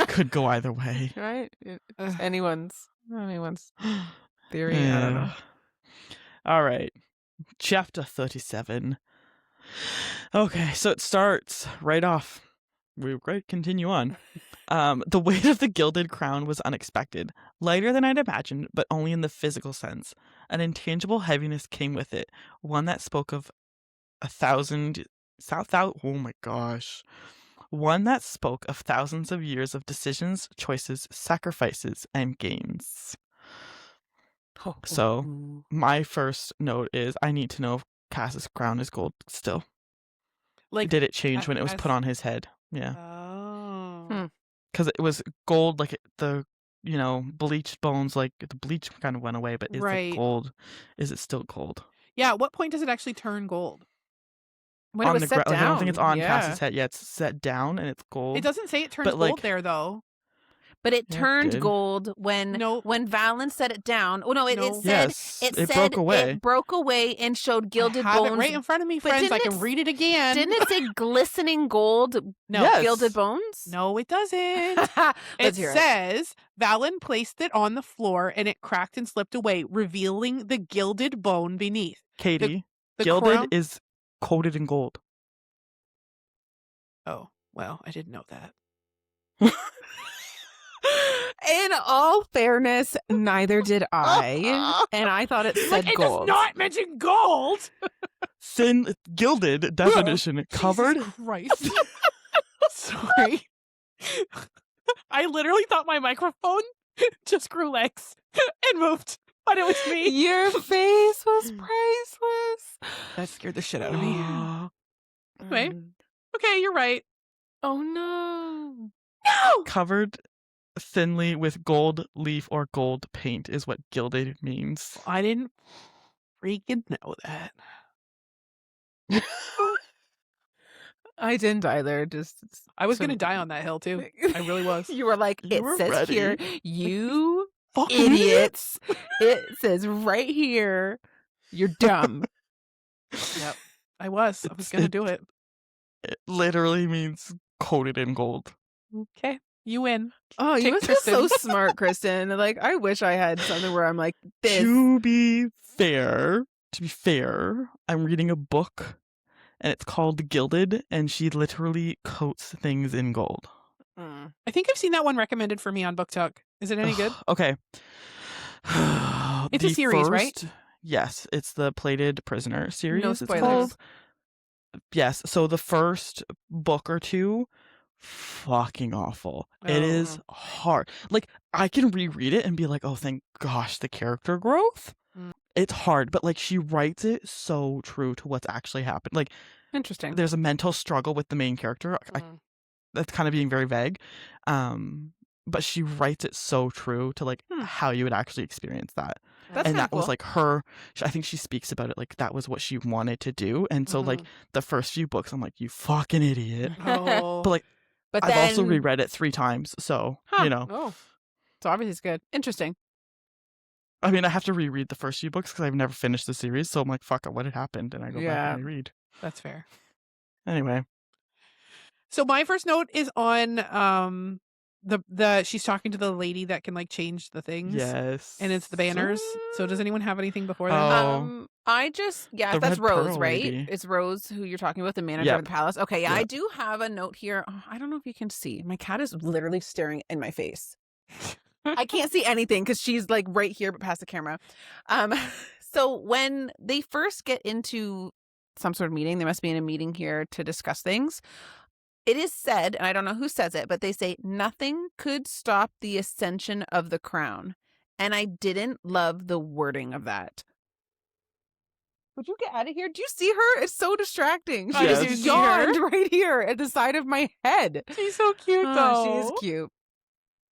Could go either way.
Right? Anyone's theory. I don't know.
All right. Chapter 37. Okay, so it starts right off. We're great. Continue on. The weight of the gilded crown was unexpected, lighter than I'd imagined, but only in the physical sense. An intangible heaviness came with it, one that spoke of oh my gosh. One that spoke of thousands of years of decisions, choices, sacrifices, and gains. So, my first note is I need to know if Cass's crown is gold still.
Like
Did it change when it was
as-
put on his head? Yeah.
Oh.
Because it was gold, like the, bleached bones, like the bleach kind of went away, but is
Right.
it gold? Is it still gold?
Yeah, at what point does it actually turn gold?
When it
on
was
the
set
ground.
down.
I don't think it's on
yeah.
Cass's head. Yeah, it's set down and it's gold.
It doesn't say it turns
But,
gold
like-
there though.
But it
Yeah, it
turned
did.
gold when
No.
Valen set it down. Oh no, it
No.
said
Yes,
it
it
said
broke away.
it broke away and showed gilded
I have
bones.
it right in front of me,
But
friends. I
didn't
can
it-
read it again.
Didn't it say glistening gold?
No.
Yes.
Gilded bones?
No, it doesn't.
Let's
It
hear
says Valen placed it on the floor and it cracked and slipped away, revealing the gilded bone beneath.
Katie,
The
gilded
crown-
is coated in gold.
Oh, well, I didn't know that.
In all fairness, neither did I. And I thought it said
It
gold.
does not mention gold.
Thin, gilded definition covered.
Jesus Christ. Sorry. I literally thought my microphone just grew legs and moved, but it was me.
Your face was priceless.
That scared the shit out of me. Anyway.
Mm.
Okay, you're right.
Oh no.
No!
Covered thinly with gold leaf or gold paint is what gilded means.
I didn't freaking know that.
I didn't either. Just
I was
some-
going to die on that hill too. I really was.
You were like,
You
it
were
says
ready.
here, you
Fucking
idiots. It says right here, you're dumb.
Yep. I was going to do it.
It literally means coated in gold.
Okay. You win.
Oh, you
Take
must be so
Kristen.
smart, Kristen. Like, I wish I had something where I'm like this.
To be fair, I'm reading a book and it's called Gilded and she literally coats things in gold.
Mm.
I think I've seen that one recommended for me on BookTok. Is it any good?
Okay.
It's a
The
series, right?
Yes, it's the Plated Prisoner series.
No
it's
spoilers.
called. Yes, so the first book or two, fucking awful. It is hard. Like, I can reread it and be like, oh, thank gosh, the character growth.
Mm.
It's hard, but like she writes it so true to what's actually happened. Like,
Interesting.
there's a mental struggle with the main character. That's kind of being very vague. But she writes it so true to like how you would actually experience that.
That's
And
kinda
that was
cool.
like her, I think she speaks about it like that was what she wanted to do. And so like the first few books, I'm like, you fucking idiot.
Oh.
But like,
But
I've
then,
also reread it 3 times. So,
Huh.
you know.
Oh, so obviously it's good. Interesting.
I mean, I have to reread the first few books because I've never finished the series. So I'm like, fuck, what had happened? And I go back
Yeah.
and reread.
That's fair.
Anyway.
So my first note is on the she's talking to the lady that can like change the things.
Yes.
And it's the banners. So does anyone have anything before that?
Oh.
I just
The
that's
Red
Rose,
Pearl
right?
lady.
It's Rose who you're talking about, the manager
Yep.
of the palace. Okay, yeah, I
Yep.
do have a note here. Oh, I don't know if you can see. My cat is literally staring in my face. I can't see anything because she's like right here, but past the camera. So when they first get into some sort of meeting, they must be in a meeting here to discuss things. It is said, and I don't know who says it, but they say nothing could stop the ascension of the crown. And I didn't love the wording of that. Would you get out of here? Do you see her? It's so distracting. She
Yes.
just yawned right here at the side of my head.
She's so cute
Oh,
though.
she is cute.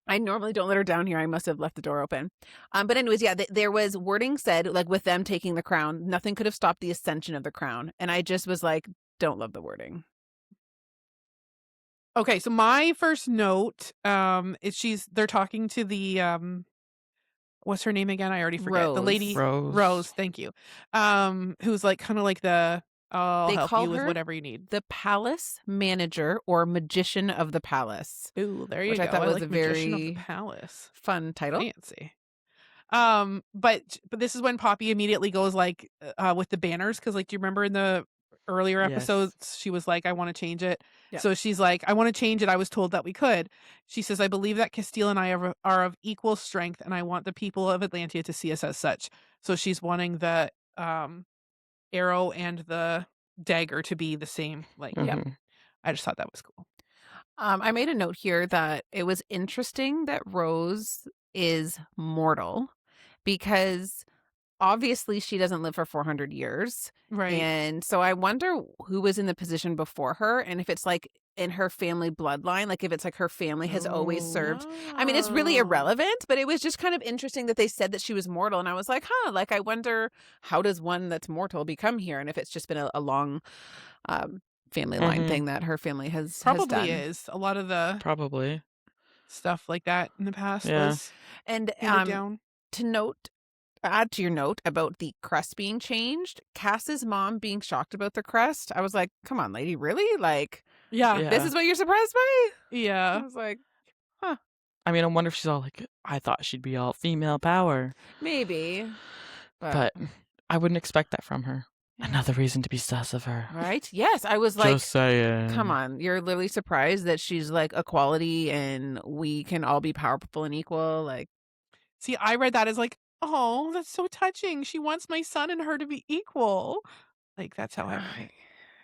I normally don't let her down here. I must have left the door open. But anyways, yeah, there was wording said, like with them taking the crown, nothing could have stopped the ascension of the crown. And I just was like, don't love the wording.
Okay, so my first note is they're talking to the what's her name again? I already forget. The
Rose.
lady
Rose.
thank you. Who's like kind of like the I'll
They
help
call
you with
her
whatever you need.
The palace manager or magician of the palace.
Ooh, there you
Which
go.
I thought was
like
a
Magician of
very
the Palace.
Fun title.
Fancy. But this is when Poppy immediately goes like with the banners because like do you remember in the earlier
Yes.
episodes she was like I want to change it.
Yeah.
So she's like I want to change it. I was told that we could. She says I believe that Castile and I are of equal strength and I want the people of Atlantia to see us as such. So she's wanting the arrow and the dagger to be the same. Like yeah,
Mhm.
I just thought that was cool.
I made a note here that it was interesting that Rose is mortal because obviously she doesn't live for 400 years.
Right.
And so I wonder who was in the position before her and if it's like in her family bloodline, like if it's like her family has always served. I mean, it's really
Oh.
irrelevant, but it was just kind of interesting that they said that she was mortal. And I was like, like I wonder how does one that's mortal become here? And if it's just been a long family line
Mhm.
thing that her family has
Probably
done.
is. A lot of the
Probably.
stuff like that in the past
Yeah.
was
And
handed down.
to add to your note about the crest being changed, Cass's mom being shocked about the crest. I was like, come on, lady, really? Like,
Yeah.
Yeah.
this is what you're surprised by? I
Yeah.
was like,
I mean, I wonder if she's all like, I thought she'd be all female power.
maybe.
But I wouldn't expect that from her. Another reason to be sus of her.
Right? Yes. I was like,
Just saying.
come on. You're literally surprised that she's like equality and we can all be powerful and equal. Like,
See, I read that as like, oh, that's so touching. She wants my son and her to be equal. Like that's how I read it.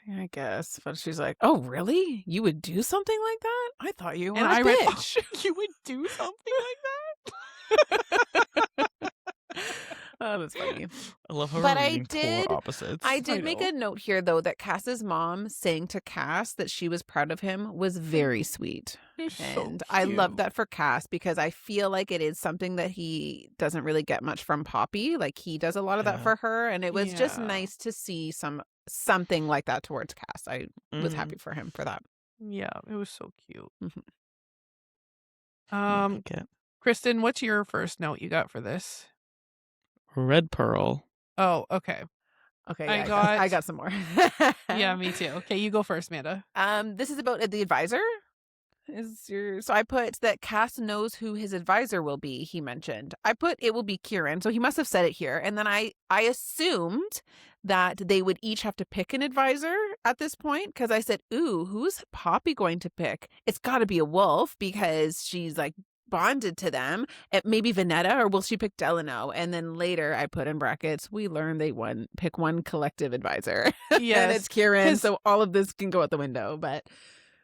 I guess. But she's like, oh, really? You would do something like that? I thought you were
And
a
I read, oh,
bitch.
you would do something like that?
Oh, that's funny.
I love how
But
we're
I
reading
did-
polar opposites.
I did make
know.
a note here, though, that Cass's mom saying to Cass that she was proud of him was very sweet.
They're so
And I love
cute.
that for Cass because I feel like it is something that he doesn't really get much from Poppy. Like he does a lot of that
Yeah.
for her. And it was just
Yeah.
nice to see something like that towards Cass. I was
Mhm.
happy for him for that.
Yeah, it was so cute.
Mhm.
I
Um,
like it.
Kristen, what's your first note you got for this?
Red Pearl.
Oh, okay.
Okay,
I
yeah, I
got-
got some more.
Yeah, me too. Okay, you go first, Amanda.
This is about the advisor. So I put that Cass knows who his advisor will be, he mentioned. I put it will be Kieran, so he must have said it here. And then I assumed that they would each have to pick an advisor at this point because I said, ooh, who's Poppy going to pick? It's got to be a wolf because she's like bonded to them. Maybe Vanetta, or will she pick Delano? And then later I put in brackets, we learn they pick one collective advisor. And
Yes,
it's Kieran,
'cause-
so all of this can go out the window. But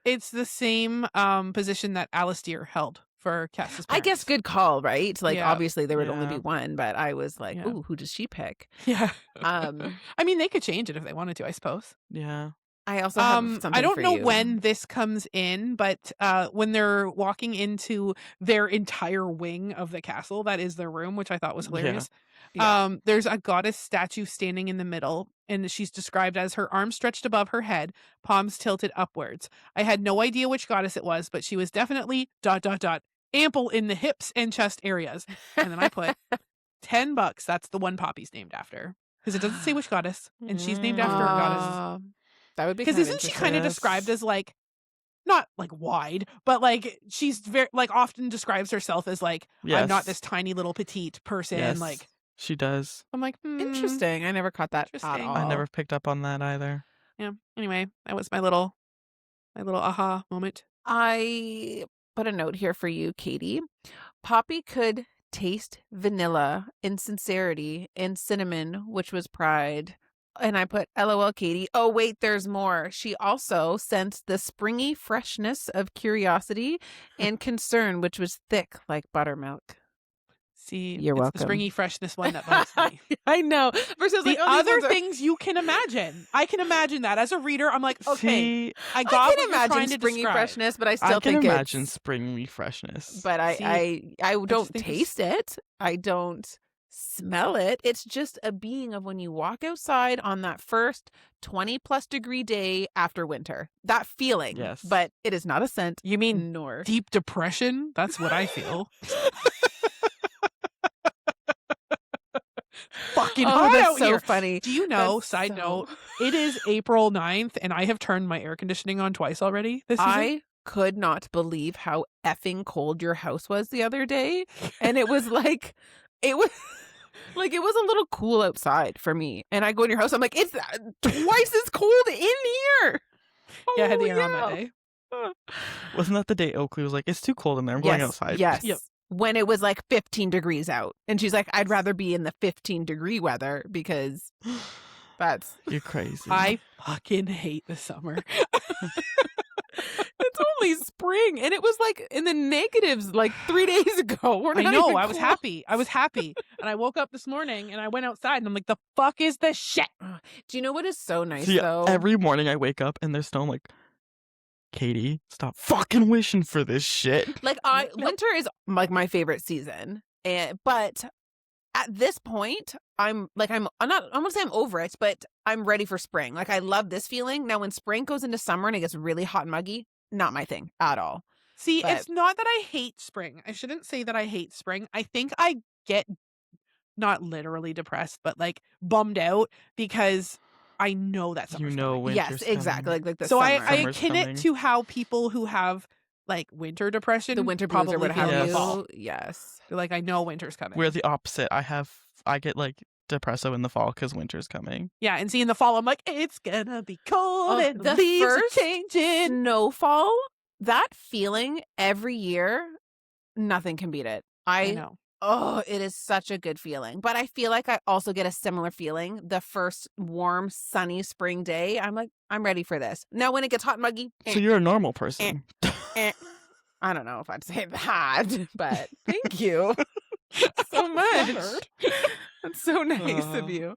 it's the same position that Alistair held for Cass's
I guess
parents.
good call, right? Like
Yeah.
obviously there would only be
Yeah.
one, but I was like,
Yeah.
ooh, who does she pick?
Yeah.
Um,
I mean, they could change it if they wanted to, I suppose.
Yeah.
I also have something
I don't
for
know
you.
when this comes in, but when they're walking into their entire wing of the castle, that is their room, which I thought was
Yeah.
hilarious.
Yeah.
There's a goddess statue standing in the middle, and she's described as her arms stretched above her head, palms tilted upwards. I had no idea which goddess it was, but she was definitely ... ample in the hips and chest areas. And then I put $10. That's the one Poppy's named after. Because it doesn't say which goddess. And she's named after a goddess.
That would be
Because isn't she kind of described as like, not like wide, but like she's very like often describes herself as like, I'm not this tiny little petite person.
Yes,
like
she does.
I'm like,
interesting. I never caught that at
Interesting.
all.
I never picked up on that either.
Yeah. Anyway, that was my little aha moment.
I put a note here for you, Katie. Poppy could taste vanilla in sincerity and cinnamon, which was pride. And I put LOL Katie. Oh, wait, there's more. She also sensed the springy freshness of curiosity and concern, which was thick like buttermilk.
See,
You're
it's
welcome.
the springy freshness one that bugs me.
I know. Versus
The
like
other things you can imagine. I can imagine that. As a reader, I'm like, okay, I got
I
what
can
you're
imagine
trying to
springy
describe.
freshness, but I
I
still
can
think
imagine
it's...
springy freshness.
But I don't
just think
taste it. I don't smell it. It's just a being of when you walk outside on that first 20+ degree day after winter. That feeling.
Yes.
But it is not a scent.
You mean
nor
deep depression? That's what I feel. Fucking hot
that's
out
so
here.
funny.
Do you know,
That's
side
so-
note, it is April 9th and I have turned my air conditioning on twice already this season.
I could not believe how effing cold your house was the other day. And it was like, it was like, it was a little cool outside for me. And I go in your house, I'm like, it's twice as cold in here.
Yeah, I had the
Oh,
air on that day.
Wasn't that the day Oakley was like, it's too cold in there, I'm going outside?
Yes.
Yep.
When it was like 15 degrees out. And she's like, I'd rather be in the 15-degree weather because that's...
You're crazy.
I fucking hate the summer.
It's only spring. And it was like in the negatives like 3 days ago. We're
I
not
know.
even
I was
close.
happy. I was happy. And I woke up this morning and I went outside and I'm like, the fuck is this shit?
Do you know what is so nice
See,
though?
every morning I wake up and there's snow. I'm like, Katie, stop fucking wishing for this shit.
Like winter is like my favorite season. But at this point, I'm not, I'm gonna say I'm over it, but I'm ready for spring. Like I love this feeling. Now when spring goes into summer and it gets really hot and muggy, not my thing at all.
See,
But-
it's not that I hate spring. I shouldn't say that I hate spring. I think I get not literally depressed, but like bummed out because I know that summer's
You know
coming.
winter's
Yes, exactly.
coming.
Like the
So I
summer.
akin
Summer's
it
coming.
to how people who have like winter depression,
the winter blues
probably
or what
feel
have
in the
Yes.
fall.
you. Yes.
They're like, I know winter's coming.
We're the opposite. I get like depresso in the fall because winter's coming.
Yeah, and see in the fall, I'm like, it's gonna be cold and the
the
leaves are
first
changing.
Snowfall, that feeling every year, nothing can beat it.
I know.
Oh, it is such a good feeling. But I feel like I also get a similar feeling the first warm, sunny spring day. I'm like, I'm ready for this. Now, when it gets hot and muggy,
So you're a normal person.
I don't know if I'd say that, but thank you so much. That's so nice of you.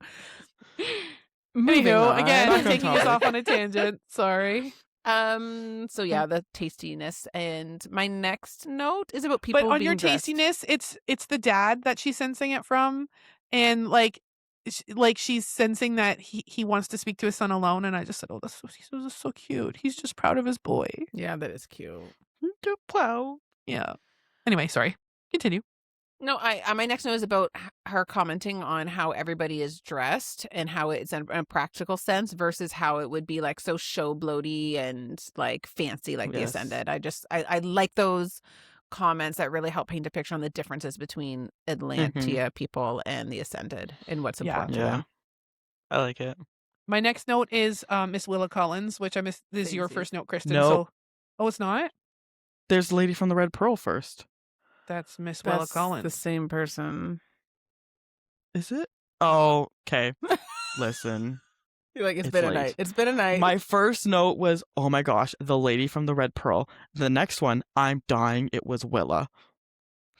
Moving
Anywho,
on.
again,
Back on
taking us
topic.
off on a tangent. Sorry.
So yeah, the tastiness. And my next note is about people
But on
being
your
dressed.
tastiness, it's the dad that she's sensing it from, and like she's sensing that he wants to speak to his son alone. And I just said, oh, he's so cute. He's just proud of his boy.
Yeah, that is cute.
Wow.
Yeah. Anyway, sorry. Continue.
No, my next note is about her commenting on how everybody is dressed and how it's in a practical sense versus how it would be like so show bloaty and like fancy like the
Yes.
Ascended. I like those comments that really help paint a picture on the differences between Atlantia people and the Ascended and what's
Yeah.
important to
Yeah.
them.
I like it.
My next note is Miss Willa Collins, which this is your
Thanksy.
first note, Kristen.
No.
So, oh, it's not.
There's the lady from the Red Pearl first.
That's Miss Willa
That's
Collins.
the same person.
Is it? Oh, okay. Listen.
You're like, it's
It's
been a
late.
night. It's been a night.
My first note was, oh my gosh, the lady from the Red Pearl. The next one, I'm dying. It was Willa.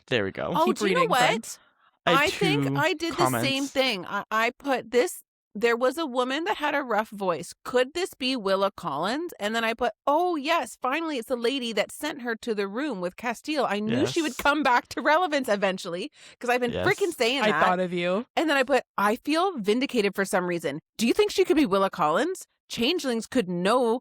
There we go.
Oh,
Keep
do you know
reading,
what?
friend.
I had
think
two
I did the same
comments.
thing. I put this. There was a woman that had a rough voice. Could this be Willa Collins? And then I put, oh, yes, finally, it's the lady that sent her to the room with Castile. I knew she would
Yes.
come back to relevance eventually because I've been
Yes.
freaking saying
I
that.
thought of you.
And then I put, I feel vindicated for some reason. Do you think she could be Willa Collins? Changelings could know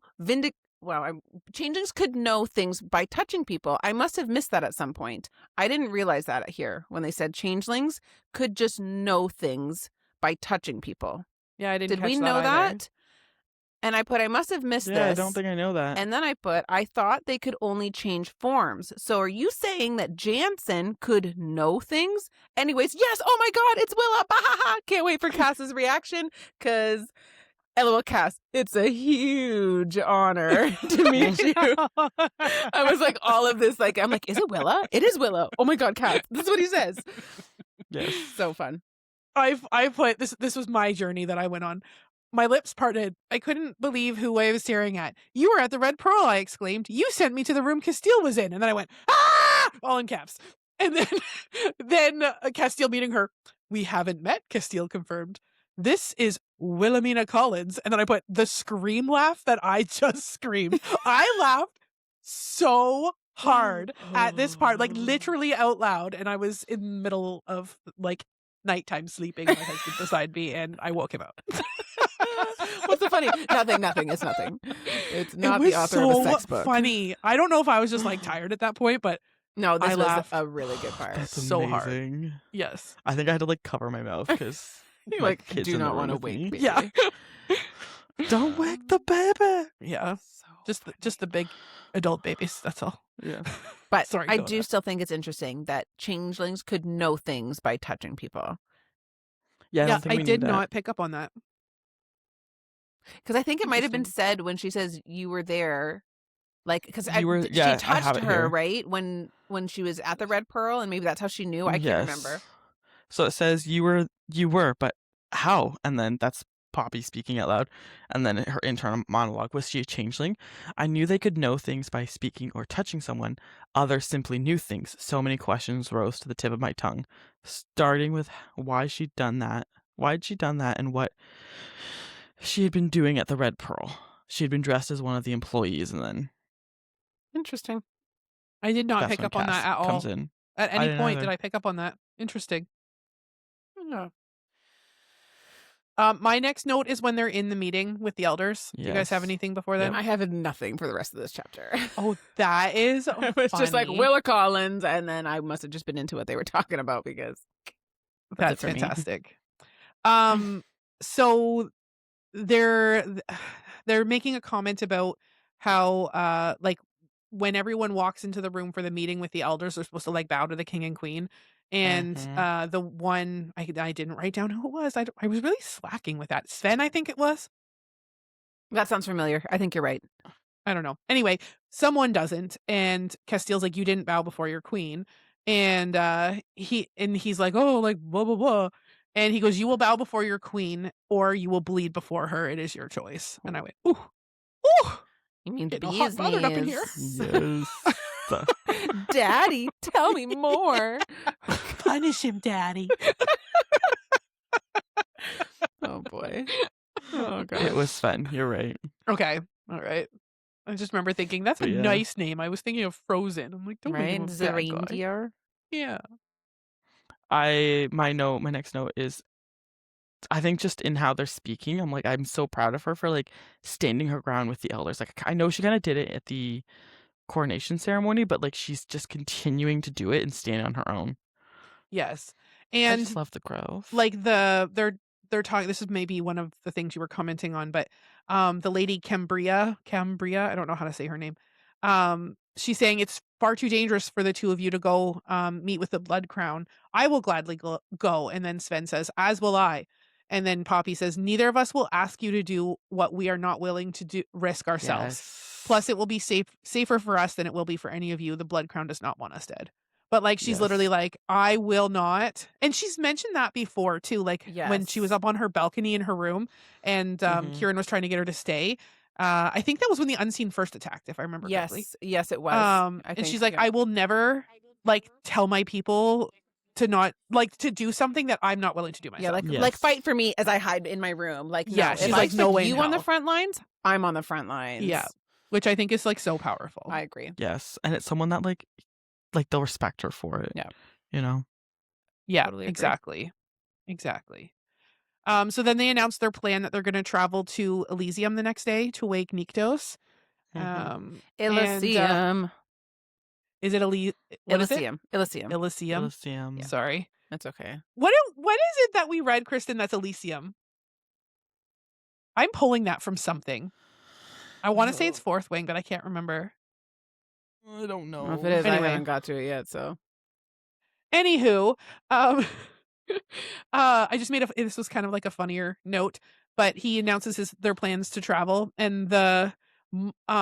changelings could know things by touching people. I must have missed that at some point. I didn't realize that here when they said changelings could just know things by touching people.
Yeah, I didn't
Did
catch
we
that
know
either.
that? And I put, I must have missed this.
Yeah, I don't think I know that.
And then I put, I thought they could only change forms. So are you saying that Jansen could know things? Anyways, yes. Oh my God, it's Willa. Bahaha. Can't wait for Cass's reaction because LOL Cass, it's a huge honor to meet you. I was like, all of this, like, I'm like, is it Willa? It is Willa. Oh my God, Cass. This is what he says.
Yes.
So fun.
I put this was my journey that I went on. My lips parted. I couldn't believe who I was staring at. You were at the Red Pearl, I exclaimed. You sent me to the room Castile was in. And then I went, ah! All in caps. And then Castile meeting her. We haven't met, Castile confirmed. This is Wilhelmina Collins. And then I put the scream laugh that I just screamed. I laughed so hard at this part, like literally out loud. And I was in the middle of like nighttime sleeping, my husband beside me, and I woke him up.
What's so funny? Nothing. It's nothing. It's not
it was
the author
so
of a sex book.
funny. I don't know if I was just like tired at that point, but
No, this
I
was
laughed
a really good part.
That's
so hard.
amazing.
yes.
I think I had to like cover my mouth because
You
my
like
kids
do
in the
not
room
want to
with
wake
me.
me.
Yeah.
Don't wake the baby.
Yeah.
So
Just the big adult babies. That's all.
Yeah.
But
Sorry,
I
go
do
ahead.
still think it's interesting that changelings could know things by touching people.
Yeah, I
Yeah,
don't think
I
we knew
did
that.
not pick up on that.
Because I think it might have been
Interesting.
said when she says you were there, like because
You were- yeah, I
she
have
touched
it
her
here.
right when she was at the Red Pearl, and maybe that's how she knew. I can't remember.
So it says you were, but how? And then that's Poppy speaking out loud. And then her internal monologue, was she a changeling? I knew they could know things by speaking or touching someone. Others simply knew things. So many questions rose to the tip of my tongue, starting with why she'd done that. Why'd she done that, and what she had been doing at the Red Pearl. She had been dressed as one of the employees, and then
Interesting. I did not
that's
pick
when
up on
Cass
that at all.
comes in.
At
I
any
didn't
point
either.
did I pick up on that. Interesting. Yeah. My next note is when they're in the meeting with the elders. Do you guys have
Yes.
anything before then?
I have nothing for the rest of this chapter.
Oh, that is
It was just like
funny.
Willa Collins, and then I must have just been into what they were talking about because
That's
it for me.
fantastic. So they're making a comment about how like when everyone walks into the room for the meeting with the elders, they're supposed to like bow to the king and queen. And
Mhm.
the one I didn't write down who it was. I was really slacking with that. Sven, I think it was.
That sounds familiar. I think you're right.
I don't know. Anyway, someone doesn't, and Castile's like, "You didn't bow before your queen," and he's like, "Oh, like blah blah blah," and he goes, "You will bow before your queen, or you will bleed before her. It is your choice." And I went, "Ooh, ooh,
You mean the
getting all hot bothered up in here."
Yes.
Daddy, tell me more.
Punish him, Daddy.
Oh boy. Oh god.
It was fun. You're right.
Okay, all right. I just remember thinking that's a
But yeah.
nice name. I was thinking of Frozen. I'm like, don't make him
Right?
a
The
bad guy.
reindeer.
Yeah.
My next note is, I think just in how they're speaking, I'm like, I'm so proud of her for like standing her ground with the elders. Like, I know she kind of did it at the coronation ceremony, but like she's just continuing to do it and stand on her own.
Yes.
I
And
just love the growth.
like they're talking, this is maybe one of the things you were commenting on, but the lady Cambria, I don't know how to say her name. She's saying it's far too dangerous for the two of you to go meet with the Blood Crown. I will gladly go. And then Sven says, as will I. And then Poppy says, neither of us will ask you to do what we are not willing to risk ourselves.
Yes.
Plus, it will be safer for us than it will be for any of you. The Blood Crown does not want us dead. But like, she's literally
Yes.
like, I will not. And she's mentioned that before too. Like when she was
Yes.
up on her balcony in her room and
Mhm.
Kieran was trying to get her to stay. I think that was when the Unseen first attacked, if I remember correctly.
Yes, it was.
And she's like, I will never like tell my people to not like to do something that I'm not willing to do myself.
yeah, like
Yes.
fight for me as I hide in my room. Like,
Yeah,
no,
she's
if
like,
I
no
put
way in
you on the
hell.
front lines, I'm on the front lines.
Yeah. Which I think is like so powerful.
I agree.
Yes. And it's someone that like they'll respect her for it.
Yeah.
You know?
Yeah,
Totally agree.
exactly. So then they announced their plan that they're going to travel to Elysium the next day to wake Nyktos. And,
Elysium.
is it what is it?
Elysium. Elysium.
Elysium.
Elysium.
Sorry.
That's okay.
What is it that we read, Kristen, that's Elysium? I'm pulling that from something. I want to say it's Fourth Wing, but I can't remember.
I don't know.
Well, if it is,
Anyway.
I haven't got to it yet, so.
Anywho, I just made this was kind of like a funnier note, but he announces their plans to travel, and the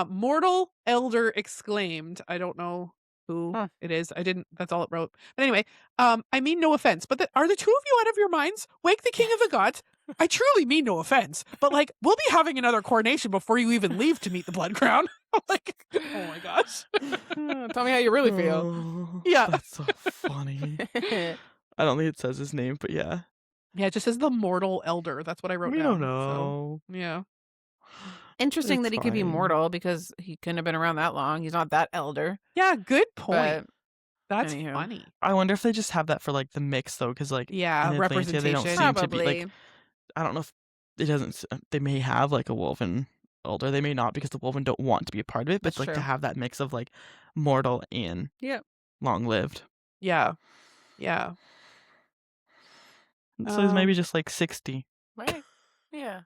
mortal elder exclaimed, I don't know who it is. That's all it wrote. But anyway, I mean no offense, but are the two of you out of your minds? Wake the king of the gods. I truly mean no offense, but like, we'll be having another coronation before you even leave to meet the Blood Crown. Like, oh my gosh.
Tell me how you really feel.
Oh,
Yeah.
That's so funny. I don't think it says his name, but yeah.
Yeah, it just says the mortal elder. That's what I wrote
We
down.
don't know.
So, yeah.
Interesting
It's
that he could be
fine.
mortal because he couldn't have been around that long. He's not that elder.
Yeah, good point.
But
That's
anywho.
funny.
I wonder if they just have that for like the mix though, because like
Yeah,
in Atlantia, they don't
representation.
seem to be
probably.
like. I don't know if it doesn't. They may have like a Wolven elder. They may not because the Wolven don't want to be a part of it. But
That's
like to
true.
have that mix of like mortal and long lived.
Yeah. Yeah.
So he's maybe just like 60.
Right. Yeah.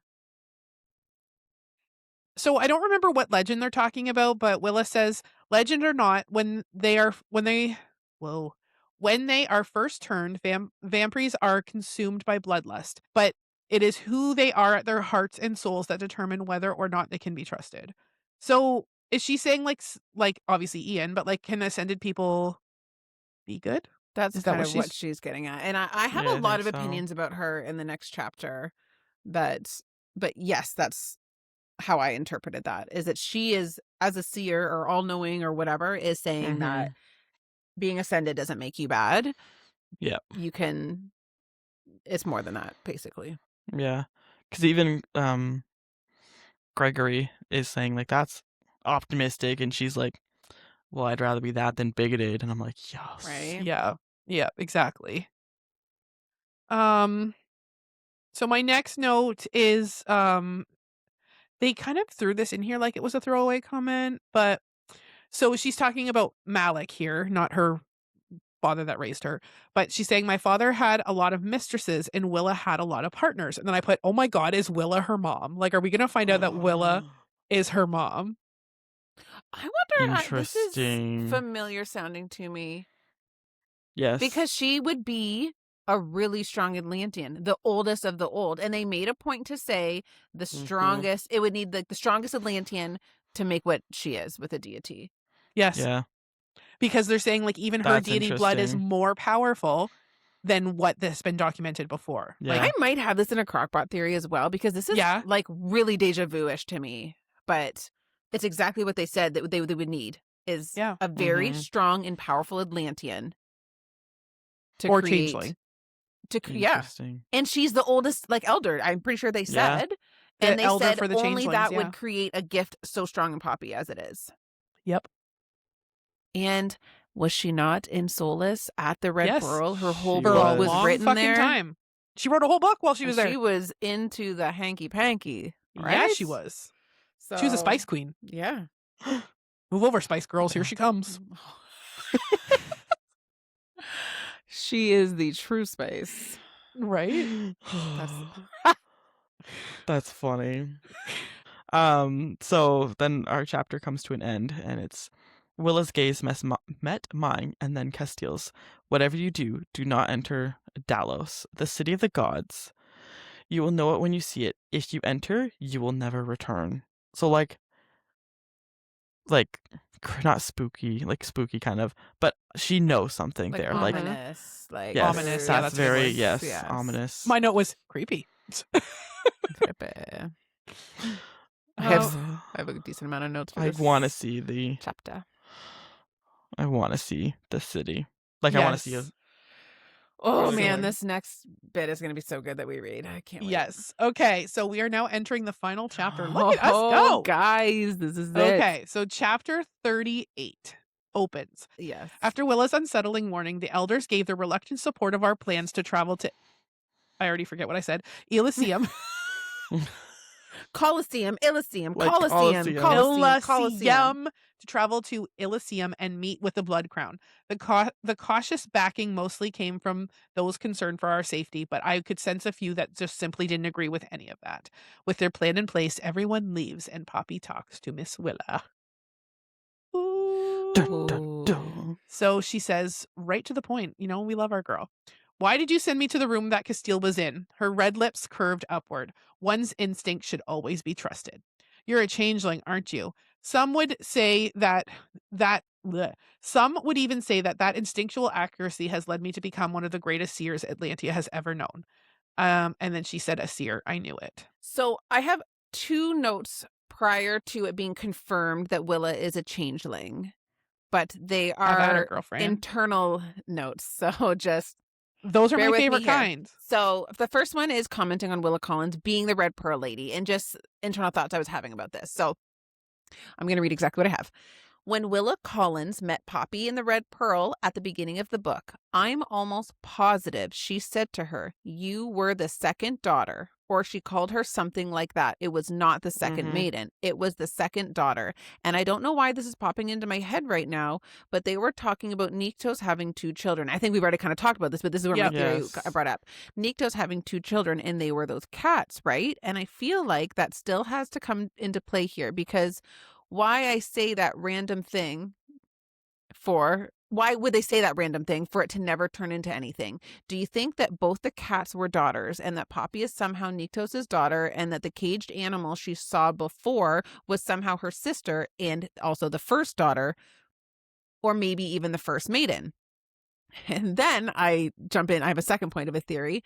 So I don't remember what legend they're talking about, but Willa says, legend or not, when they are first turned, vampires are consumed by bloodlust, but it is who they are at their hearts and souls that determine whether or not they can be trusted. So is she saying like obviously Ian, but like, can ascended people be good?
That's
Is that
kind
what
of what
she's-
she's getting at. And I have
Yeah,
a
I
lot of
think so.
opinions about her in the next chapter but yes, that's how I interpreted that, is that she is, as a seer or all-knowing or whatever, is saying that being ascended doesn't make you bad.
Yeah.
You can, it's more than that, basically.
Yeah, because even Gregory is saying like that's optimistic, and she's like, "Well, I'd rather be that than bigoted," and I'm like, "Yes,
Right?
Yeah, exactly. So my next note is they kind of threw this in here like it was a throwaway comment, but so she's talking about Malik here, not her father that raised her, but she's saying my father had a lot of mistresses and Willa had a lot of partners. And then I put, oh my God, is Willa her mom? Like, are we going to find out that Willa is her mom?
I wonder, this is
Interesting.
familiar sounding to me.
Yes,
Because she would be a really strong Atlantean, the oldest of the old. And they made a point to say the strongest, it would need the strongest Atlantean to make what she is with a deity.
Yes.
yeah,
Because they're saying like even her
That's
deity blood is
interesting.
more powerful than what has been documented before.
yeah.
Like, I might have this in a crockpot theory as well, because this is
Yeah.
like really deja vu-ish to me. But it's exactly what they said that they would need, is
Yeah.
a very
Mhm.
strong and powerful Atlantean to
Or
create.
changeling.
Yeah.
Interesting.
And she's the oldest, like, elder. I'm pretty sure they
Yeah.
said.
The
And they
elder
said
for the
only
changelings,
that
yeah.
would create a gift so strong and poppy as it is.
Yep.
And was she not in Solis at the Red
Yes.
Pearl? Her whole
She
For
book
a
was
long
written
fucking
there.
time. She wrote a whole book while she was there.
She was into the hanky-panky, right?
Yeah, she was. She was a spice queen.
Yeah.
Move over, Spice Girls. Here she comes.
She is the true spice.
Right?
That's funny. So then our chapter comes to an end, and it's Willa's gaze met mine, and then Castiel's. Whatever you do, do not enter Dalos, the city of the gods. You will know it when you see it. If you enter, you will never return. So like not spooky, like spooky kind of, but she knows something
Like
there. Like
ominous. Like
yes,
Ominous, yeah,
that's
that's a good
very
word.
yes, ominous.
My note was creepy.
Creepy. I have a decent amount of notes for
I
this
want to see the.
chapter.
I want to see the city. Like I want to see
Yes.
Oh
Really
man,
good.
this next bit is going to be so good that we read. I can't wait.
Yes. Okay. So we are now entering the final chapter. Look at us
Oh,
go.
guys, this is it.
Okay. So chapter 38 opens.
Yes.
After Willa's unsettling warning, the elders gave their reluctant support of our plans to travel to, I already forget what I said, Elysium.
Colosseum, Elysium,
Like
Colosseum,
Colosseum.
Colosseum.
To travel to Elysium and meet with the Blood Crown. The cautious backing mostly came from those concerned for our safety, but I could sense a few that just simply didn't agree with any of that. With their plan in place, everyone leaves and Poppy talks to Miss Willa.
Dun, dun, dun.
So she says, right to the point, we love our girl. Why did you send me to the room that Castile was in? Her red lips curved upward. One's instinct should always be trusted. You're a changeling, aren't you? Some would say Some would even say that instinctual accuracy has led me to become one of the greatest seers Atlantia has ever known. And then she said, a seer. I knew it.
So I have 2 notes prior to it being confirmed that Willa is a changeling, but they
Have at her,
are
girlfriend.
internal notes. So just
Those are
bear
my
with me
favorite
here.
kinds.
So the first one is commenting on Willa Collins being the Red Pearl lady and just internal thoughts I was having about this. So I'm going to read exactly what I have. When Willa Collins met Poppy in the Red Pearl at the beginning of the book, I'm almost positive she said to her, "You were the second daughter," or she called her something like that. It was not the second maiden. It was the second daughter. And I don't know why this is popping into my head right now, but they were talking about Niktos having 2 children. I think we've already kind of talked about this, but this is where my theory I brought up. Niktos having 2 children, and they were those cats, right? And I feel like that still has to come into play here, because why I say that random thing why would they say that random thing for it to never turn into anything? Do you think that both the cats were daughters and that Poppy is somehow Niktos' daughter and that the caged animal she saw before was somehow her sister and also the first daughter, or maybe even the first maiden? And then I jump in. I have a second point of a theory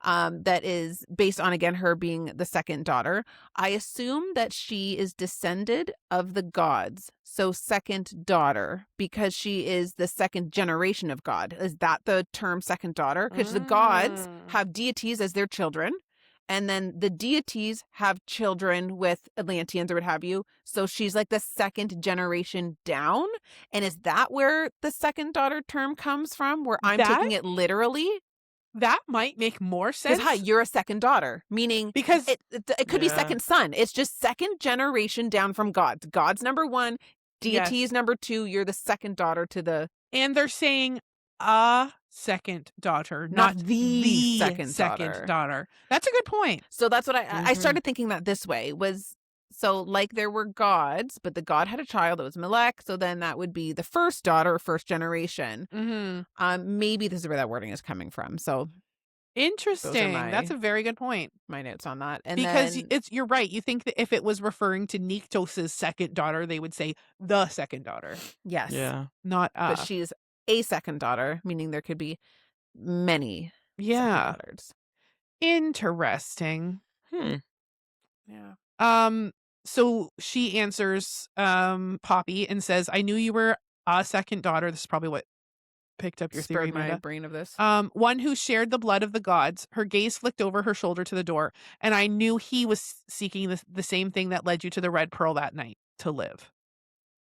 that is based on, again, her being the second daughter. I assume that she is descended of the gods. So second daughter, because she is the second generation of God. Is that the term second daughter? Because the gods have deities as their children. And then the deities have children with Atlanteans or what have you. So she's like the second generation down. And is that where the second daughter term comes from? Where I'm taking it literally?
That might make more sense.
Because, you're a second daughter. Meaning,
because
it could be second son. It's just second generation down from gods. God's number 1, deities number 2. You're the second daughter to the...
And they're saying a second daughter, not the second daughter. That's a good point.
So that's what I started thinking that this way was, so like there were gods, but the god had a child that was Melek. So then that would be the first daughter, first generation. Maybe this is where that wording is coming from. So
interesting. That's a very good point.
My notes on that. And
because
then,
you're right. You think that if it was referring to Niktos' second daughter, they would say the second daughter.
Yes.
Yeah.
Not
But she's a second daughter, meaning there could be many second daughters.
Interesting.
Yeah.
So she answers Poppy and says, I knew you were a second daughter. This is probably what picked up your theory,
my
Amanda.
brain of this.
One who shared the blood of the gods. Her gaze flicked over her shoulder to the door, and I knew he was seeking the same thing that led you to the Red Pearl that night, to live.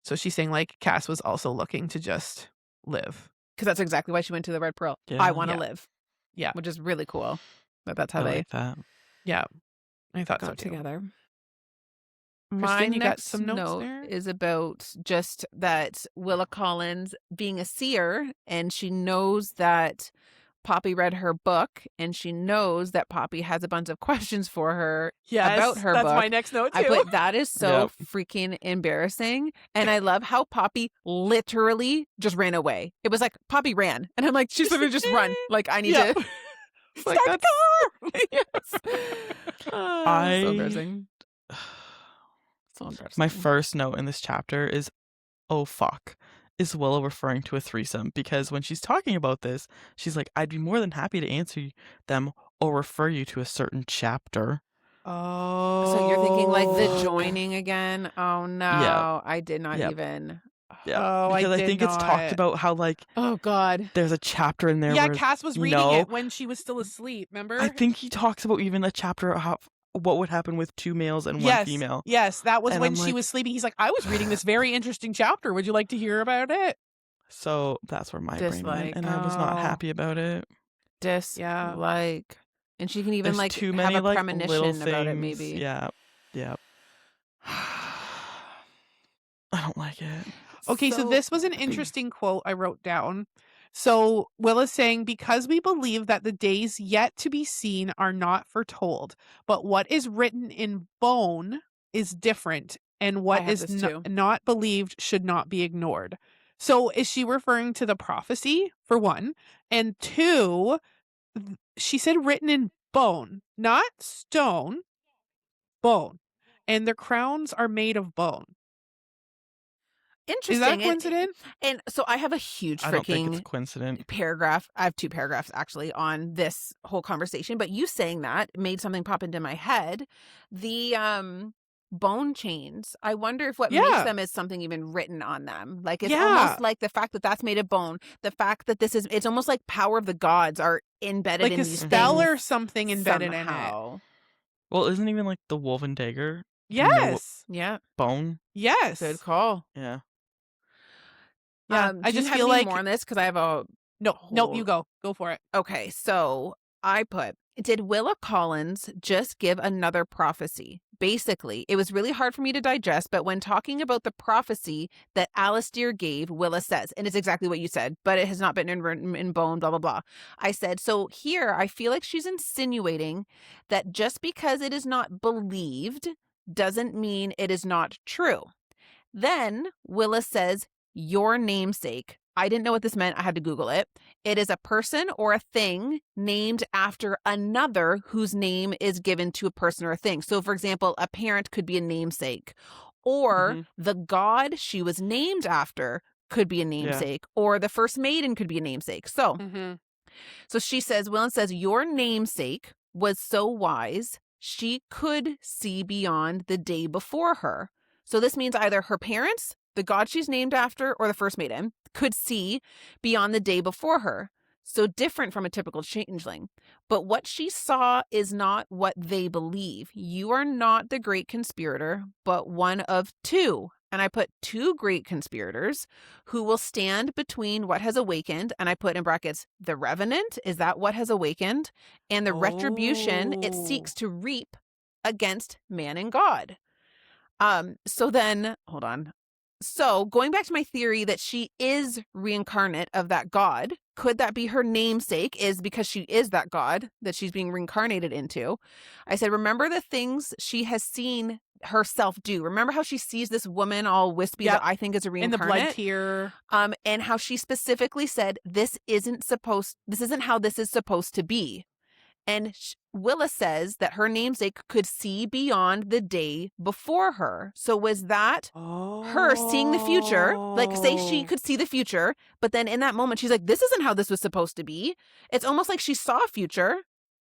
So she's saying, like, Cass was also looking to just live.
Because that's exactly why she went to the Red Pearl.
Yeah.
I want to live.
Yeah.
Which is really cool. That's how
I
they
like that.
Yeah. I thought so
got
too.
together.
Kristen,
My
you got
next
some notes
note
there?
is about just that Willa Collins being a seer, and she knows that Poppy read her book, and she knows that Poppy has a bunch of questions for her about her
that's
book.
my next note too.
I put, that is so freaking embarrassing. And I love how Poppy literally just ran away. It was like Poppy ran. And I'm like, she's literally just run. Like, I need to
Like,
start the car. Yes. So embarrassing. So embarrassing.
My first note in this chapter is, oh fuck, is Willow referring to a threesome? Because when she's talking about this, she's like, I'd be more than happy to answer them or refer you to a certain chapter.
Oh.
So you're thinking like the joining again? Oh no.
Yeah.
I did not
Yep.
even.
Yeah,
Oh,
because I
did
think it's talked
not.
about how, like,
Oh God.
there's a chapter in there
Yeah,
where,
Cass was
you
reading
know,
it when she was still asleep, remember?
I think he talks about even a chapter of how, what would happen with 2 males and 1 female.
Yes, that was
And
when
I'm
she
like-
was sleeping. He's like, I was reading this very interesting chapter. Would you like to hear about it?
So that's where my brain
Dislike.
went, and I was not
Oh.
happy about it.
Dislike. And she can even
There's
like
too
have
many
a
like
premonition
little
about it
things.
maybe.
Yeah. Yep. I don't like it.
Okay, so this was an interesting quote I wrote down. So Will is saying, because we believe that the days yet to be seen are not foretold, but what is written in bone is different, and
I
what
have
is
this too.
not believed should not be ignored. So is she referring to the prophecy, for one? And two, she said written in bone, not stone, bone. And their crowns are made of bone. Is that a
Interesting.
coincidence?
And so I have a huge
I don't think it's
freaking
coincident.
paragraph. I have 2 paragraphs actually on this whole conversation, but you saying that made something pop into my head. The bone chains. I wonder if what makes
Yeah.
them is something even written on them. Like it's
Yeah.
almost like the fact that that's made of bone, the fact that it's almost like power of the gods are embedded
Like
in
a
these
spell
things
or something embedded in it.
somehow.
Well, isn't even like the woven dagger
Yes.
Yeah,
bone?
Yes.
good call.
Yeah.
Yeah. I
Do you
just
have
feel
any
like
more on this? Because I have a
no,
whole-
you go. Go for it.
Okay, so I put, did Willa Collins just give another prophecy? Basically, it was really hard for me to digest, but when talking about the prophecy that Alistair gave, Willa says, and it's exactly what you said, but it has not been in bone, blah, blah, blah. I said, so here I feel like she's insinuating that just because it is not believed doesn't mean it is not true. Then Willa says, your namesake. I didn't know what this meant. I had to Google it. It is a person or a thing named after another whose name is given to a person or a thing. So, for example, a parent could be a namesake, or the god she was named after could be a namesake, or the first maiden could be a namesake. So, so she says, Willen says, your namesake was so wise, she could see beyond the day before her. So this means either her parents, the god she's named after, or the first maiden could see beyond the day before her. So different from a typical changeling. But what she saw is not what they believe. You are not the great conspirator, but one of 2. And I put 2 great conspirators who will stand between what has awakened. And I put in brackets, the revenant, is that what has awakened? And the retribution it seeks to reap against man and God. So then, hold on. So going back to my theory that she is reincarnate of that god, could that be her namesake is because she is that god that she's being reincarnated into? I said, remember the things she has seen herself do. Remember how she sees this woman all wispy that I think is a
in the
reincarnate?
blood tear.
And how she specifically said, this isn't how this is supposed to be. And Willa says that her namesake could see beyond the day before her. So was that her seeing the future? Like, say she could see the future, but then in that moment, she's like, this isn't how this was supposed to be. It's almost like she saw a future,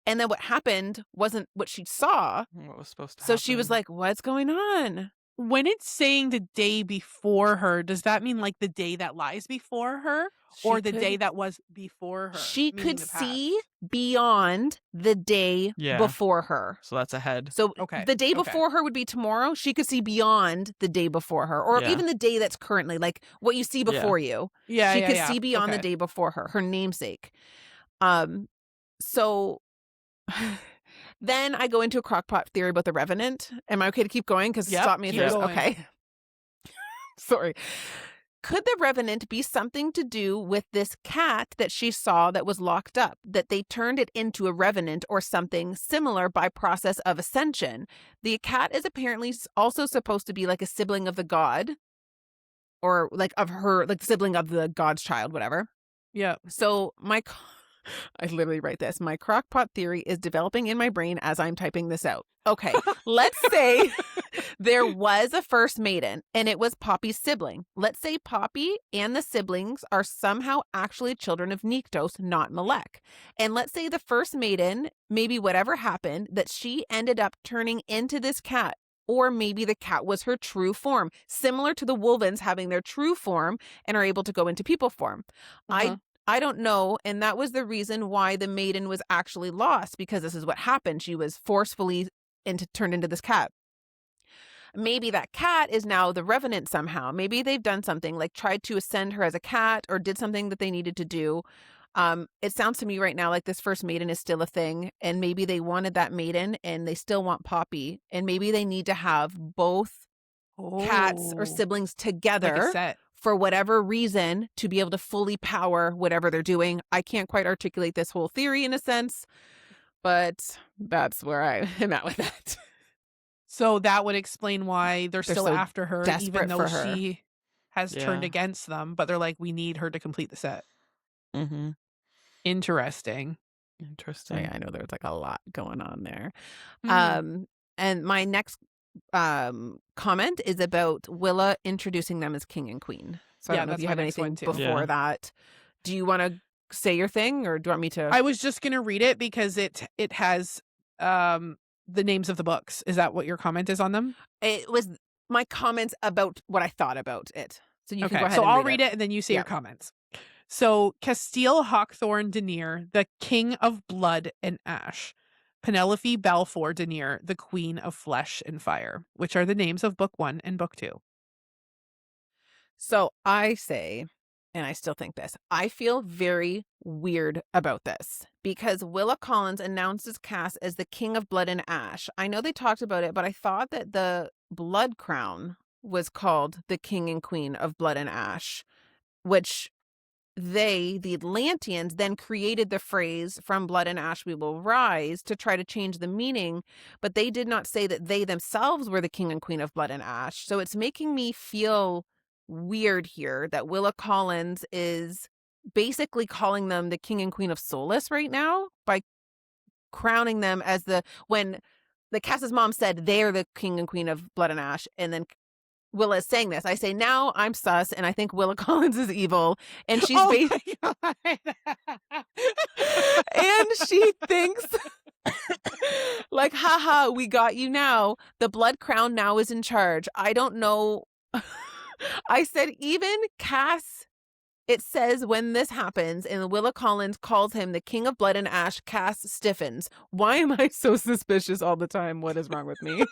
and then what happened wasn't what she saw.
What was supposed to
So
happen?
she was like, what's going on?
When it's saying the day before her, does that mean like the day that lies before her, or the day that was before her?
She
meaning
could
the past?
see beyond the day before her.
So that's ahead.
So
Okay,
the day
okay.
before her would be tomorrow. She could see beyond the day before her, or even the day that's currently, like what you see before you.
Yeah,
She
yeah,
could
yeah.
see beyond the
Okay.
day before her namesake. So then I go into a crockpot theory about the Revenant. Am I okay to keep going? Because
Yep,
stop me if
keep
there's
going.
okay. Sorry. Could the Revenant be something to do with this cat that she saw that was locked up, that they turned it into a Revenant or something similar by process of ascension? The cat is apparently also supposed to be like a sibling of the god, or like of her, like sibling of the god's child, whatever.
Yeah.
So I literally write this. My crockpot theory is developing in my brain as I'm typing this out. Okay, let's say there was a first maiden and it was Poppy's sibling. Let's say Poppy and the siblings are somehow actually children of Nyktos, not Malek. And let's say the first maiden, maybe whatever happened, that she ended up turning into this cat. Or maybe the cat was her true form, similar to the Wolvens having their true form and are able to go into people form. I don't know. And that was the reason why the maiden was actually lost, because this is what happened. She was forcefully turned into this cat. Maybe that cat is now the Revenant somehow. Maybe they've done something like tried to ascend her as a cat or did something that they needed to do. It sounds to me right now like this first maiden is still a thing, and maybe they wanted that maiden and they still want Poppy, and maybe they need to have both cats or
Oh,
siblings
like a
together
set.
for whatever reason to be able to fully power whatever they're doing. I can't quite articulate this whole theory in a sense, but that's where I am at with that.
So that would explain why they're still
so
after her,
desperate
even though
for her.
she has turned
Yeah.
against them. But they're like, we need her to complete the set.
Mm-hmm.
Interesting.
Interesting.
Yeah, I know there's like a lot going on there.
Hmm.
And my next comment is about Willa introducing them as king and queen. So I
Yeah,
don't know if
that's
you
my
have
next
anything
one, too.
before
Yeah.
that. Do you want to say your thing, or do you want me to?
I was just gonna read it because it has the names of the books. Is that what your comment is on them?
It was my comments about what I thought about it. So you can go
Okay,
ahead
so
and
I'll
read
read it and then you say your
Yeah.
comments. So Castile Hawkthorne Denier, the king of blood and ash. Penelope Balfour Denier, the queen of flesh and fire, which are the names of book 1 and book 2.
So I say, and I still think this, I feel very weird about this because Willa Collins announces Cass as the king of blood and ash. I know they talked about it, but I thought that the blood crown was called the king and queen of blood and ash, which they, the Atlanteans, then created the phrase "from blood and ash we will rise" to try to change the meaning, but they did not say that they themselves were the king and queen of blood and ash. So it's making me feel weird here that Willa Collins is basically calling them the king and queen of Solis right now by crowning them as when the Cass's mom said they're the king and queen of blood and ash, and then Willa is saying this. I say now I'm sus, and I think Willa Collins is evil, and she's
Oh my God.
and she thinks like, haha, we got you now. The blood crown now is in charge. I don't know. I said even Cass, it says when this happens and Willa Collins calls him the king of blood and ash, Cass stiffens. Why am I so suspicious all the time? What is wrong with me?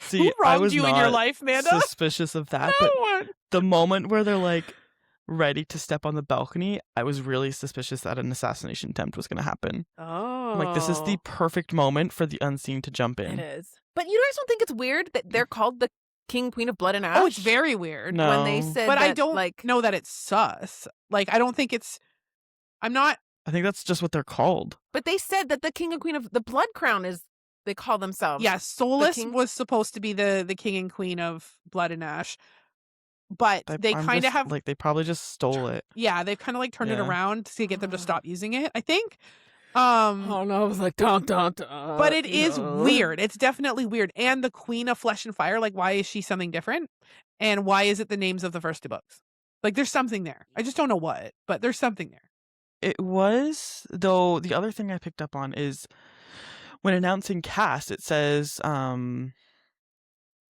See,
Who
I
wronged
was
you
not
in your life, Amanda?
suspicious of that,
No
but
one.
the moment where they're like ready to step on the balcony, I was really suspicious that an assassination attempt was going to happen.
Oh.
I'm like, this is the perfect moment for the unseen to jump
It
in.
is. But you guys don't think it's weird that they're called the king, queen of blood and ash?
Oh, it's very weird.
No.
When they said
But I
that,
don't
like,
know that it's sus. Like, I don't think it's. I'm not.
I think that's just what they're called.
but they said that the king and queen of the blood crown is, they call themselves.
Yeah, Solus
king-
was supposed to be the king and queen of blood and ash. But they
I'm
kind of
just,
have.
like, they probably just stole it.
Yeah, they've kind of like turned it
Yeah.
around to get them to stop using it, I think.
Oh no, I was like, dun, dun, dun,
But it is
no.
weird. It's definitely weird. And the queen of flesh and fire, like, why is she something different? And why is it the names of the first 2 books? Like, there's something there. I just don't know what, but there's something there.
It was, though, the other thing I picked up on is when announcing Cass, it says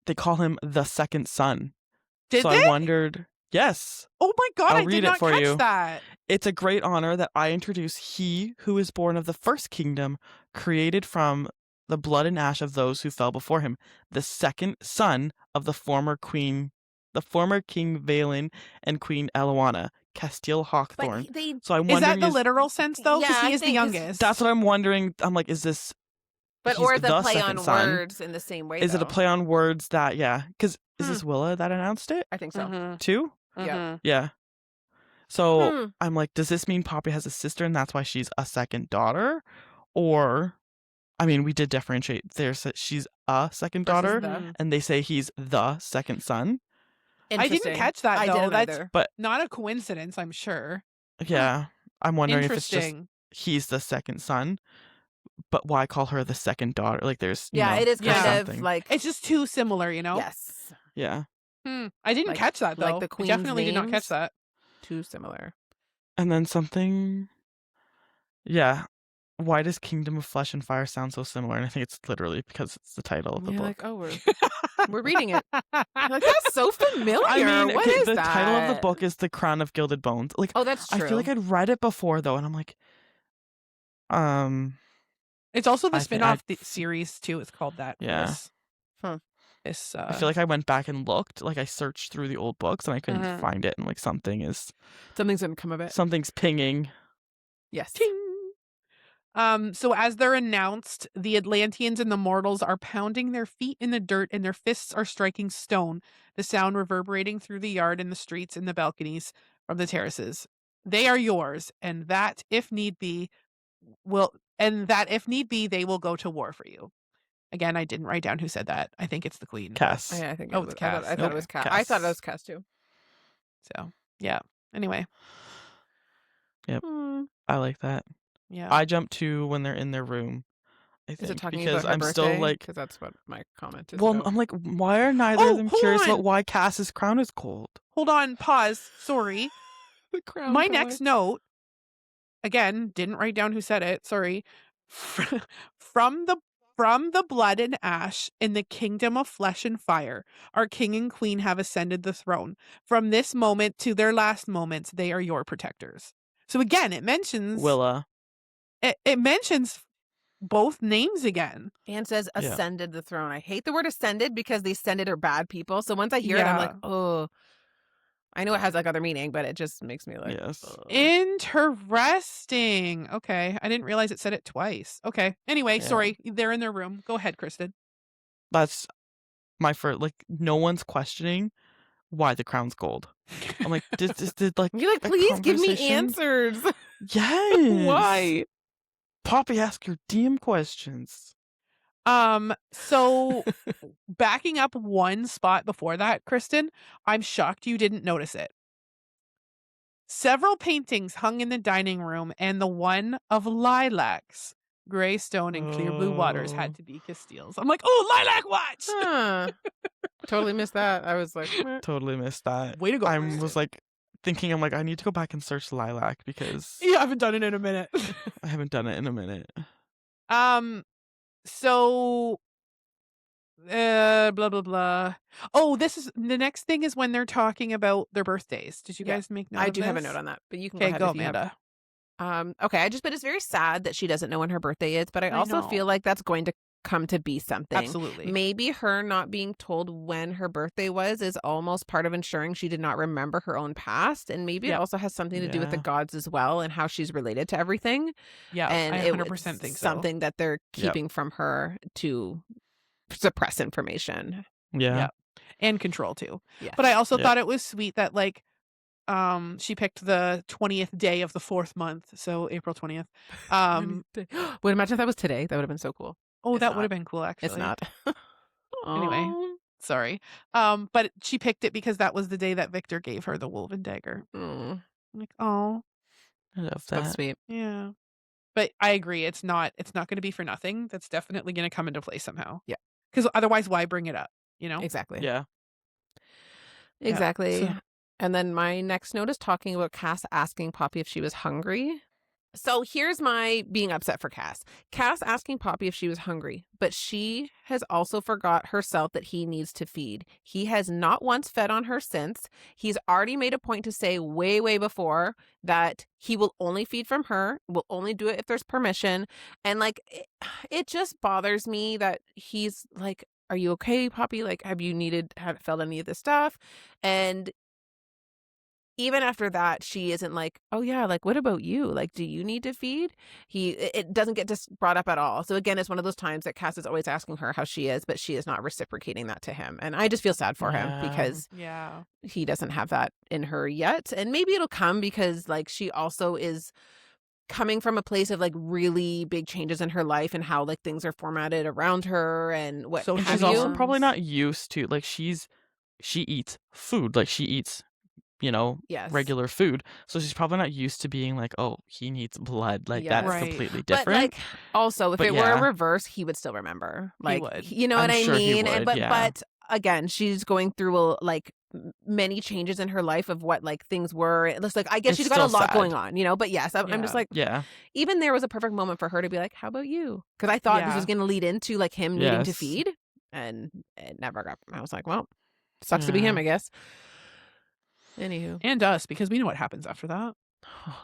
they call him the second son.
Did
so
they?
I wondered, yes.
Oh my God,
I'll
I
read
did
it
not
for
catch
you.
that.
It's a great honor that I introduce he who is born of the first kingdom, created from the blood and ash of those who fell before him, the second son of the former King Valen and Queen Eloana, Castile Hawkthorne.
But they,
So I'm
Is
wondering,
that the literal sense, though? Because
Yeah,
he
I
is the
think 'cause
youngest.
that's what I'm wondering. I'm like, is this?
but
he's
or the play
second
on
son?
words in the same way.
Is it a
though.
play on words that? Yeah, because is
Hmm.
this Willa that announced it
I think so.
Mhm,
too?
Yeah.
mhm.
Yeah. So
Hmm.
I'm like, does this mean Poppy has a sister and that's why she's a second daughter? Or, I mean, we did differentiate. She's a second
Versus
daughter,
the-
and they say he's the second son.
I didn't
Interesting.
catch that,
I
though.
didn't
That's
either.
But
not a coincidence, I'm sure.
yeah, I'm wondering if it's just
Interesting.
he's the second son. But why call her the second daughter? Like, there's
Yeah, it is
Yeah.
kind of
something.
like
It's just too similar, you know?
yes,
Yeah.
I didn't
Like-
catch that, though.
like the
I
queen's
definitely did not catch
names.
that.
too similar.
And then something. Yeah. Why does Kingdom of Flesh and Fire sound so similar? And I think it's literally because it's the title of the
You're
book.
like, oh, we're reading it. I'm like, that's so familiar.
I mean,
What
okay,
is
the
that?
title of the book is The Crown of Gilded Bones. Like,
Oh, that's true.
I feel like I'd read it before though, and I'm like,
It's also the
I thi-
spin-off series, too. It's called that.
Yeah.
Chris. This
I feel like I went back and looked, like I searched through the old books and I couldn't find it, and like
Something's gonna come of it.
something's pinging.
Yes.
ting. So as they're announced, the Atlanteans and the mortals are pounding their feet in the dirt and their fists are striking stone, the sound reverberating through the yard and the streets and the balconies from the terraces. They are yours, and that if need be they will go to war for you. Again, I didn't write down who said that. I think it's the queen. but-
Cass.
I think
Oh,
it was,
it's
I thought,
Cass.
I thought it was Cass. I thought it was Cass too.
So, yeah. Anyway,
I like that.
yeah.
I jumped to when they're in their room. I think
Is it talking
because
about her
I'm
birthday?
still like,
because that's what my comment is.
well,
about.
I'm like, why are neither
Oh,
of them
hold
curious
on.
about why Cass's crown is cold?
Hold on, pause. Sorry.
the crown.
My
color.
next note, again, didn't write down who said it. Sorry. From the blood and ash in the kingdom of flesh and fire, our king and queen have ascended the throne. From this moment to their last moments, they are your protectors. So again, it mentions
Willa.
it mentions both names again.
And says
Yeah.
ascended the throne. I hate the word ascended because the ascended are bad people. So once I hear it, I'm like,
Yeah.
oh. I know it has like other meaning, but it just makes me like,
Yes.
ugh.
Interesting. Okay. I didn't realize it said it twice. Okay. Anyway,
Yeah.
sorry. They're in their room. Go ahead, Kristen.
That's my first. Like, no one's questioning why the crown's gold. I'm like, did like
You're like,
a
please give me
conversation-
answers.
Yes.
Why?
Poppy, ask your DM questions.
So backing up one spot before that, Kristen, I'm shocked you didn't notice it. Several paintings hung in the dining room, and the one of lilacs, gray stone, and clear blue waters
Oh.
had to be Castile's. I'm like, oh, lilac watch!
Huh. Totally missed that. I was like, meh.
Totally missed that.
Way to go,
I
Kristen.
was like thinking, I'm like, I need to go back and search lilac because
You haven't done it in a minute.
I haven't done it in a minute.
So blah blah blah. Oh, this is the next thing is when they're talking about their birthdays. Did you
Yeah,
guys make note
I
of
do have a
this?
note on that, but you can
Okay,
go ahead
go
if you have.
Amanda.
Okay, but it's very sad that she doesn't know when her birthday is, but I also
know.
feel like that's going to come to be something.
Absolutely.
Maybe her not being told when her birthday was is almost part of ensuring she did not remember her own past. And maybe it
Yeah.
also has something to do with the
Yeah.
gods as well and how she's related to everything.
Yeah,
And
I
it
100%
was
think so.
something that they're
Yep.
keeping from her to suppress information.
Yeah.
Yeah. And control too.
Yes.
But I also
Yeah.
thought it was sweet that like she picked the 20th day of the 4th month, so April 20th.
Would imagine if that was today. That would have been so cool.
Oh,
It's
that
not.
would have been cool actually.
It's not.
Anyway.
Oh.
Sorry. But she picked it because that was the day that Victor gave her the woven dagger.
Mm,
I'm like, oh,
I love
that's
that.
sweet.
yeah. But I agree, it's not going to be for nothing. That's definitely going to come into play somehow.
Yeah.
Because otherwise, why bring it up? You know?
Exactly.
Yeah.
Exactly.
So-
And then my next note is talking about Cass asking Poppy if she was hungry. So here's my being upset for Cass. Cass asking Poppy if she was hungry, but she has also forgot herself that he needs to feed. He has not once fed on her since. He's already made a point to say way, way before that he will only feed from her, will only do it if there's permission. And like, it just bothers me that he's like, are you okay, Poppy? Like, have felt any of this stuff? And even after that, she isn't like, oh yeah, like what about you? Like, do you need to feed? It doesn't get just brought up at all. So again, it's one of those times that Cass is always asking her how she is, but she is not reciprocating that to him. And I just feel sad for him
Yeah.
because
Yeah.
he doesn't have that in her yet. And maybe it'll come because like she also is coming from a place of like really big changes in her life and how like things are formatted around her and what
So
And
have
she's
you.
also probably not used to like she eats food, like she eats,
Yes.
regular food. So she's probably not used to being like, oh, he needs blood. Like
Yes.
that's
Right.
completely
But
different.
like also if
But
it were
yeah.
a reverse, he would still remember. Like
would.
you know
I'm
what I
sure he
mean?
would,
But
yeah.
but again, she's going through like many changes in her life of what like things were. It looks like I guess
It's
she's got a
still
lot
sad.
going on, but yes, I'm just
Yeah.
like
yeah.
even there was a perfect moment for her to be like, how about you? Because I thought this
Yeah.
was going to lead into like him needing to
Yes.
feed and it never got. I was like, well, sucks to be him,
Yeah.
I guess. Anywho.
And us, because we know what happens after that.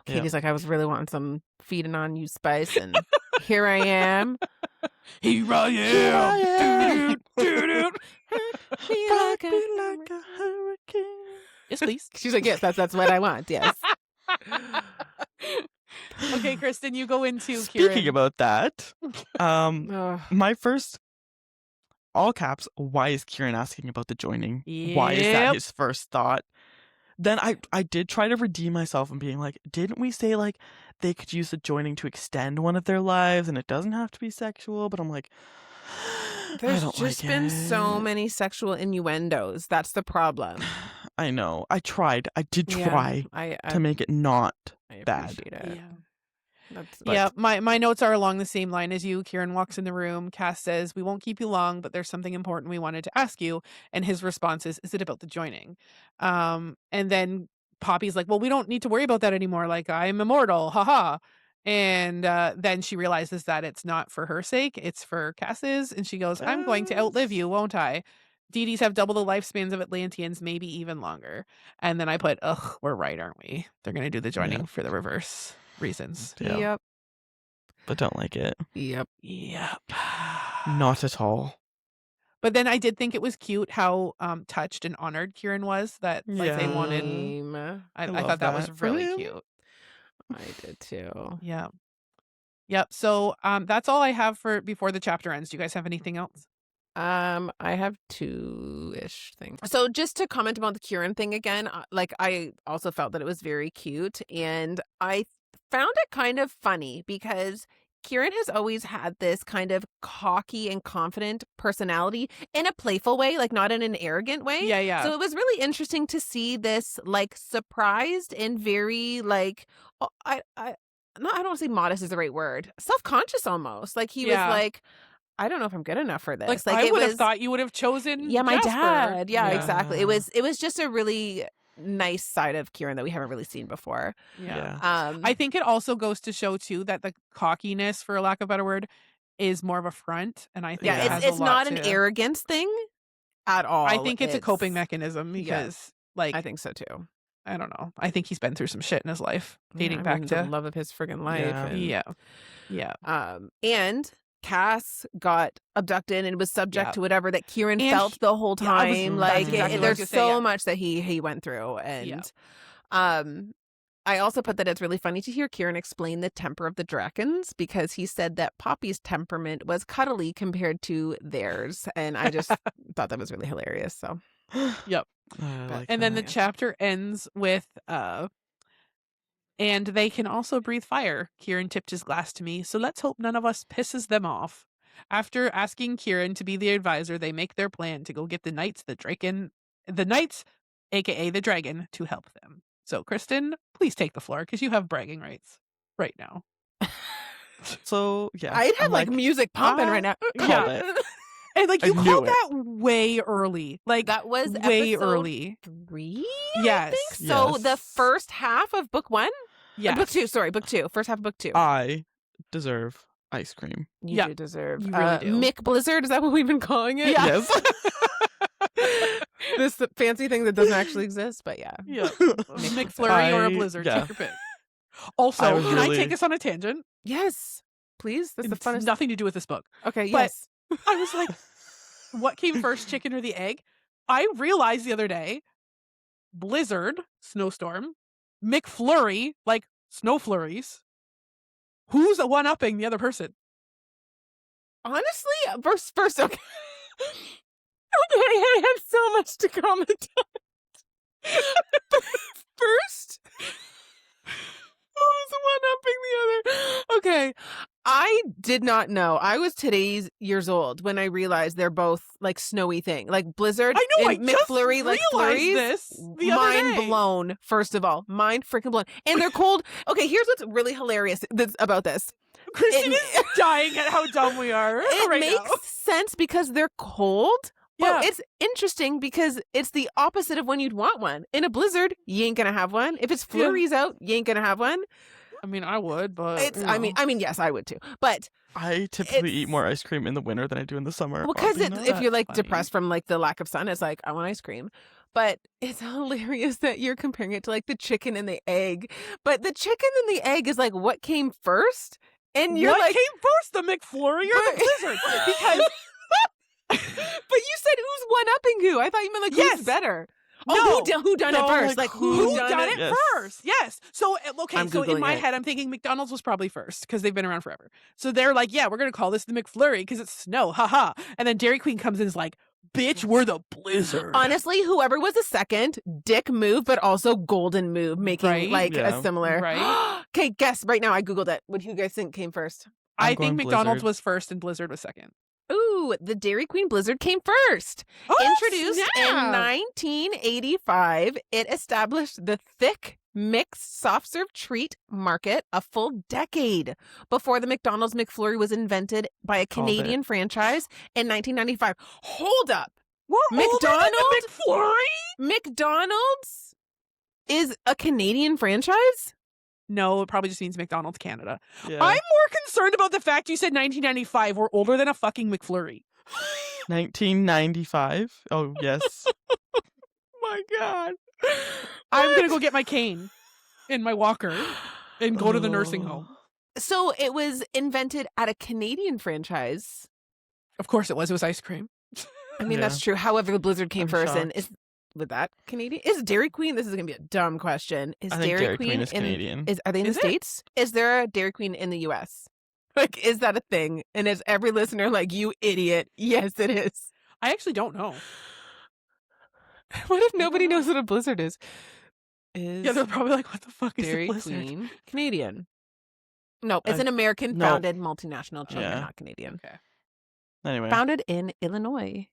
Katie's like, I was really wanting some feeding on you spice and Here I am.
Here I
Here I am.
am.
Rock me like a hurricane.
Yes, please.
She's like, yes, that's what I want. Yes.
Okay, Kristen, you go into
Speaking
Kieran.
about that,
Ugh.
my first, all caps, why is Kieran asking about the joining? Why is that
Yep.
his first thought? Then I did try to redeem myself and being like, didn't we say like they could use the joining to extend one of their lives and it doesn't have to be sexual? But I'm like, I
There's
don't
just
like
been so
it.
many sexual innuendos. That's the problem.
I know. I tried. I did try
I
to make it not bad.
appreciate it.
Yeah.
That's
Yeah, my notes are along the same line as you. Kieran walks in the room. Cass says, "We won't keep you long, but there's something important we wanted to ask you." And his response is it about the joining? And then Poppy's like, "Well, we don't need to worry about that anymore. Like, I'm immortal, haha." And then she realizes that it's not for her sake, it's for Cass's. And she goes, "I'm going to outlive you, won't I? DDs have double the lifespans of Atlanteans, maybe even longer." And then I put, ugh, we're right, aren't we? They're going to do the joining
Yeah.
for the reverse reasons.
Yeah.
Yep.
But don't like it.
Yep.
Yep.
Not at all.
But then I did think it was cute how touched and honored Kieran was that like they wanted.
Same.
I
love
thought that was
that for
really
him.
cute.
I did too.
Yeah. Yep. So that's all I have for before the chapter ends. Do you guys have anything else?
I have 2-ish things. So just to comment about the Kieran thing again, like I also felt that it was very cute, and I found it kind of funny because Kieran has always had this kind of cocky and confident personality in a playful way, like not in an arrogant way.
Yeah, yeah.
So it was really interesting to see this like surprised and very like I don't want to say modest is the right word. Self-conscious almost. Like he
Yeah.
was like, I don't know if I'm good enough for this.
Like I
it
would have
was,
thought you would have chosen.
yeah, my
Jasper.
dad. Yeah,
Yeah.
exactly. It was just a really nice side of Kieran that we haven't really seen before.
Yeah.
I
I think it also goes to show too that the cockiness, for lack of a better word, is more of a front, and I think
yeah,
it has
it's
a lot
not an
to-
arrogance thing at all.
I think it's a coping mechanism because, like,
I think so too.
I don't know. I think he's been through some shit in his life, dating
Yeah, I
back
mean,
to
the love of his friggin' life.
Yeah.
and-
yeah.
And Cass got abducted and was subject
Yeah.
to whatever that Kieran
And
felt the whole
yeah, I was-
time.
that's
Like
exactly what I was
there's
gonna say,
so
yeah.
much that he went through, and I also put that it's really funny to hear Kieran explain the temper of the Drakens because he said that Poppy's temperament was cuddly compared to theirs, and I just thought that was really hilarious. So
Yep.
I like
And then the
that.
chapter ends with and they can also breathe fire. Kieran tipped his glass to me, so let's hope none of us pisses them off. After asking Kieran to be the advisor, they make their plan to go get the knights, aka the dragon, to help them. So, Kristen, please take the floor because you have bragging rights right now.
So yeah,
I'd have
I'm
like music pumping right now.
called it.
And like
I
you
knew
called
it.
that way early. Like
That was
way
episode
early.
3.
Yes.
I think so. The
Yes.
first half of book 1.
Yes.
Book 2. Sorry, book 2. First half of book 2.
I deserve ice cream.
You
yeah,
do deserve.
you really do.
Mick Blizzard, is that what we've been calling it?
Yeah.
Yes.
This fancy thing that doesn't actually exist, but yeah.
Yeah. McFlurry or a blizzard.
yeah.
Take your pick. Also,
I was
can I
really-
take us on a tangent?
Yes. Please. That's the
It's
funnest.
nothing to do with this book.
Okay,
but-
yes.
I was like, what came first, chicken or the egg? I realized the other day, blizzard, snowstorm, McFlurry, like snow flurries. Who's a one-upping the other person?
Honestly, first okay. Okay, I have so much to comment on. First, who's one-upping the other? Okay, I did not know. I was today's years old when I realized they're both like snowy thing, like Blizzard.
I know,
and
I just
McFlurry, like
realized
flurries.
this the other
Mind
day.
blown. First of all, mind freaking blown, and they're cold. Okay, here's what's really hilarious about this.
Kristen
It-
is dying at how dumb we are
It
right
makes
now.
sense because they're cold. But
Yeah.
it's interesting because it's the opposite of when you'd want one. In a blizzard, you ain't gonna have one. If it's flurries out, you ain't gonna have one.
I mean, I would, but
It's
you
I
know.
mean, yes, I would too. But
I typically
It's-
eat more ice cream in the winter than I do in the summer.
because
oddly enough.
if you're like
Funny.
depressed from like the lack of sun, it's like I want ice cream. But it's hilarious that you're comparing it to like the chicken and the egg. But the chicken and the egg is like what came first? And you're
what
like,
came first, the McFlurry or the Blizzard? Because
but you said who's one-upping who? I thought you meant like
Yes.
who's better.
No.
who done
No,
it first?
like,
Like
who
done
done
it?
it
Yes.
first? Yes. So okay,
I'm
so in
Googling
my
it.
head, I'm thinking McDonald's was probably first because they've been around forever. So they're like, yeah, we're gonna call this the McFlurry because it's snow, haha. And then Dairy Queen comes in and is like, bitch, we're the Blizzard.
Honestly, whoever was a second, dick move, but also golden move, making
Right?
like
Yeah.
a similar.
Right?
Okay, guess right now. I googled it. What do you guys think came first?
I
I'm
think
going
McDonald's
Blizzard.
was first and Blizzard was second.
Ooh, the Dairy Queen Blizzard came first.
Oh,
Introduced in
snap.
1985, it established the thick mixed soft serve treat market a full decade before the McDonald's McFlurry was invented by a
Called it.
Canadian franchise in 1995. Hold up.
We're older than the
McDonald's?
McFlurry?
McDonald's is a Canadian franchise?
No, it probably just means McDonald's Canada.
Yeah.
I'm more concerned about the fact you said 1995. We're older than a fucking McFlurry.
1995. Oh, yes.
My God.
I'm gonna go get my cane and my walker and go to the nursing home.
So it was invented at a Canadian franchise.
Of course it was. It was ice cream.
I mean,
Yeah.
that's true. However, the Blizzard came
I'm
first, and
shocked.
is with that Canadian? Is Dairy Queen? This is gonna be a dumb question. Is
I think
Dairy Queen
is Canadian.
Are they in
Is
the
it?
States? Is there a Dairy Queen in the U.S.? Like, is that a thing? And is every listener like, you idiot? Yes, it is.
I actually don't know.
What if nobody knows what a Blizzard is? Is
Yeah, they're probably like, what the fuck is
Dairy
a Blizzard?
Queen Canadian? No, it's an
no.
American-founded multinational chain,
Yeah.
not Canadian.
Anyway.
Founded in Illinois.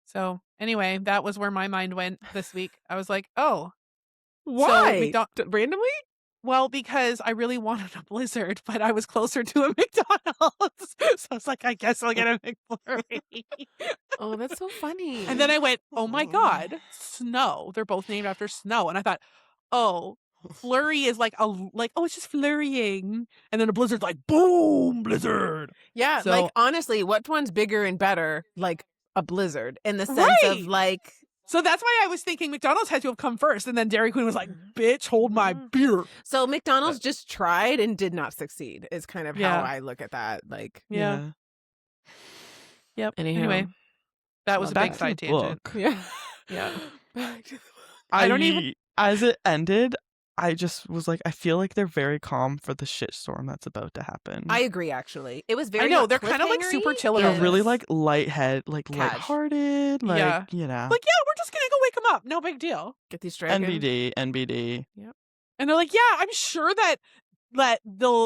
So anyway, that was where my mind went this week. I was like, oh,
Why?
McDo-
Randomly?
well, because I really wanted a Blizzard, but I was closer to a McDonald's. So I was like, I guess I'll get a McFlurry.
Oh, that's so funny.
And then I went, oh my God, snow. They're both named after snow. And I thought, oh, flurry is like, oh, it's just flurrying. And then a Blizzard's like, boom, Blizzard.
yeah,
so-
like honestly, what one's bigger and better? Like a Blizzard in the sense of
Right.
like,
So that's why I was thinking McDonald's had to have come first. And then Dairy Queen was like, bitch, hold my beer.
so McDonald's just tried and did not succeed is kind of
Yeah.
how I look at that. Like,
Yeah. Yep.
anyhow.
Anyway, that was a
Back
big
to
side
the
tangent.
book.
Yeah.
Yeah.
I
don't even-
As it ended, I just was like, I feel like they're very calm for the shitstorm that's about to happen.
I agree, actually. It was very
I know,
not
they're kind of like
cliffhanger-y.
super chill
They're
about
really
this.
like lighthearted, like,
Yeah.
you know.
Like, yeah, we're just going to go wake them up. No big deal.
Get these dragons.
NBD.
And they're like, yeah, I'm sure that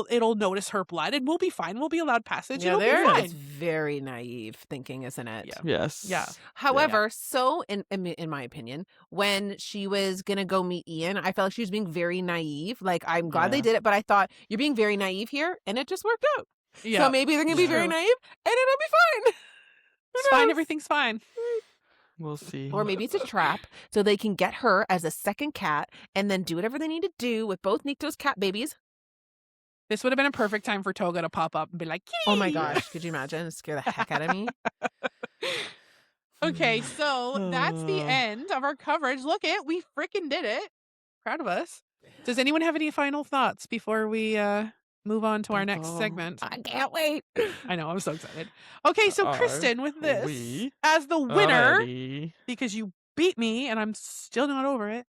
it'll notice her blood and we'll be fine. We'll be allowed passage.
Yeah,
It'll be
there
fine.
it's very naive thinking, isn't it?
Yeah.
Yes.
Yeah.
However, so in my opinion, when she was gonna go meet Ian, I felt like she was being very naive. Like, I'm glad they
Yeah.
did it, but I thought you're being very naive here, and it just worked out.
Yeah.
So maybe they're gonna be
Yeah.
very naive, and it'll be fine.
It's fine. Everything's fine.
We'll see.
Or maybe it's a trap, so they can get her as a second cat, and then do whatever they need to do with both Nikto's cat babies.
This would have been a perfect time for Toga to pop up and be like,
Oh my
"Kitty!"
gosh, could you imagine? Scare the heck out of me.
Okay, so that's the end of our coverage. Look we freaking did it. Proud of us. Does anyone have any final thoughts before we move on to our next
Oh,
segment?
I can't wait.
I know, I'm so excited. Okay, so
Are
Kristen, with this
we
as the winner,
Alrighty.
because you beat me and I'm still not over it,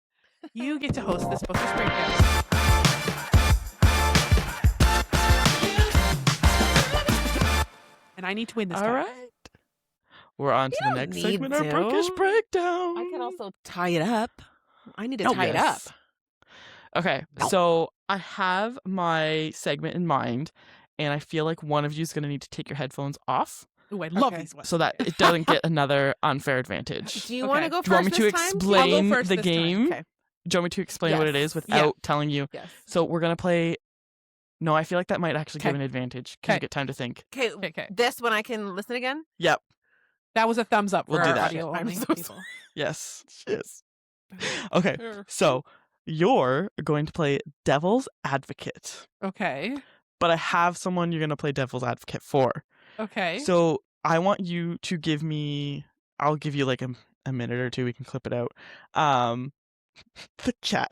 you get to host this Bookish Breakdown. And I need to win this
All
time.
right. We're on to
You
the
don't
next
need
segment of
to.
Bookish Breakdown.
I can also tie it up. I need to
Oh,
tie it up.
yes. Okay, so I have my segment in mind, and I feel like one of you is going to need to take your headphones off
Ooh, I love
Okay.
these ones.
so that it doesn't get another unfair advantage.
Do you
Okay.
want to go
Do you want
first
me to
this time?
explain
first
the
this time.
game?
Okay.
Do you want me to explain what it is
Yes.
without
Yeah.
telling you?
Yes.
So we're going to play... No, I feel like that might actually give
Okay.
an advantage. Can you
Okay.
get time to think?
Okay.
Okay.
This one I can listen again.
Yep.
That was a thumbs up for
We'll do
our
that.
audio
I'm
only
so
people.
Yes. Yes. Okay, so you're going to play Devil's Advocate.
Okay.
But I have someone you're going to play Devil's Advocate for.
Okay.
So I want you to give me... I'll give you like a minute or two. We can clip it out. The cat...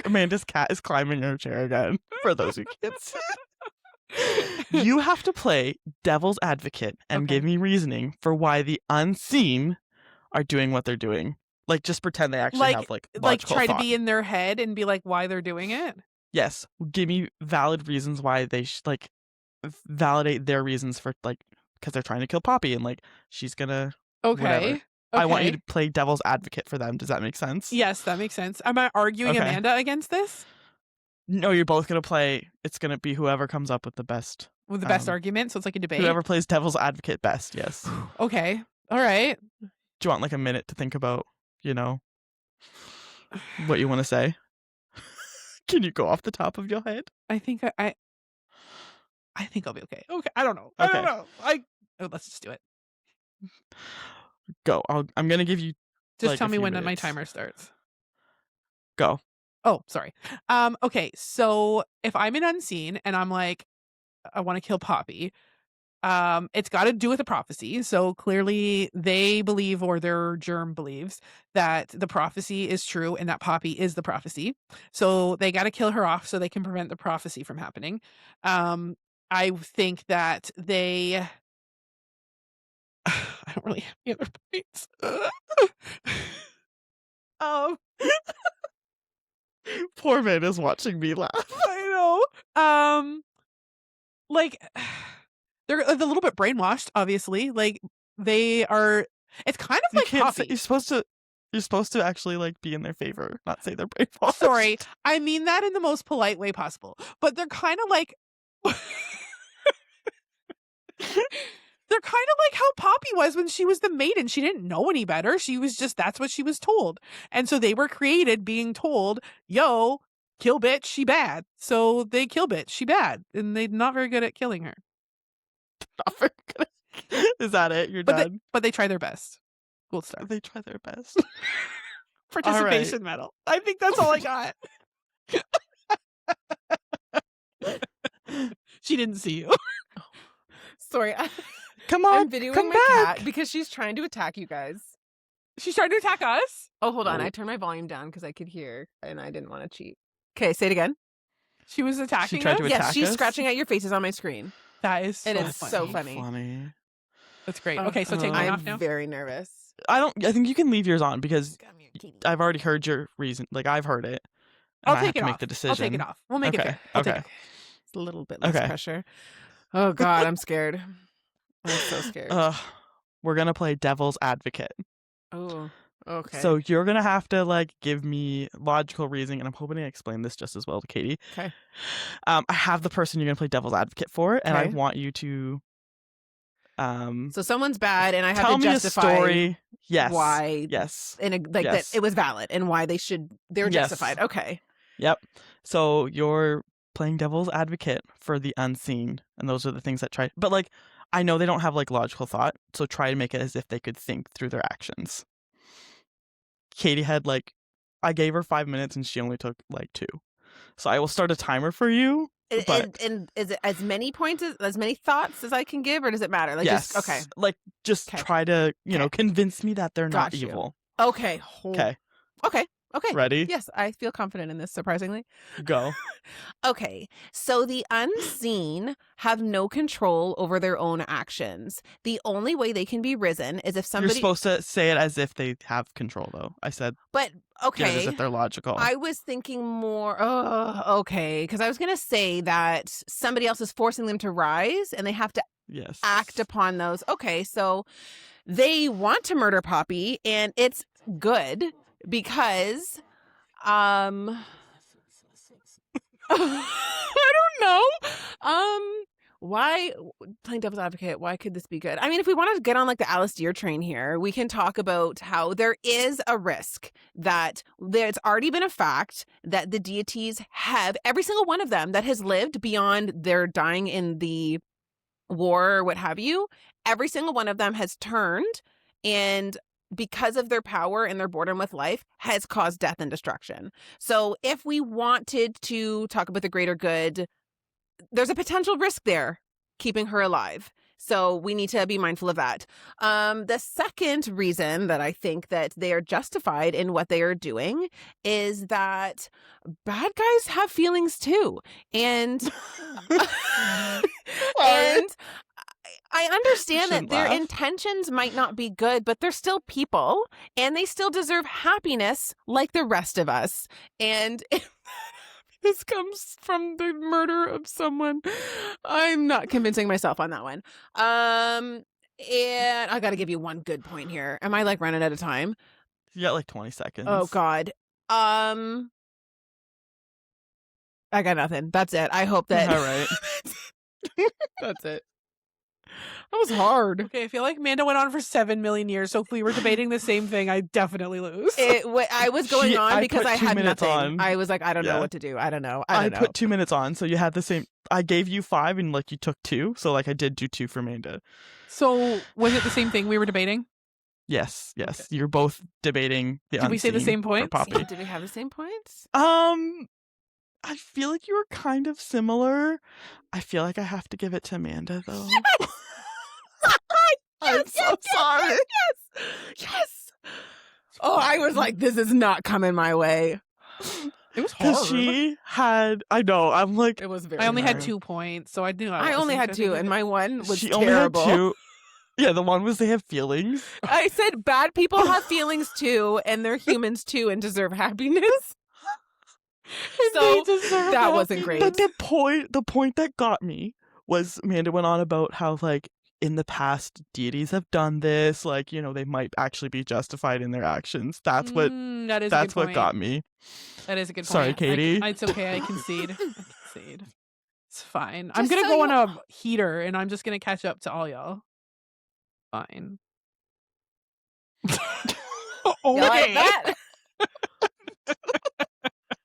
Amanda's cat is climbing her chair again, for those who can't see. You have to play devil's advocate and
Okay.
give me reasoning for why the unseen are doing what they're doing. Like, just pretend they actually have
like
logical
try
thought.
to be in their head and be like why they're doing it.
Yes, give me valid reasons why they validate their reasons for because they're trying to kill Poppy and she's gonna whatever.
Okay.
I want you to play devil's advocate for them. Does that make sense?
Yes, that makes sense. Am I arguing
Okay.
Amanda against this?
No, you're both gonna play. It's gonna be whoever comes up with the best.
With the best argument, so it's like a debate.
Whoever plays devil's advocate best. Yes.
Okay. All right.
Do you want a minute to think about, what you want to say? Can you go off the top of your head?
I think I think I'll be okay. Okay. I don't know.
Okay.
I don't know. Let's just do it.
Go. I'm gonna give you.
Just tell
a
me
few
when my
minutes.
timer starts.
Go.
Oh, sorry. Okay. So if I'm an unseen and I'm like, I want to kill Poppy, it's got to do with a prophecy. So clearly they believe, or their germ believes, that the prophecy is true and that Poppy is the prophecy. So they got to kill her off so they can prevent the prophecy from happening. I think that they. I don't really have any other points.
Poor man is watching me laugh.
I know. They're a little bit brainwashed, obviously. They are. It's kind of like Poppy.
You're supposed to actually be in their favor, not say they're brainwashed.
Sorry, I mean that in the most polite way possible. But they're kind of like. They're kind of like how Poppy was when she was the maiden. She didn't know any better. She was just, that's what she was told. And so they were created being told, yo, kill bitch, she bad. So they kill bitch, she bad. And they're not very good at killing her.
Not very good. Is that it? You're done?
But they try their best. Gold star.
They try their best.
Participation medal. I think that's all I got. She didn't see you.
Sorry.
Come on,
I'm videoing
come
my
back.
cat because she's trying to attack you guys.
She's trying to attack us?
Oh, hold on. I turned my volume down because I could hear and I didn't want to cheat. Okay, say it again.
She was attacking
tried
us?
to
Yes,
attack
she's
us?
scratching at your faces on my screen.
That is so
It is
funny.
so funny.
That's great. Okay, so take mine
I'm
off now.
very nervous.
I think you can leave yours on because I've already heard your reason. I've heard it. And
I'll
I
take
have
it
to
off.
make the decision.
I'll take it off. We'll make it
Okay,
fair. I'll take
okay.
it.
It's a little bit less
Okay.
pressure. Oh, God, I'm scared. I'm so scared.
We're gonna play devil's advocate.
Oh, okay.
So you're gonna have to give me logical reasoning, and I'm hoping to explain this just as well to Katie.
Okay.
I have the person you're gonna play devil's advocate for, and I
Okay.
want you to
So someone's bad, and I have
tell
to
me
justify
a story. Yes.
why,
Yes.
that
Yes.
it was valid, and why they're
Yes.
justified. Okay.
Yep. So you're playing devil's advocate for the unseen, and those are the things that try. But I know they don't have logical thought, so try to make it as if they could think through their actions. Katie had I gave her 5 minutes, and she only took 2. So I will start a timer for you. But
And is it as many points as many thoughts as I can give, or does it matter?
yes,
Just, okay.
just
Okay.
try to
Okay.
convince me that they're not
Got you.
evil.
Okay.
Okay,
Okay.
ready?
Yes, I feel confident in this, surprisingly.
Go.
Okay, so the unseen have no control over their own actions. The only way they can be risen is if somebody.
You're supposed to say it as if they have control, though. I said,
But
get it as
okay,
if they're logical.
I was thinking more. Oh, okay, because I was gonna say that somebody else is forcing them to rise, and they have to
Yes.
act upon those. Okay, so they want to murder Poppy, and it's good because I don't know. Why, playing devil's advocate, why could this be good? I mean, if we want to get on the Alice Deer train here, we can talk about how there is a risk that there's already been a fact that the deities have, every single one of them that has lived beyond their dying in the war or what have you, every single one of them has turned, and because of their power and their boredom with life has caused death and destruction. So if we wanted to talk about the greater good, there's a potential risk there keeping her alive. So we need to be mindful of that. The second reason that I think that they are justified in what they are doing is that bad guys have feelings too. And and I understand that
Shouldn't
their
laugh.
intentions might not be good, but they're still people and they still deserve happiness like the rest of us. And if this comes from the murder of someone, I'm not convincing myself on that one. And I got to give you one good point here. Am I like running out of time?
You got like 20 seconds.
Oh God. I got nothing. That's it. I hope that.
All right.
That's it. That was hard.
Okay, I feel like Amanda went on for 7 million years, so if we were debating the same thing, I definitely lose.
I was going on
I
because
put
I
2
had
minutes
nothing.
on.
I was like, I don't know
Yeah.
what to do. I don't know.
I
know.
put 2 minutes on, so you had the same. I gave you 5 and like you took 2, so like I did do 2 for Amanda.
So, was it the same thing we were debating?
Yes.
Okay.
You're both debating the
Did we say the
unseen
same
for
points?
Poppy.
Did we have the same points?
I feel like you were kind of similar. I feel like I have to give it to Amanda though. I'm so sorry.
Yes. Oh, I was like, this is not coming my way.
It was hard.
Because she had, I know, I'm like,
It was very.
I only had
hard.
2 points, so I knew
I only had 2, and my one was
she
terrible.
only had 2. Yeah, the one was they have feelings.
I said bad people have feelings too, and they're humans too, and deserve happiness. So that wasn't great.
But the point that got me was Amanda went on about how like in the past deities have done this, like, you know, they might actually be justified in their actions. That's what
that is
that's
a good
what
point.
got me.
That is a good point.
Sorry, Katie.
It's okay. I concede. It's fine. I'm
Just
gonna
so
go
you
on a heater, and I'm just gonna catch up to all y'all. Fine.
You like that?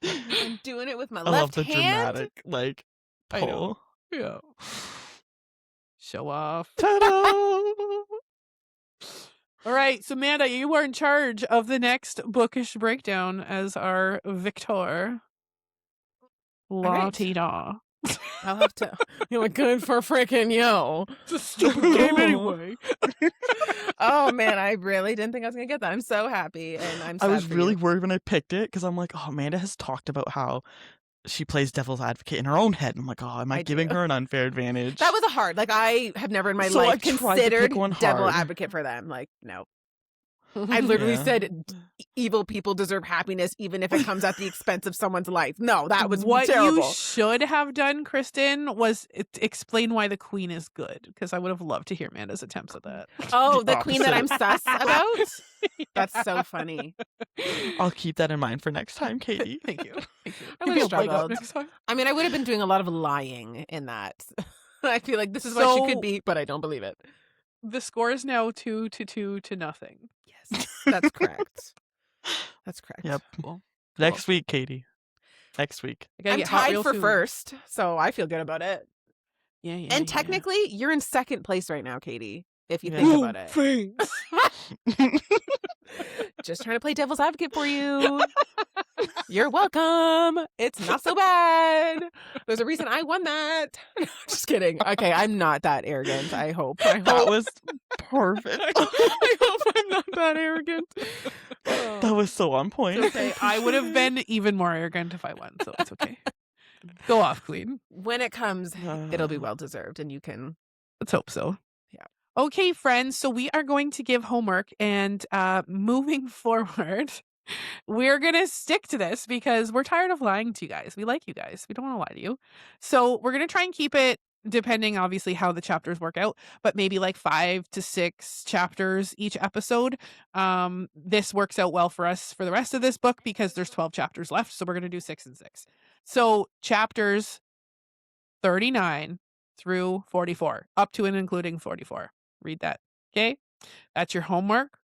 I'm doing it with my
I love
left
the
hand.
dramatic like
I know.
pull.
Yeah. Show off.
Ta-da!
All right, so Amanda, you are in charge of the next bookish breakdown as our victor. La
right.
ti da.
I'll have to. You're like, good for freaking yo.
It's a stupid game anyway.
Oh man, I really didn't think I was gonna get that. I'm so happy, and I'm.
I
Sad
was
for
really
you.
worried when I picked it because I'm like, oh, Amanda has talked about how she plays devil's advocate in her own head. I'm like, oh, am I
I
giving
do.
her an unfair advantage?
That was a hard. Like I have never in my
So I
life
tried to
considered
pick one
devil
hard.
advocate for them. Like no. I literally
Yeah.
said evil people deserve happiness even if it comes at the expense of someone's life. No, that was
what
terrible.
you should have done, Kristen, was explain why the queen is good, because I would have loved to hear Amanda's attempts at that.
Oh,
The
the queen that I'm
opposite.
sus about? That's so funny.
I'll keep that in mind for next time, Katie.
Thank you. Thank you.
I
Give
would've
me a leg up
struggled.
next time.
I mean, I would have been doing a lot of lying in that. I feel like this is what she
So-
could be, but I don't believe it.
The score is now 2-2 to nothing.
Yes, that's correct. That's correct.
Yep.
Cool.
Next week, Katie. Next week.
I gotta
I'm
get hot
tied
real
for
soon.
first, so I feel good about it.
Yeah, yeah.
And
yeah.
technically, you're in second place right now, Katie, if you
Yeah.
think
Ooh,
about it.
Thanks.
Just trying to play devil's advocate for you. You're welcome. It's not so bad. There's a reason I won that. No, just kidding. Okay, I'm not that arrogant. I hope.
That was perfect.
I hope I'm not that arrogant.
That was so on point.
It's okay. I would have been even more arrogant if I won, so it's okay. Go off, Queen.
When it comes, it'll be well deserved, and you can.
Let's hope so.
Yeah.
Okay, friends. So we are going to give homework, and moving forward, we're going to stick to this because we're tired of lying to you guys. We like you guys. We don't want to lie to you. So we're going to try and keep it, depending obviously how the chapters work out, but maybe like 5 to 6 chapters each episode. This works out well for us for the rest of this book because there's 12 chapters left. So we're going to do 6 and 6. So chapters 39 through 44, up to and including 44. Read that. Okay. That's your homework.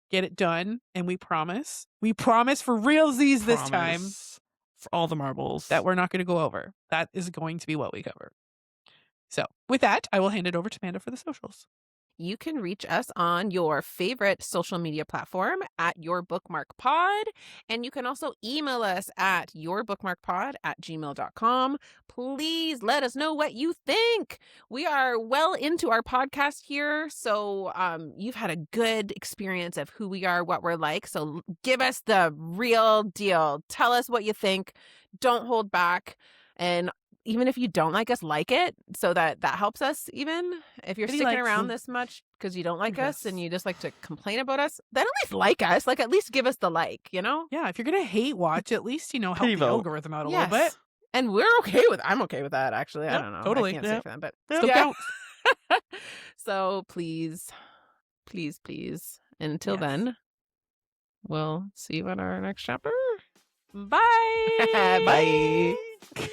Get it done. And we promise for realsies this time
Promise. For all the marbles.
that we're not going to go over. That is going to be what we cover. So with that, I will hand it over to Amanda for the socials.
You can reach us on your favorite social media platform at Your Bookmark Pod. And you can also email us at yourbookmarkpod@gmail.com. Please let us know what you think. We are well into our podcast here, so you've had a good experience of who we are, what we're like. So give us the real deal. Tell us what you think. Don't hold back. And even if you don't like us, like it, so that helps us. Even if you're
Any
sticking
likes.
around this much because you don't like us and
Yes.
you just like to complain about us, then at least like us. Like, at least give us the like, you know?
Yeah, if you're gonna hate watch, at least help
Pity
the
vote.
algorithm out a little bit.
And I'm okay with that, actually. I
Yep,
don't know.
totally.
I can't
Yeah.
say for them, but
Still
yeah.
counts.
So please. And until
Yes.
then, we'll see you in our next chapter.
Bye.
Bye.